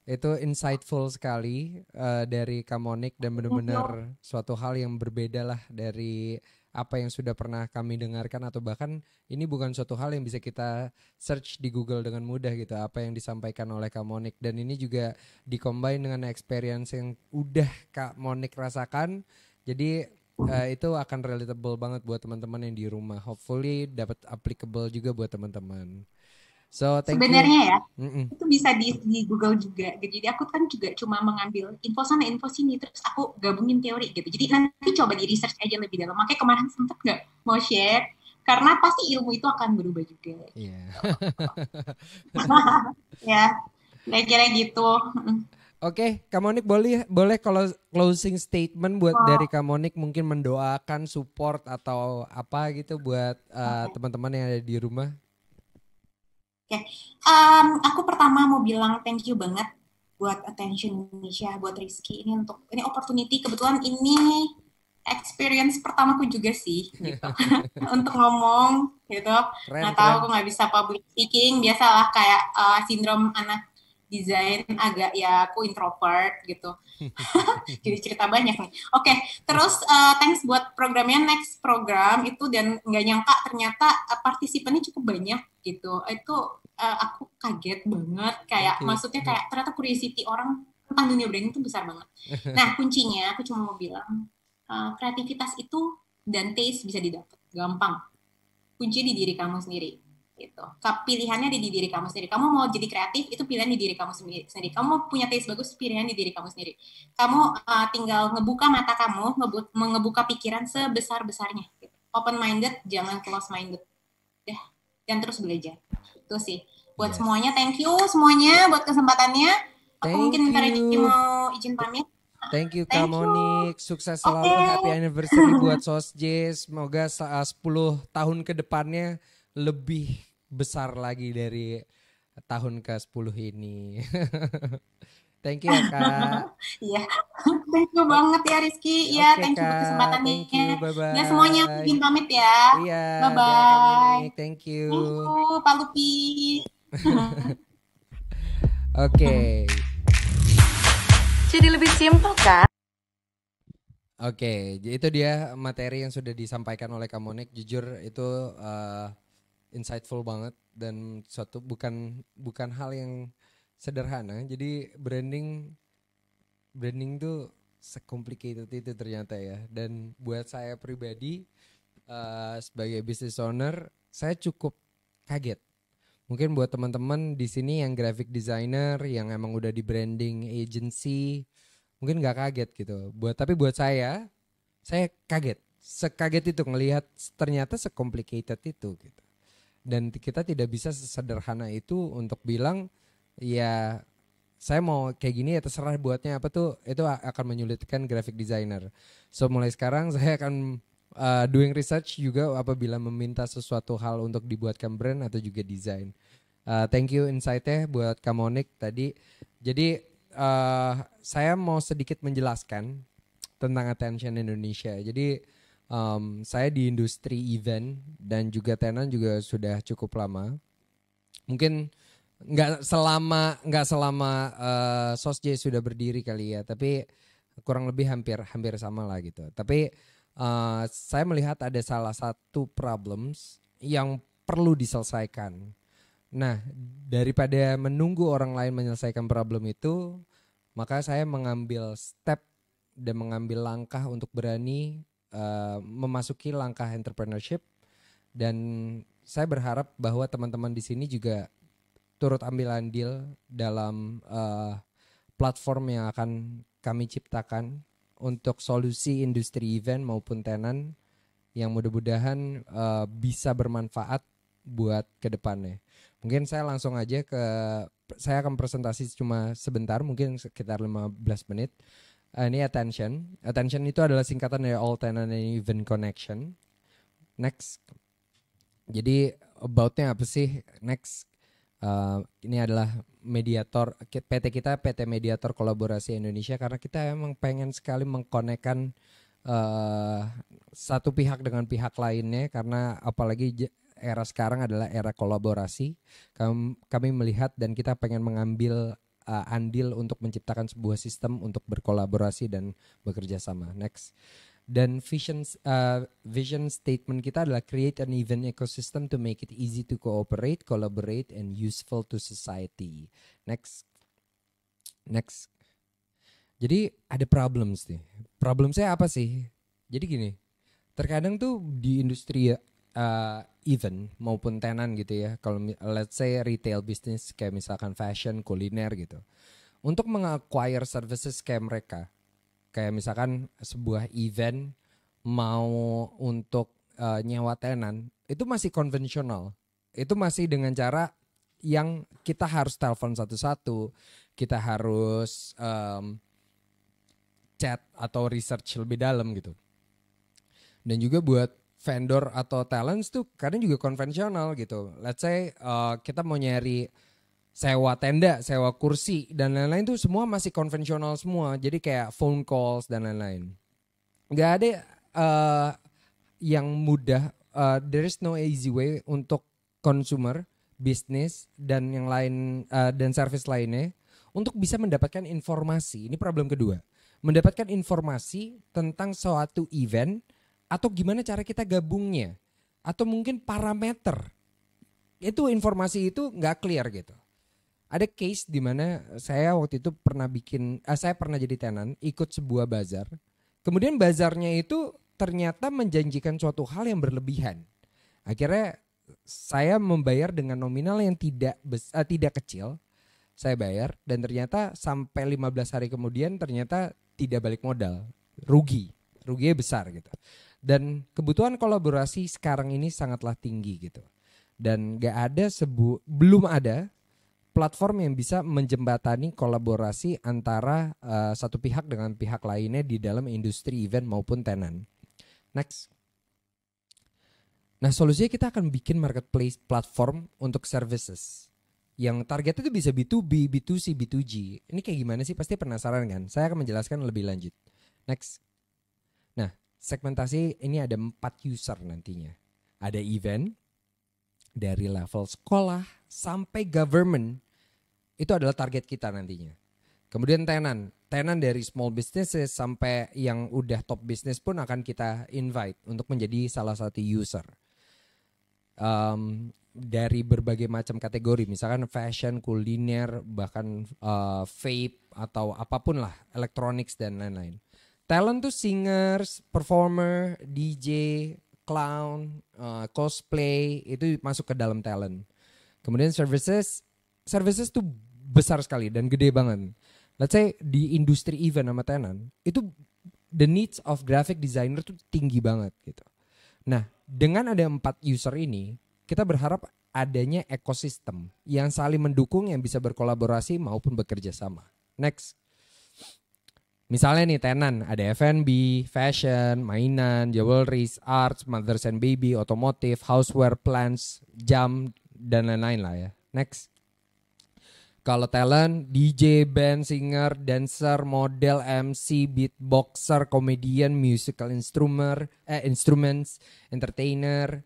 itu insightful sekali dari Kak Monik, dan benar-benar suatu hal yang berbeda lah dari apa yang sudah pernah kami dengarkan, atau bahkan ini bukan suatu hal yang bisa kita search di Google dengan mudah gitu, apa yang disampaikan oleh Kak Monik. Dan ini juga dikombin dengan experience yang udah Kak Monik rasakan, jadi itu akan relatable banget buat teman-teman yang di rumah. Hopefully dapat applicable juga buat teman-teman. So thank you. Sebenarnya ya, itu bisa di Google juga. Jadi aku kan juga cuma mengambil info sana, info sini, terus aku gabungin teori gitu. Jadi nanti coba di research aja lebih dalam. Makanya kemarin sempet nggak mau share, karena pasti ilmu itu akan berubah juga. Iya. Ya, kira-kira gitu. Oke, Kak Monik boleh kalau closing statement buat dari Kak Monik, mungkin mendoakan support atau apa gitu buat teman-teman yang ada di rumah. Oke, aku pertama mau bilang thank you banget buat Attention Indonesia, buat Rizky ini untuk ini opportunity. Kebetulan ini experience pertamaku juga sih, gitu. Untuk ngomong, gitu. Nggak tahu, aku nggak bisa public speaking. Biasalah kayak sindrom anak desain, agak ya aku introvert gitu. Jadi cerita banyak nih. Oke, terus thanks buat programnya, next program itu, dan nggak nyangka ternyata partisipannya cukup banyak gitu. Itu aku kaget banget, kayak maksudnya kayak ternyata curiosity orang tentang dunia branding itu besar banget. Nah, kuncinya aku cuma mau bilang kreativitas itu dan taste bisa didapat gampang. Kunci di diri kamu sendiri gitu. Pilihannya di diri kamu sendiri. Kamu mau jadi kreatif, itu pilihan di diri kamu sendiri. Kamu mau punya taste bagus, pilihan di diri kamu sendiri. Kamu tinggal ngebuka mata kamu, ngebuka pikiran sebesar-besarnya. Gitu. Open minded, jangan close minded. Dan terus belajar. Itu sih. Buat semuanya, thank you semuanya buat kesempatannya. Aku mungkin bentar lagi mau izin pamit. Thank you Kak Monik, sukses selalu, happy anniversary buat Sosj. Semoga 10 tahun ke depannya lebih besar lagi dari tahun ke-10 ini. Thank you ya Kak. Iya, thank you banget ya Rizky. Iya, Oke thank you buat Kak, kesempatannya. thank you, Ya semuanya aku bye-bye. izin pamit ya. Iya, dadah Kak Bye-bye. Monik, thank you. Thank you, Pak Lupi. Oke, Jadi lebih simpel kan? oke, itu dia materi yang sudah disampaikan oleh Kak Monik. Jujur itu insightful banget dan suatu bukan hal yang sederhana. Jadi branding tuh secomplicated itu ternyata ya. Dan buat saya pribadi sebagai business owner, saya cukup kaget. Mungkin buat teman-teman di sini yang graphic designer, yang emang udah di branding agency, mungkin nggak kaget gitu. Tapi buat saya kaget. Sekaget itu ngelihat ternyata secomplicated itu gitu. Dan kita tidak bisa sesederhana itu untuk bilang ya saya mau kayak gini ya terserah buatnya apa tuh, itu akan menyulitkan graphic designer. So mulai sekarang saya akan doing research juga apabila meminta sesuatu hal untuk dibuatkan brand atau juga desain. Thank you insight-nya buat Kamonik tadi. Jadi saya mau sedikit menjelaskan tentang Attention Indonesia. Jadi saya di industri event dan juga tenan juga sudah cukup lama. Mungkin nggak selama Sosj sudah berdiri kali ya, tapi kurang lebih hampir sama lah gitu. Tapi saya melihat ada salah satu problems yang perlu diselesaikan. Nah, daripada menunggu orang lain menyelesaikan problem itu, maka saya mengambil step dan mengambil langkah untuk berani memasuki langkah entrepreneurship. Dan saya berharap bahwa teman-teman di sini juga turut ambil andil dalam platform yang akan kami ciptakan untuk solusi industri event maupun tenan yang mudah-mudahan bisa bermanfaat buat kedepannya. Mungkin saya langsung aja saya akan presentasi cuma sebentar, mungkin sekitar 15 menit. Ini Attention. Attention itu adalah singkatan dari All Tenant and Event Connection. Next. Jadi about-nya apa sih? Next. Ini adalah mediator PT kita, PT Mediator Kolaborasi Indonesia, karena kita emang pengen sekali mengkonekkan satu pihak dengan pihak lainnya, karena apalagi era sekarang adalah era kolaborasi. Kami melihat dan kita pengen mengambil andil untuk menciptakan sebuah sistem untuk berkolaborasi dan bekerja sama. Next. Dan vision statement kita adalah create an event ecosystem to make it easy to cooperate, collaborate, and useful to society. Next. Jadi ada problems nih. Problem saya apa sih? Jadi gini, terkadang tuh di industri event maupun tenan gitu ya, kalau let's say retail business kayak misalkan fashion, kuliner gitu, untuk meng-acquire services kayak mereka, kayak misalkan sebuah event mau untuk nyewa tenan, itu masih konvensional. Itu masih dengan cara yang kita harus telepon satu-satu, kita harus chat atau research lebih dalam gitu. Dan juga buat vendor atau talents tuh kadang juga konvensional gitu. Let's say kita mau nyari sewa tenda, sewa kursi dan lain-lain tuh semua masih konvensional semua. Jadi kayak phone calls dan lain-lain. Gak ada yang mudah. There is no easy way untuk consumer, bisnis dan yang lain dan service lainnya untuk bisa mendapatkan informasi. Ini problem kedua. Mendapatkan informasi tentang suatu event atau gimana cara kita gabungnya atau mungkin parameter. Itu informasi itu nggak clear gitu. Ada case di mana saya waktu itu saya pernah jadi tenan, ikut sebuah bazar. Kemudian bazarnya itu ternyata menjanjikan suatu hal yang berlebihan. Akhirnya saya membayar dengan nominal yang tidak kecil. Saya bayar dan ternyata sampai 15 hari kemudian ternyata tidak balik modal. Ruginya besar gitu. Dan kebutuhan kolaborasi sekarang ini sangatlah tinggi gitu. Dan belum ada platform yang bisa menjembatani kolaborasi antara satu pihak dengan pihak lainnya di dalam industri event maupun tenan. Next. Nah, solusinya kita akan bikin marketplace platform untuk services yang targetnya itu bisa B2B, B2C, B2G. Ini kayak gimana sih? Pasti penasaran kan? Saya akan menjelaskan lebih lanjut. Next. Nah, segmentasi ini ada 4 user nantinya. Ada event dari level sekolah sampai government. Itu adalah target kita nantinya. Kemudian tenan dari small businesses sampai yang udah top business pun akan kita invite untuk menjadi salah satu user. Dari berbagai macam kategori, misalkan fashion, kuliner, bahkan vape atau apapun lah, electronics dan lain-lain. Talent tuh singers, performer, DJ, clown, cosplay, itu masuk ke dalam talent. Kemudian services tuh besar sekali dan gede banget. Let's say di industri event sama tenan, itu the needs of graphic designer tuh tinggi banget gitu. Nah, dengan ada 4 user ini, kita berharap adanya ekosistem yang saling mendukung, yang bisa berkolaborasi maupun bekerja sama. Next. Misalnya nih tenan, ada F&B, fashion, mainan, jewelry, arts, mothers and baby, otomotif, houseware, plants, jam, dan lain-lain lah ya. Next. Kalau talent, DJ, band, singer, dancer, model, MC, beatboxer, comedian, musical instruments, entertainer,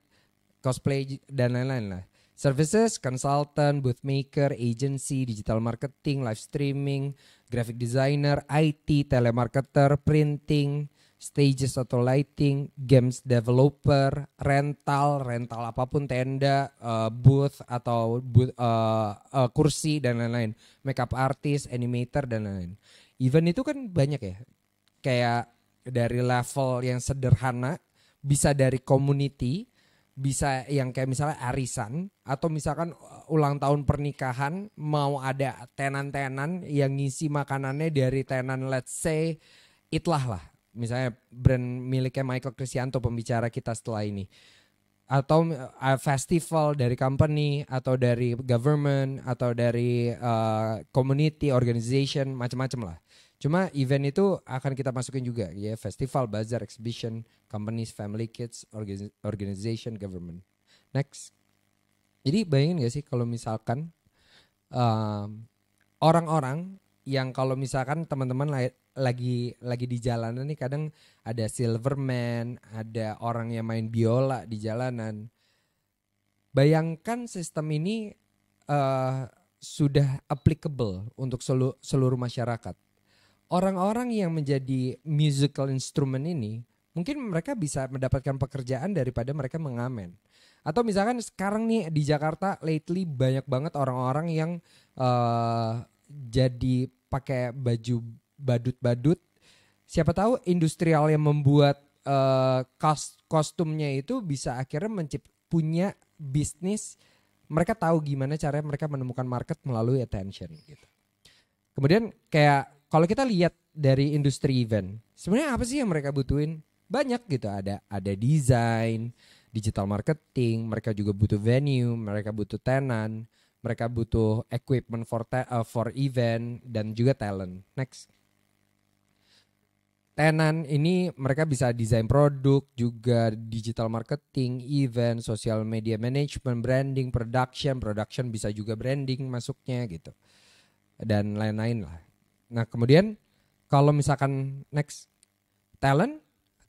cosplay, dan lain-lain lah. Services, consultant, booth maker, agency, digital marketing, live streaming, graphic designer, IT, telemarketer, printing, stages atau lighting, games developer, rental apapun, tenda, booth atau kursi dan lain-lain, makeup artist, animator dan lain-lain. Event itu kan banyak ya, kayak dari level yang sederhana, bisa dari community, bisa yang kayak misalnya arisan, atau misalkan ulang tahun pernikahan mau ada tenan-tenan yang ngisi makanannya dari tenan, let's say Itlah lah, misalnya brand miliknya Michael Cristianto, pembicara kita setelah ini, atau festival dari company atau dari government atau dari community organization, macam-macam lah. Cuma event itu akan kita masukin juga ya, festival, bazaar, exhibition, companies, family, kids, organization, government. Next. Jadi bayangin gak sih kalau misalkan orang-orang yang kalau misalkan teman-teman lagi di jalanan nih, kadang ada silverman, ada orang yang main biola di jalanan. Bayangkan sistem ini sudah applicable untuk seluruh masyarakat. Orang-orang yang menjadi musical instrument ini mungkin mereka bisa mendapatkan pekerjaan daripada mereka mengamen. Atau misalkan sekarang nih di Jakarta lately banyak banget orang-orang yang jadi pakai baju badut-badut. Siapa tahu industrial yang membuat kostumnya itu bisa akhirnya punya bisnis. Mereka tahu gimana caranya mereka menemukan market melalui attention gitu. Kemudian kayak kalau kita lihat dari industri event, sebenarnya apa sih yang mereka butuhin? Banyak gitu, ada desain, digital marketing, mereka juga butuh venue, mereka butuh tenan, mereka butuh equipment for event, dan juga talent. Next. Tenan ini mereka bisa desain produk, juga digital marketing, event, social media management, branding, production bisa juga branding masuknya gitu. Dan lain-lain lah. Nah kemudian kalau misalkan next, talent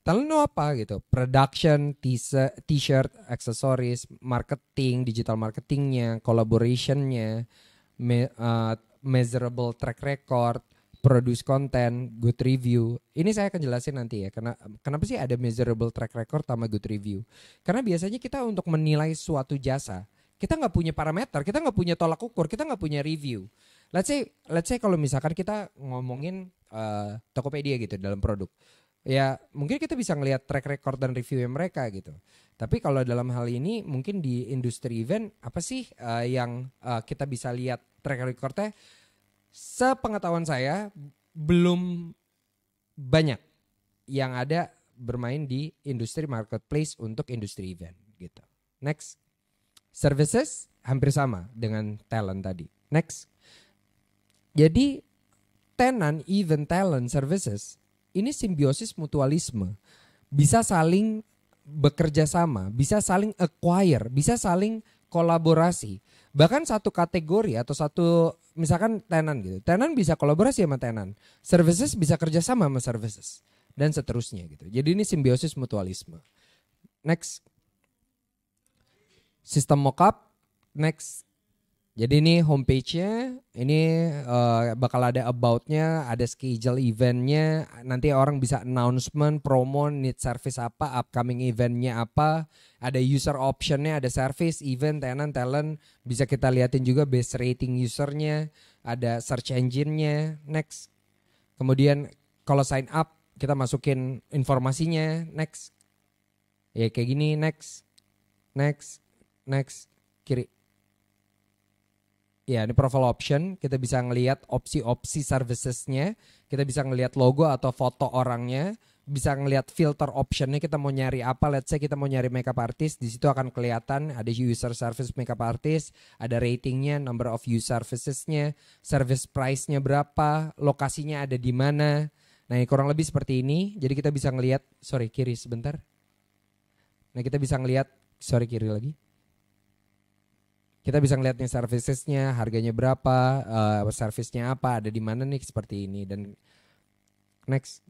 itu apa gitu? Production, t-shirt, aksesoris, marketing, digital marketingnya, collaborationnya, measurable track record, produce content, good review. Ini saya akan jelasin nanti ya. Kenapa sih ada measurable track record sama good review? Karena biasanya kita untuk menilai suatu jasa, kita nggak punya parameter, kita nggak punya tolak ukur, kita nggak punya review. Let's say kalau misalkan kita ngomongin Tokopedia gitu dalam produk, ya mungkin kita bisa ngelihat track record dan review mereka gitu. Tapi kalau dalam hal ini mungkin di industri event, apa sih yang kita bisa lihat track recordnya? Sepengetahuan saya belum banyak yang ada bermain di industri marketplace untuk industri event gitu. Next. Services hampir sama dengan talent tadi. Next. Jadi tenan, event, talent, services ini simbiosis mutualisme. Bisa saling bekerja sama, bisa saling acquire, bisa saling kolaborasi. Bahkan satu kategori atau satu misalkan tenan gitu. Tenan bisa kolaborasi sama tenan. Services bisa kerjasama sama services. Dan seterusnya gitu. Jadi ini simbiosis mutualisme. Next. Sistem mockup. Next. Jadi ini homepage-nya, ini bakal ada about-nya, ada schedule event-nya, nanti orang bisa announcement, promo, need service apa, upcoming event-nya apa, ada user option-nya, ada service, event, tenant, talent, bisa kita liatin juga base rating user-nya, ada search engine-nya, next. Kemudian kalau sign up, kita masukin informasinya, next. Ya kayak gini, next, kiri. Ya ini profile option, kita bisa ngelihat opsi-opsi servicesnya, kita bisa ngelihat logo atau foto orangnya, bisa ngelihat filter optionnya kita mau nyari apa, let's say kita mau nyari makeup artist, di situ akan kelihatan ada user service makeup artist, ada ratingnya, number of user servicesnya, service price-nya berapa, lokasinya ada di mana. Nah ini kurang lebih seperti ini, jadi kita bisa ngelihat, sorry kiri sebentar. Nah kita bisa ngelihat, sorry kiri lagi. Kita bisa ngeliat nih servicesnya, harganya berapa, servicenya apa, ada di mana nih seperti ini. Dan next.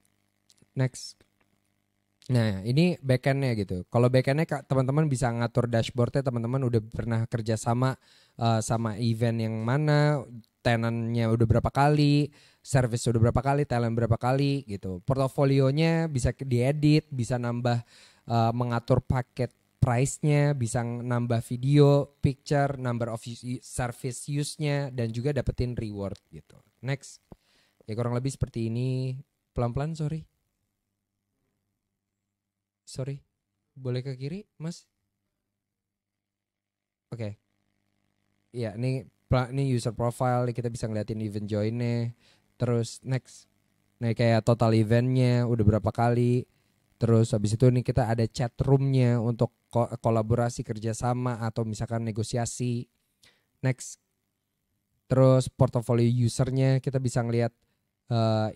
Nah ini backendnya gitu. Kalau backendnya teman-teman bisa ngatur dashboardnya, teman-teman udah pernah kerja sama event yang mana, tenannya udah berapa kali, service udah berapa kali, talent berapa kali gitu. Portofolionya bisa diedit, bisa nambah mengatur paket price-nya, bisa nambah video, picture, number of service use-nya, dan juga dapetin reward gitu. Next. Ya kurang lebih seperti ini. Pelan-pelan, sorry. Boleh ke kiri, Mas? Oke. Ya, ini user profile, kita bisa ngeliatin event join-nya. Terus next. Nah, kayak total event-nya udah berapa kali. Terus habis itu nih kita ada chat room-nya untuk kolaborasi kerjasama atau misalkan negosiasi. Next. Terus portofolio usernya kita bisa ngelihat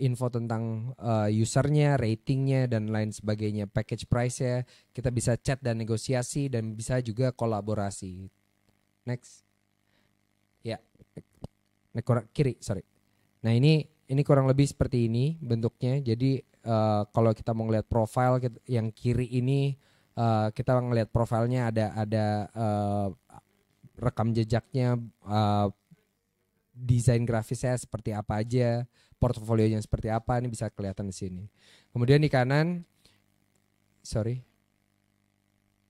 info tentang usernya, ratingnya dan lain sebagainya. Package price-nya kita bisa chat dan negosiasi dan bisa juga kolaborasi. Next. Ya. Kiri, sorry. Nah ini kurang lebih seperti ini bentuknya. Jadi kalau kita mau ngelihat profile yang kiri ini, kita ngelihat profilnya ada rekam jejaknya, desain grafisnya seperti apa aja, portofolionya seperti apa, ini bisa kelihatan di sini. Kemudian di kanan,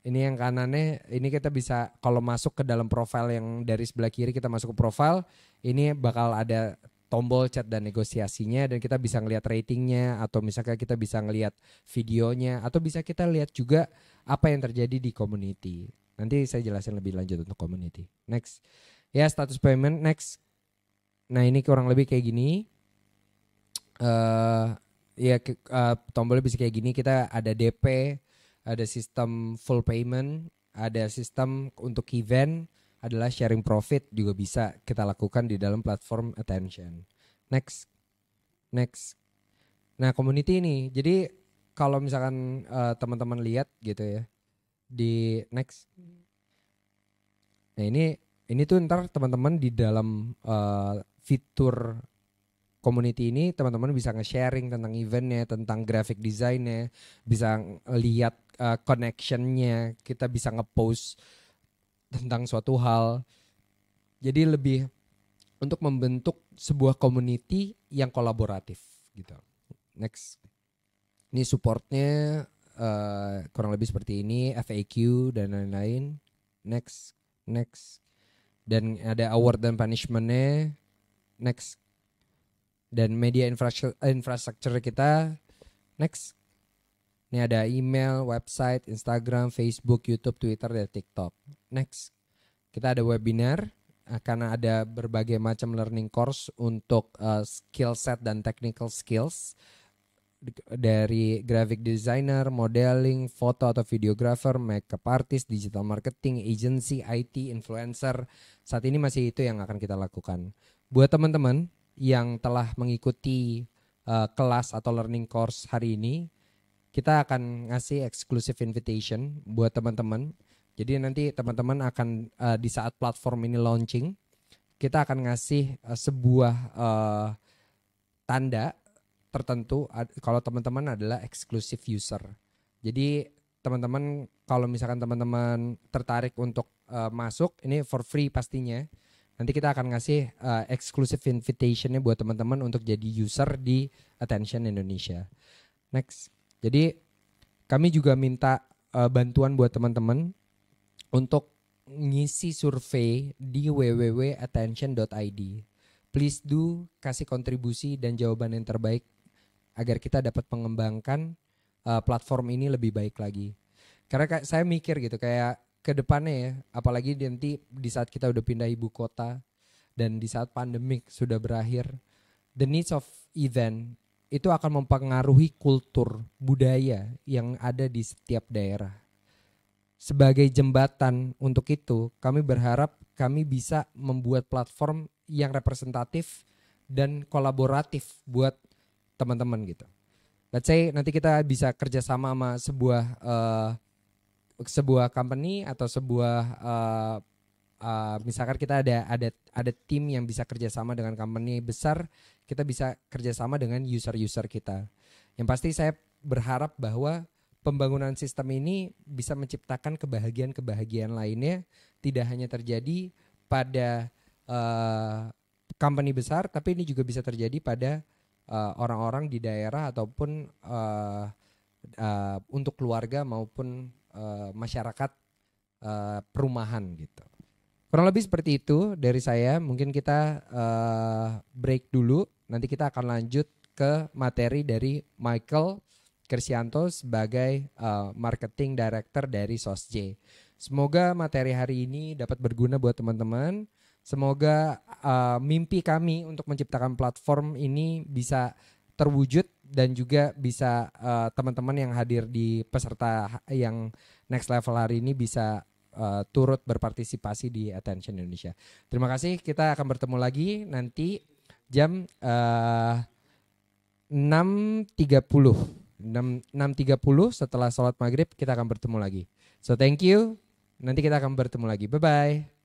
ini yang kanannya, ini kita bisa kalau masuk ke dalam profile yang dari sebelah kiri kita masuk ke profile, ini bakal ada tombol chat dan negosiasinya dan kita bisa ngelihat ratingnya atau misalkan kita bisa ngelihat videonya atau bisa kita lihat juga apa yang terjadi di community. Nanti saya jelasin lebih lanjut untuk community. Next. Ya status payment next. Nah ini kurang lebih kayak gini. Tombolnya bisa kayak gini. Kita ada DP, ada sistem full payment, ada sistem untuk event, adalah sharing profit juga bisa kita lakukan di dalam platform Attention. Next. Nah community ini, jadi kalau misalkan teman-teman lihat gitu ya di next. Nah ini tuh ntar teman-teman di dalam fitur community ini teman-teman bisa nge-sharing tentang eventnya, tentang graphic design-nya, bisa lihat connection-nya, kita bisa nge-post tentang suatu hal. Jadi lebih untuk membentuk sebuah community yang kolaboratif gitu. Next. Ini supportnya kurang lebih seperti ini, FAQ dan lain-lain. Next. Dan ada award dan punishment-nya. Next. Dan media infrastructure kita. Next. Ini ada email, website, Instagram, Facebook, YouTube, Twitter, dan TikTok. Next. Kita ada webinar. Karena ada berbagai macam learning course untuk skill set dan technical skills. Dari graphic designer, modeling, foto atau videographer, makeup artist, digital marketing, agency, IT, influencer. Saat ini masih itu yang akan kita lakukan. Buat teman-teman yang telah mengikuti kelas atau learning course hari ini, kita akan ngasih exclusive invitation buat teman-teman. Jadi nanti teman-teman akan di saat platform ini launching, kita akan ngasih sebuah tanda tertentu kalau teman-teman adalah exclusive user. Jadi teman-teman kalau misalkan teman-teman tertarik untuk masuk, ini for free pastinya. Nanti kita akan ngasih exclusive invitation-nya buat teman-teman untuk jadi user di Attention Indonesia. Next. Jadi kami juga minta bantuan buat teman-teman untuk ngisi survei di www.attention.id. Please do kasih kontribusi dan jawaban yang terbaik agar kita dapat mengembangkan platform ini lebih baik lagi. Karena saya mikir gitu kayak ke depannya ya, apalagi nanti di saat kita udah pindah ibu kota dan di saat pandemik sudah berakhir, the needs of event itu akan mempengaruhi kultur budaya yang ada di setiap daerah. Sebagai jembatan untuk itu, kami berharap kami bisa membuat platform yang representatif dan kolaboratif buat teman-teman gitu. Let's say nanti kita bisa kerjasama sama sebuah company atau sebuah misalkan kita ada tim yang bisa kerjasama dengan company besar, kita bisa kerjasama dengan user-user kita. Yang pasti saya berharap bahwa pembangunan sistem ini bisa menciptakan kebahagiaan-kebahagiaan lainnya, tidak hanya terjadi pada company besar, tapi ini juga bisa terjadi pada orang-orang di daerah ataupun untuk keluarga maupun masyarakat perumahan gitu. Kurang lebih seperti itu dari saya. Mungkin kita break dulu. Nanti kita akan lanjut ke materi dari Michael Kirsianto sebagai marketing director dari SOSJ. Semoga materi hari ini dapat berguna buat teman-teman. Semoga mimpi kami untuk menciptakan platform ini bisa terwujud dan juga bisa teman-teman yang hadir di peserta yang next level hari ini bisa turut berpartisipasi di Attention Indonesia. Terima kasih, kita akan bertemu lagi nanti jam 6.30 setelah sholat maghrib kita akan bertemu lagi. So thank you, nanti kita akan bertemu lagi, bye-bye.